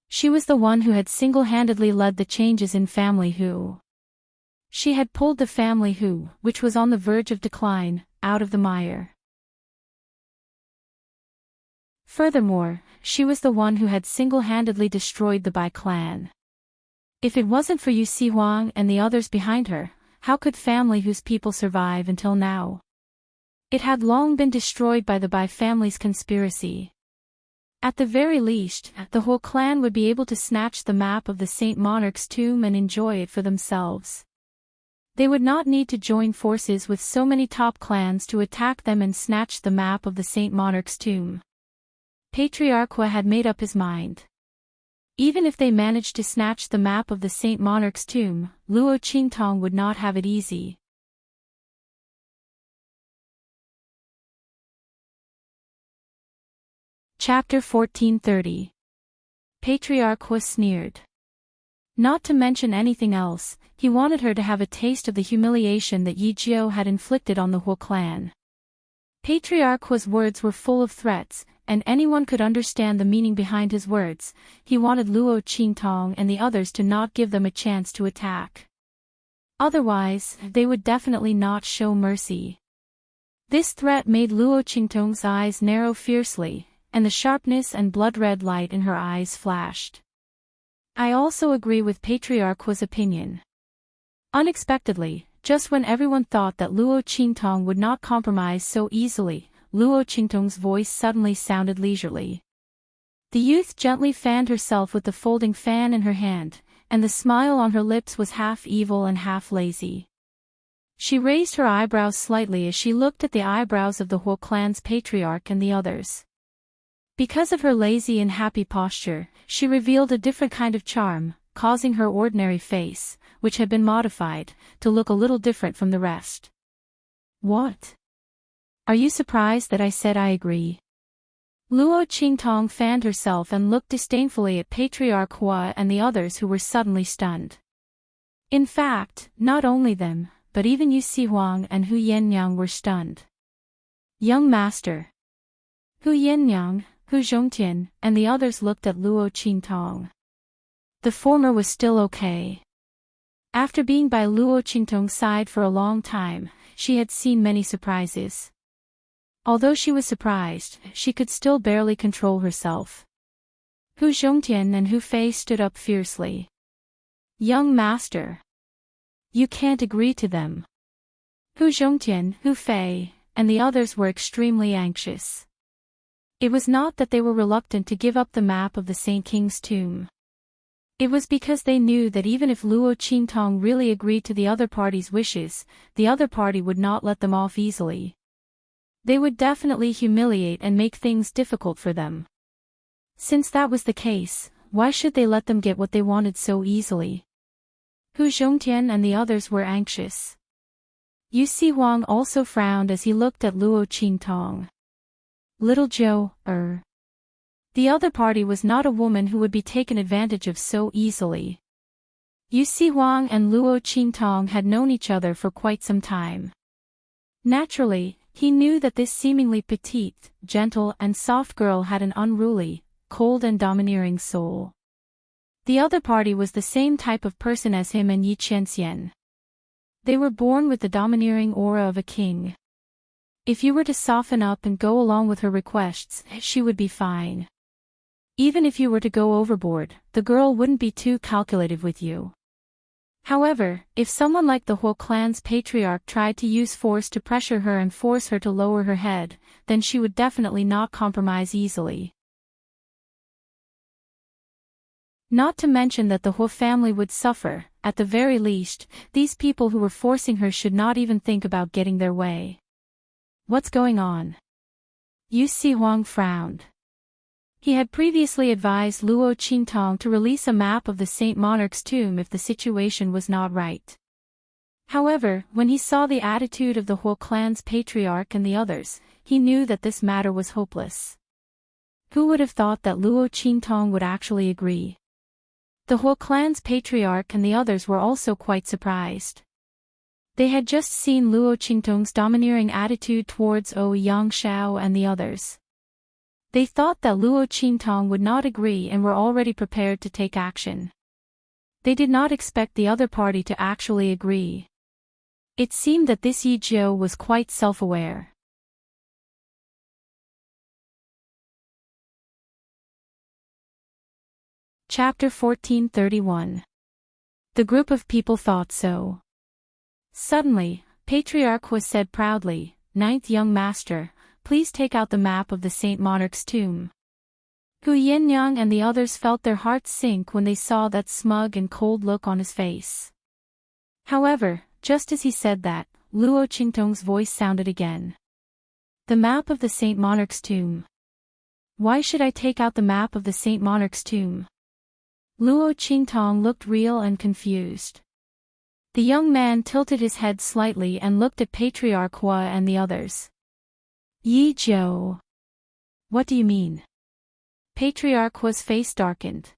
A: She was the one who had single-handedly led the changes in family Hu. She had pulled the family Hu, which was on the verge of decline, out of the mire. Furthermore, she was the one who had single-handedly destroyed the Bai clan. If it wasn't for Yu Huang and the others behind her, how could family Hu's people survive until now? It had long been destroyed by the Bai family's conspiracy. At the very least, the whole clan would be able to snatch the map of the Saint Monarch's tomb and enjoy it for themselves. They would not need to join forces with so many top clans to attack them and snatch the map of the Saint Monarch's tomb. Patriarch Hua had made up his mind. Even if they managed to snatch the map of the Saint Monarch's tomb, Luo Qingtong would not have it easy. Chapter 1430. Patriarch Hua sneered. Not to mention anything else, he wanted her to have a taste of the humiliation that Yi Zhou had inflicted on the Huo clan. Patriarch Hua's words were full of threats, and anyone could understand the meaning behind his words. He wanted Luo Qingtong and the others to not give them a chance to attack. Otherwise, they would definitely not show mercy. This threat made Luo Qingtong's eyes narrow fiercely, and the sharpness and blood-red light in her eyes flashed. I also agree with Patriarch Hua's opinion. Unexpectedly, just when everyone thought that Luo Qingtong would not compromise so easily, Luo Qingtong's voice suddenly sounded leisurely. The youth gently fanned herself with the folding fan in her hand, and the smile on her lips was half evil and half lazy. She raised her eyebrows slightly as she looked at the eyebrows of the Huo clan's patriarch and the others. Because of her lazy and happy posture, she revealed a different kind of charm, causing her ordinary face, which had been modified, to look a little different from the rest. What? Are you surprised that I said I agree? Luo Qingtong fanned herself and looked disdainfully at Patriarch Hua and the others who were suddenly stunned. In fact, not only them, but even Yu Huang and Hu Yannyang were stunned. Young master. Hu Yannyang, Hu Zhongtian, and the others looked at Luo Qingtong. The former was still okay. After being by Luo Qingtong's side for a long time, she had seen many surprises. Although she was surprised, she could still barely control herself. Hu Zhongtian and Hu Fei stood up fiercely. Young master. You can't agree to them. Hu Zhongtian, Hu Fei, and the others were extremely anxious. It was not that they were reluctant to give up the map of the Saint King's tomb. It was because they knew that even if Luo Qingtong really agreed to the other party's wishes, the other party would not let them off easily. They would definitely humiliate and make things difficult for them. Since that was the case, why should they let them get what they wanted so easily? Hu Zhongtian and the others were anxious. Yu Huang also frowned as he looked at Luo Qingtong. Little Zhou, The other party was not a woman who would be taken advantage of so easily. Yu Huang and Luo Qingtong had known each other for quite some time. Naturally, he knew that this seemingly petite, gentle and soft girl had an unruly, cold and domineering soul. The other party was the same type of person as him and Yi Qianxian. They were born with the domineering aura of a king. If you were to soften up and go along with her requests, she would be fine. Even if you were to go overboard, the girl wouldn't be too calculative with you. However, if someone like the Huo clan's patriarch tried to use force to pressure her and force her to lower her head, then she would definitely not compromise easily. Not to mention that the Huo family would suffer. At the very least, these people who were forcing her should not even think about getting their way. What's going on? Yu Huang frowned. He had previously advised Luo Qingtong to release a map of the Saint Monarch's tomb if the situation was not right. However, when he saw the attitude of the Huo clan's patriarch and the others, he knew that this matter was hopeless. Who would have thought that Luo Qingtong would actually agree? The whole clan's patriarch and the others were also quite surprised. They had just seen Luo Qingtong's domineering attitude towards Yang Xiao and the others. They thought that Luo Qingtong would not agree and were already prepared to take action. They did not expect the other party to actually agree. It seemed that this Yi Jiu was quite self-aware. Chapter 1431. The group of people thought so. Suddenly, Patriarch was said proudly, "Ninth young master, please take out the map of the Saint Monarch's tomb." Hu Yinyang and the others felt their hearts sink when they saw that smug and cold look on his face. However, just as he said that, Luo Qingtong's voice sounded again. "The map of the Saint Monarch's tomb. Why should I take out the map of the Saint Monarch's tomb?" Luo Qingtong looked real and confused. The young man tilted his head slightly and looked at Patriarch Hua and the others. "Yi Jiu. What do you mean?" Patriarch Hua's face darkened.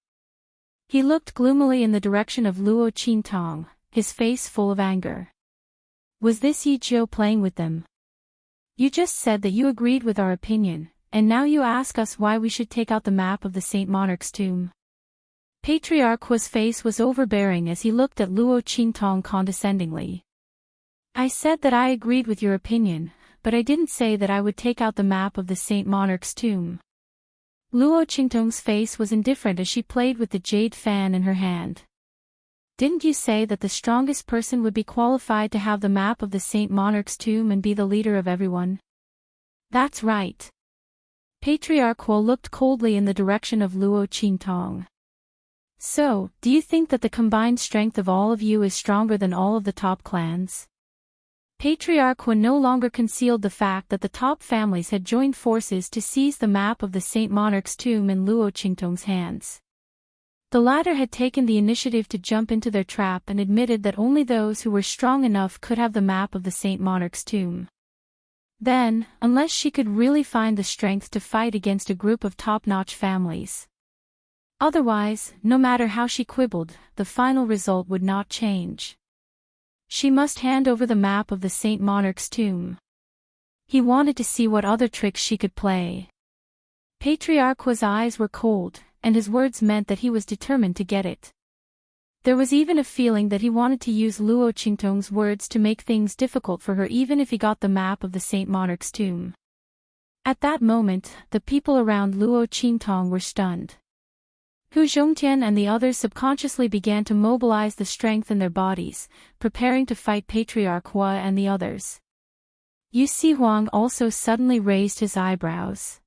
A: He looked gloomily in the direction of Luo Qingtong, his face full of anger. Was this Yi Jiu playing with them? "You just said that you agreed with our opinion, and now you ask us why we should take out the map of the Saint Monarch's tomb." Patriarch Hua's face was overbearing as he looked at Luo Qingtong condescendingly. "I said that I agreed with your opinion, but I didn't say that I would take out the map of the Saint Monarch's tomb." Luo Qingtong's face was indifferent as she played with the jade fan in her hand. "Didn't you say that the strongest person would be qualified to have the map of the Saint Monarch's tomb and be the leader of everyone?" "That's right." Patriarch Hua looked coldly in the direction of Luo Qingtong. "So, do you think that the combined strength of all of you is stronger than all of the top clans?" Patriarch Hua no longer concealed the fact that the top families had joined forces to seize the map of the Saint Monarch's tomb in Luo Qingtong's hands. The latter had taken the initiative to jump into their trap and admitted that only those who were strong enough could have the map of the Saint Monarch's tomb. Then, unless she could really find the strength to fight against a group of top-notch families. Otherwise, no matter how she quibbled, the final result would not change. She must hand over the map of the Saint Monarch's tomb. He wanted to see what other tricks she could play. Patriarch Hua's eyes were cold, and his words meant that he was determined to get it. There was even a feeling that he wanted to use Luo Qingtong's words to make things difficult for her even if he got the map of the Saint Monarch's tomb. At that moment, the people around Luo Qingtong were stunned. Hu Zhongtian and the others subconsciously began to mobilize the strength in their bodies, preparing to fight Patriarch Hua and the others. Yu Sihuang also suddenly raised his eyebrows.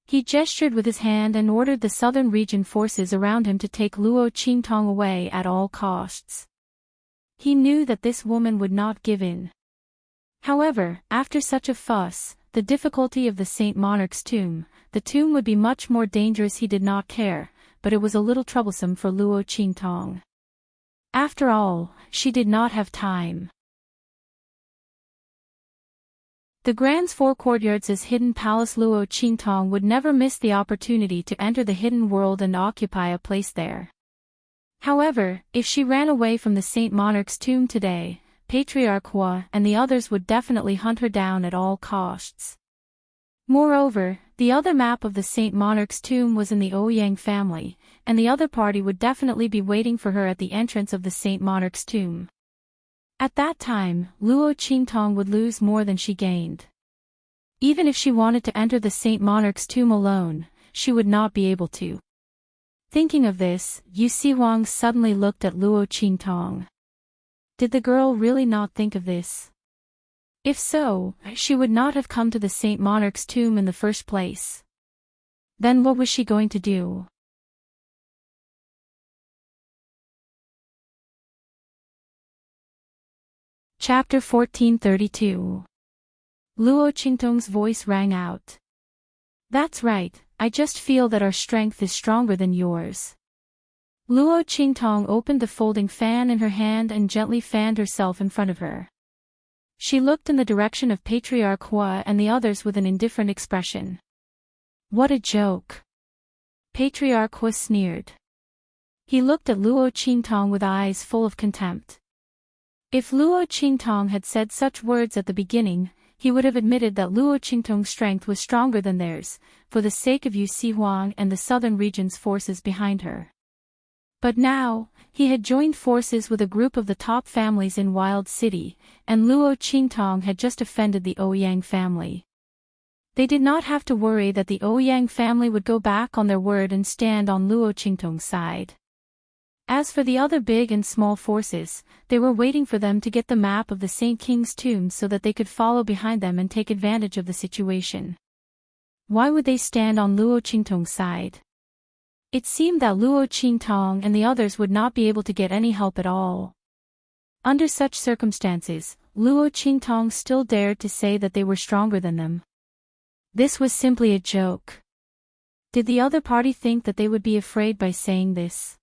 A: He gestured with his hand and ordered the southern region forces around him to take Luo Qingtong away at all costs. He knew that this woman would not give in. However, after such a fuss, the difficulty of the Saint Monarch's tomb, the tomb would be much more dangerous. He did not care, but it was a little troublesome for Luo Qingtong. After all, she did not have time. The Grand's four courtyards' hidden palace. Luo Qingtong would never miss the opportunity to enter the hidden world and occupy a place there. However, if she ran away from the Saint Monarch's tomb today, Patriarch Hua and the others would definitely hunt her down at all costs. Moreover, the other map of the Saint Monarch's tomb was in the Ouyang family, and the other party would definitely be waiting for her at the entrance of the Saint Monarch's tomb. At that time, Luo Qingtong would lose more than she gained. Even if she wanted to enter the Saint Monarch's tomb alone, she would not be able to. Thinking of this, Yu Sihuang suddenly looked at Luo Qingtong. Did the girl really not think of this? If so, she would not have come to the Saint Monarch's tomb in the first place. Then what was she going to do? Chapter 1432. Luo Qingtong's voice rang out. "That's right, I just feel that our strength is stronger than yours." Luo Qingtong opened the folding fan in her hand and gently fanned herself in front of her. She looked in the direction of Patriarch Hua and the others with an indifferent expression. What a joke. Patriarch Hui sneered. He looked at Luo Qingtong with eyes full of contempt. If Luo Qingtong had said such words at the beginning, he would have admitted that Luo Qingtong's strength was stronger than theirs, for the sake of Yu Huang and the southern region's forces behind her. But now, he had joined forces with a group of the top families in Wild City, and Luo Qingtong had just offended the Ouyang family. They did not have to worry that the Ouyang family would go back on their word and stand on Luo Qingtong's side. As for the other big and small forces, they were waiting for them to get the map of the Saint King's tomb so that they could follow behind them and take advantage of the situation. Why would they stand on Luo Qingtong's side? It seemed that Luo Qingtong and the others would not be able to get any help at all. Under such circumstances, Luo Qingtong still dared to say that they were stronger than them. This was simply a joke. Did the other party think that they would be afraid by saying this?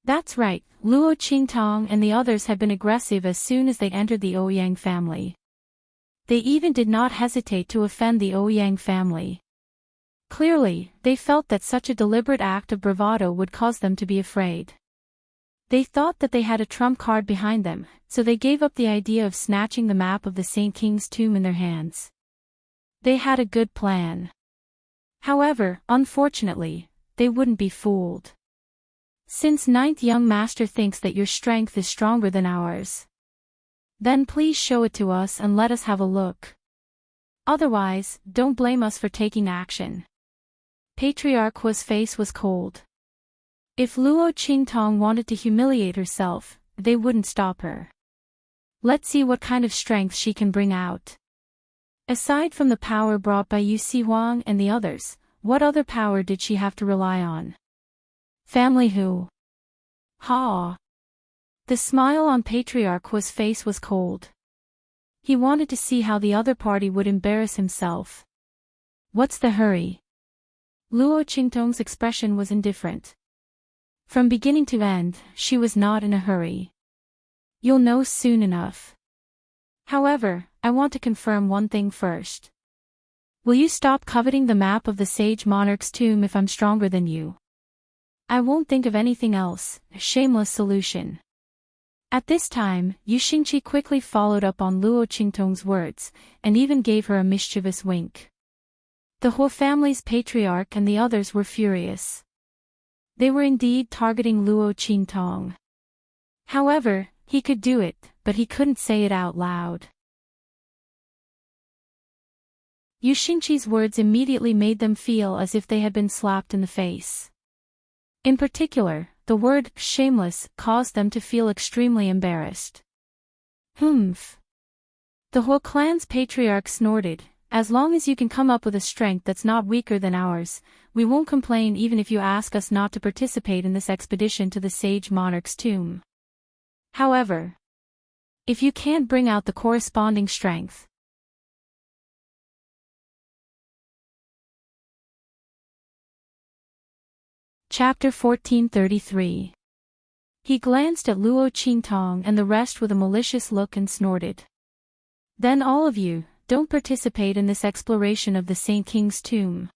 A: That's right, Luo Qingtong and the others had been aggressive as soon as they entered the Ouyang family. They even did not hesitate to offend the Ouyang family. Clearly, they felt that such a deliberate act of bravado would cause them to be afraid. They thought that they had a trump card behind them, so they gave up the idea of snatching the map of the Saint King's tomb in their hands. They had a good plan. However, unfortunately, they wouldn't be fooled. Since Ninth Young Master thinks that your strength is stronger than ours, then please show it to us and let us have a look. Otherwise, don't blame us for taking action. Patriarch Hui's face was cold. If Luo Qingtong wanted to humiliate herself, they wouldn't stop her. Let's see what kind of strength she can bring out. Aside from the power brought by Yu Huang and the others, what other power did she have to rely on? Family who? Ha! The smile on Patriarch Hui's face was cold. He wanted to see how the other party would embarrass himself. What's the hurry? Luo Qingtong's expression was indifferent. From beginning to end, she was not in a hurry. You'll know soon enough. However, I want to confirm one thing first. Will you stop coveting the map of the sage monarch's tomb if I'm stronger than you? I won't think of anything else, a shameless solution. At this time, Yu Xingqi quickly followed up on Luo Qingtong's words, and even gave her a mischievous wink. The Huo family's patriarch and the others were furious. They were indeed targeting Luo Qingtong. However, he could do it, but he couldn't say it out loud. Yu Xingqi's words immediately made them feel as if they had been slapped in the face. In particular, the word shameless caused them to feel extremely embarrassed. Humph. The Huo clan's patriarch snorted, as long as you can come up with a strength that's not weaker than ours, we won't complain even if you ask us not to participate in this expedition to the sage monarch's tomb. However, if you can't bring out the corresponding strength, Chapter 1433. He glanced at Luo Qingtong and the rest with a malicious look and snorted. Then all of you, don't participate in this exploration of the Saint King's tomb.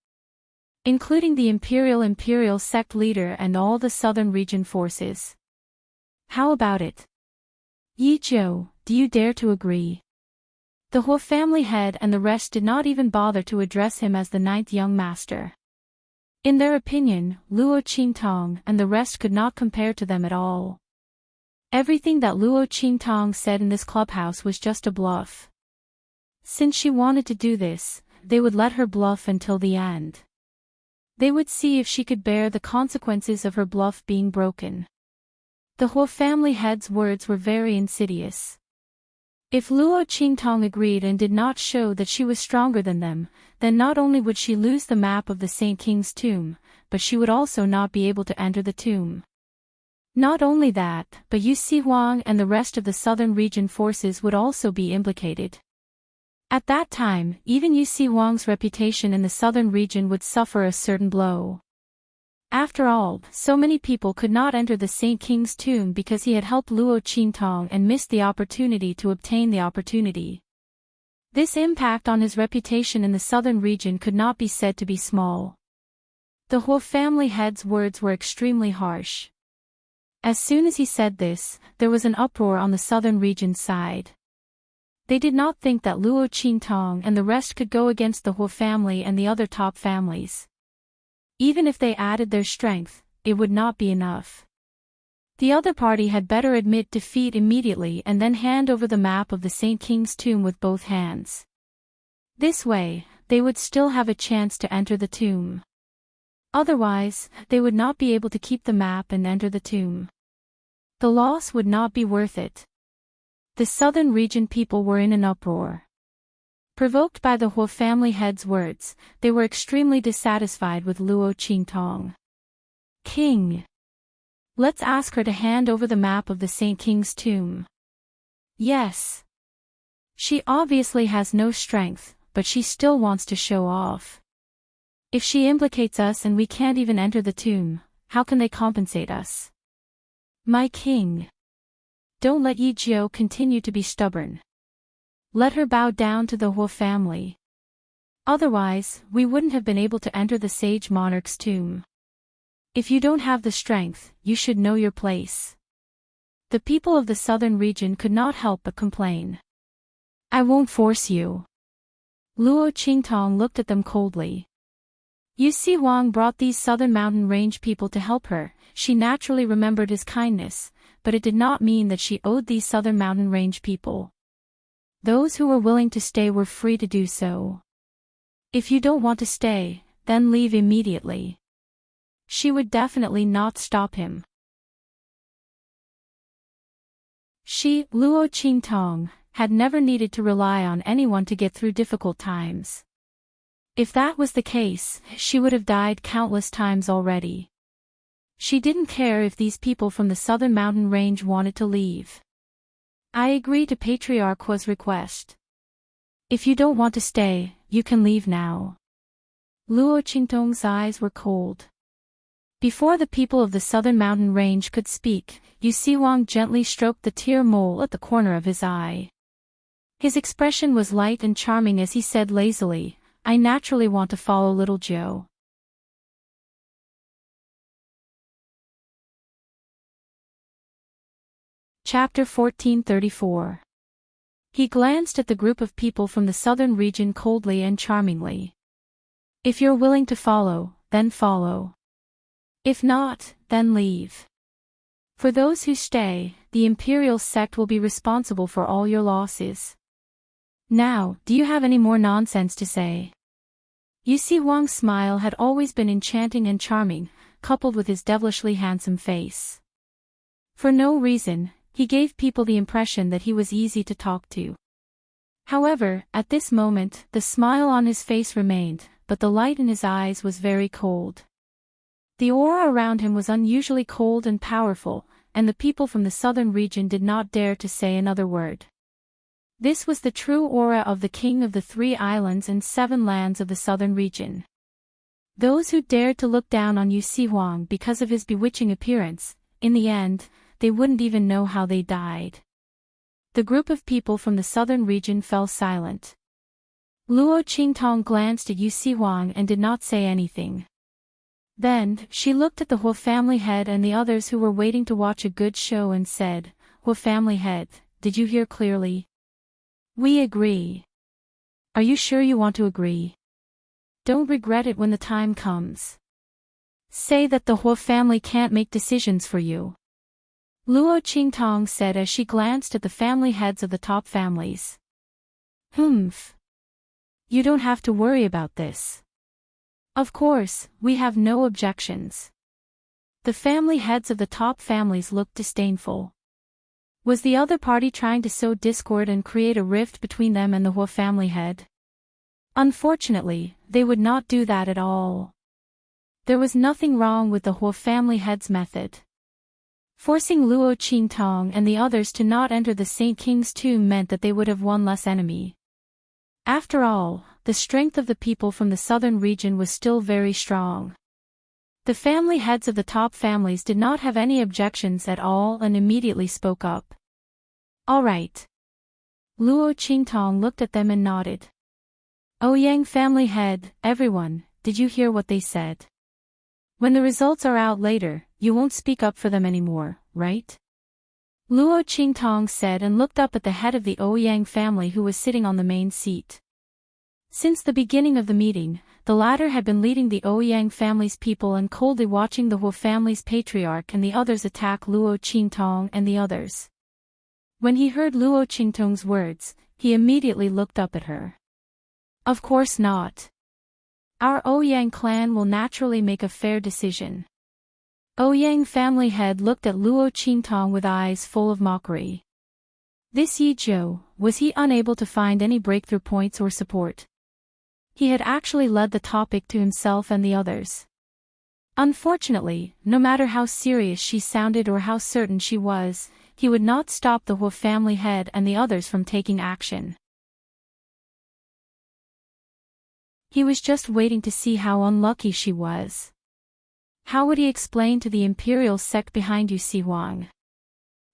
A: Including the Imperial sect leader and all the southern region forces. How about it? Yi Zhou, do you dare to agree? The Huo family head and the rest did not even bother to address him as the ninth young master. In their opinion, Luo Qingtong and the rest could not compare to them at all. Everything that Luo Qingtong said in this clubhouse was just a bluff. Since she wanted to do this, they would let her bluff until the end. They would see if she could bear the consequences of her bluff being broken. The Huo family head's words were very insidious. If Luo Qingtong agreed and did not show that she was stronger than them, then not only would she lose the map of the Saint King's tomb, but she would also not be able to enter the tomb. Not only that, but Yu Huang and the rest of the southern region forces would also be implicated. At that time, even Yu Huang's reputation in the southern region would suffer a certain blow. After all, so many people could not enter the Saint King's tomb because he had helped Luo Qingtong and missed the opportunity to obtain the opportunity. This impact on his reputation in the southern region could not be said to be small. The Huo family head's words were extremely harsh. As soon as he said this, there was an uproar on the southern region's side. They did not think that Luo Qingtong and the rest could go against the Huo family and the other top families. Even if they added their strength, it would not be enough. The other party had better admit defeat immediately and then hand over the map of the Saint King's tomb with both hands. This way, they would still have a chance to enter the tomb. Otherwise, they would not be able to keep the map and enter the tomb. The loss would not be worth it. The southern region people were in an uproar. Provoked by the Huo family head's words, they were extremely dissatisfied with Luo Qingtong. King. Let's ask her to hand over the map of the Saint King's tomb. Yes. She obviously has no strength, but she still wants to show off. If she implicates us and we can't even enter the tomb, how can they compensate us? My king. Don't let Yi Jiu continue to be stubborn. Let her bow down to the Huo family. Otherwise, we wouldn't have been able to enter the sage monarch's tomb. If you don't have the strength, you should know your place. The people of the southern region could not help but complain. I won't force you. Luo Qingtong looked at them coldly. Yu Si Huang brought these southern mountain range people to help her. She naturally remembered his kindness, but it did not mean that she owed these southern mountain range people. Those who were willing to stay were free to do so. If you don't want to stay, then leave immediately. She would definitely not stop him. She, Luo Qingtong, had never needed to rely on anyone to get through difficult times. If that was the case, she would have died countless times already. She didn't care if these people from the southern mountain range wanted to leave. I agree to Patriarch Huo's request. If you don't want to stay, you can leave now. Luo Qingtong's eyes were cold. Before the people of the southern mountain range could speak, Yu Si Huang gently stroked the tear mole at the corner of his eye. His expression was light and charming as he said lazily, I naturally want to follow little Joe. Chapter 1434. He glanced at the group of people from the southern region coldly and charmingly. If you're willing to follow, then follow. If not, then leave. For those who stay, the imperial sect will be responsible for all your losses. Now, do you have any more nonsense to say? Yu Si Huang's smile had always been enchanting and charming, coupled with his devilishly handsome face. For no reason, he gave people the impression that he was easy to talk to. However, at this moment, the smile on his face remained, but the light in his eyes was very cold. The aura around him was unusually cold and powerful, and the people from the southern region did not dare to say another word. This was the true aura of the king of the 3 islands and 7 lands of the southern region. Those who dared to look down on Yu Si Huang because of his bewitching appearance, in the end, they wouldn't even know how they died. The group of people from the southern region fell silent. Luo Qingtong glanced at Yu Si Huang and did not say anything. Then, she looked at the Huo family head and the others who were waiting to watch a good show and said, Huo family head, did you hear clearly? We agree. Are you sure you want to agree? Don't regret it when the time comes. Say that the Huo family can't make decisions for you. Luo Qingtong said as she glanced at the family heads of the top families. Humph. You don't have to worry about this. Of course, we have no objections. The family heads of the top families looked disdainful. Was the other party trying to sow discord and create a rift between them and the Huo family head? Unfortunately, they would not do that at all. There was nothing wrong with the Huo family head's method. Forcing Luo Qingtong and the others to not enter the Saint King's tomb meant that they would have one less enemy. After all, the strength of the people from the southern region was still very strong. The family heads of the top families did not have any objections at all and immediately spoke up. All right. Luo Qingtong looked at them and nodded. Ouyang family head, everyone, did you hear what they said? When the results are out later, you won't speak up for them anymore, right? Luo Qingtong said and looked up at the head of the Ouyang family who was sitting on the main seat. Since the beginning of the meeting, the latter had been leading the Ouyang family's people and coldly watching the Huo family's patriarch and the others attack Luo Qingtong and the others. When he heard Luo Qingtong's words, he immediately looked up at her. Of course not. Our Ouyang clan will naturally make a fair decision. Ouyang family head looked at Luo Qingtong with eyes full of mockery. This Yi Zhou, was he unable to find any breakthrough points or support? He had actually led the topic to himself and the others. Unfortunately, no matter how serious she sounded or how certain she was, he would not stop the Huo family head and the others from taking action. He was just waiting to see how unlucky she was. How would he explain to the imperial sect behind Yu Si Huang?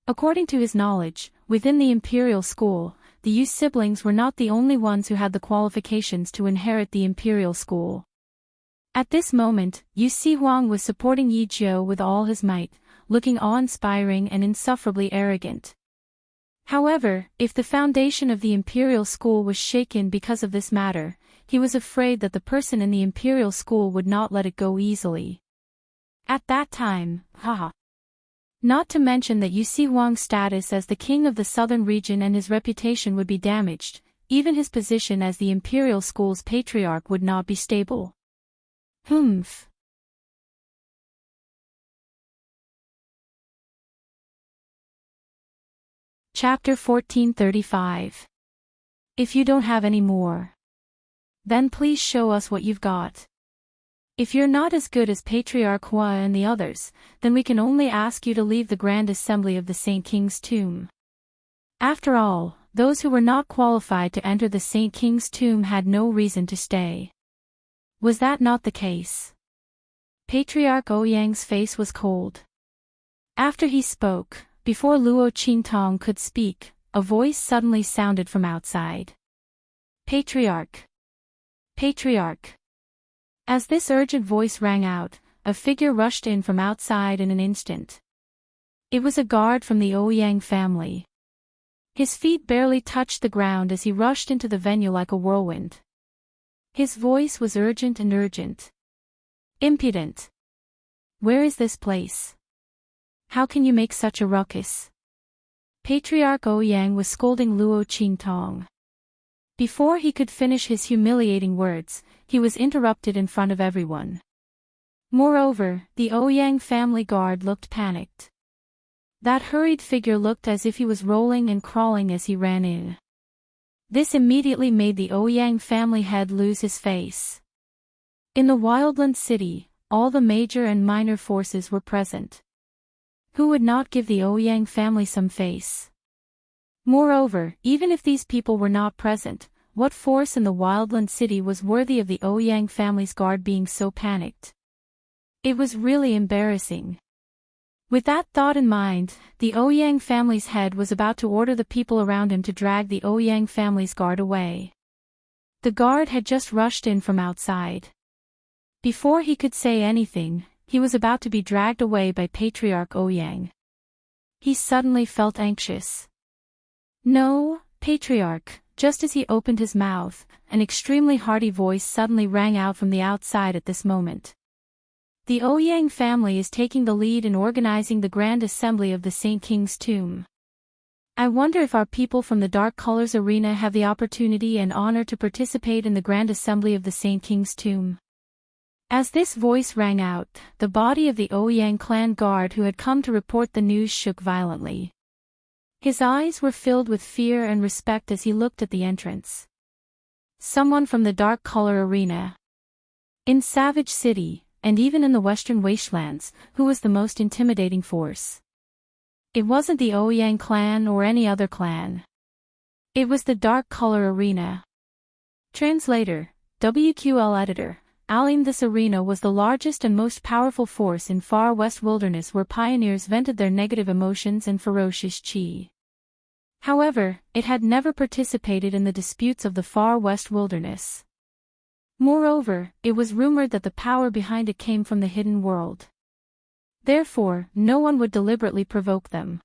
A: According to his knowledge, within the imperial school, the Yu siblings were not the only ones who had the qualifications to inherit the imperial school. At this moment, Yu Si Huang was supporting Yi Zhou with all his might, looking awe-inspiring and insufferably arrogant. However, if the foundation of the imperial school was shaken because of this matter, he was afraid that the person in the imperial school would not let it go easily. At that time, haha. Not to mention that Yu Si Huang's status as the king of the southern region and his reputation would be damaged, even his position as the imperial school's patriarch would not be stable. Humph. Chapter 1435. If you don't have any more, then please show us what you've got. If you're not as good as Patriarch Hua and the others, then we can only ask you to leave the Grand Assembly of the Saint King's tomb. After all, those who were not qualified to enter the Saint King's tomb had no reason to stay. Was that not the case? Patriarch Ouyang's face was cold. After he spoke, before Luo Qingtong could speak, a voice suddenly sounded from outside. Patriarch! Patriarch! As this urgent voice rang out, a figure rushed in from outside in an instant. It was a guard from the Ouyang family. His feet barely touched the ground as he rushed into the venue like a whirlwind. His voice was urgent and urgent. Impudent! Where is this place? How can you make such a ruckus? Patriarch Ouyang was scolding Luo Qingtong. Before he could finish his humiliating words, he was interrupted in front of everyone. Moreover, the Ouyang family guard looked panicked. That hurried figure looked as if he was rolling and crawling as he ran in. This immediately made the Ouyang family head lose his face. In the Wildland city, all the major and minor forces were present. Who would not give the Ouyang family some face? Moreover, even if these people were not present, what force in the Wildland city was worthy of the Ouyang family's guard being so panicked? It was really embarrassing. With that thought in mind, the Ouyang family's head was about to order the people around him to drag the Ouyang family's guard away. The guard had just rushed in from outside. Before he could say anything, he was about to be dragged away by Patriarch Ouyang. He suddenly felt anxious. No, Patriarch, just as he opened his mouth, an extremely hearty voice suddenly rang out from the outside at this moment. The Ouyang family is taking the lead in organizing the Grand Assembly of the Saint King's tomb. I wonder if our people from the Dark Colors Arena have the opportunity and honor to participate in the Grand Assembly of the Saint King's tomb. As this voice rang out, the body of the Ouyang clan guard who had come to report the news shook violently. His eyes were filled with fear and respect as he looked at the entrance. Someone from the Dark Color Arena. In Savage City, and even in the Western Wastelands, who was the most intimidating force? It wasn't the Ouyang clan or any other clan. It was the Dark Color Arena. Translator, WQL Editor. Alim. This arena was the largest and most powerful force in Far West Wilderness where pioneers vented their negative emotions and ferocious chi. However, it had never participated in the disputes of the far west wilderness. Moreover, it was rumored that the power behind it came from the hidden world. Therefore, no one would deliberately provoke them.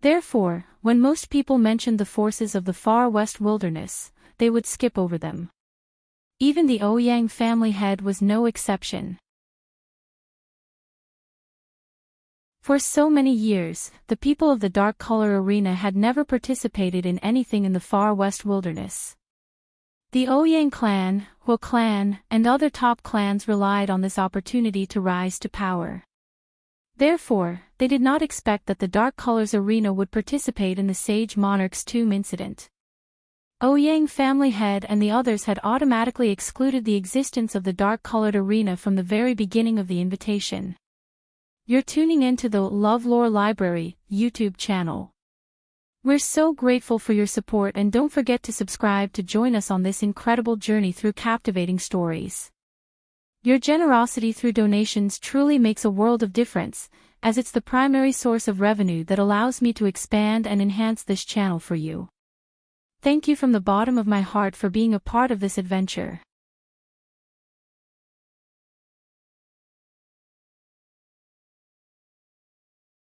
A: Therefore, when most people mentioned the forces of the far west wilderness, they would skip over them. Even the Ouyang family head was no exception. For so many years, the people of the Dark Color Arena had never participated in anything in the far west wilderness. The Ouyang clan, Hu clan, and other top clans relied on this opportunity to rise to power. Therefore, they did not expect that the Dark Colors Arena would participate in the Sage Monarch's tomb incident. Ouyang family head and the others had automatically excluded the existence of the Dark Colored Arena from the very beginning of the invitation. You're tuning into the LoveLore Library YouTube channel. We're so grateful for your support, and don't forget to subscribe to join us on this incredible journey through captivating stories. Your generosity through donations truly makes a world of difference, as it's the primary source of revenue that allows me to expand and enhance this channel for you. Thank you from the bottom of my heart for being a part of this adventure.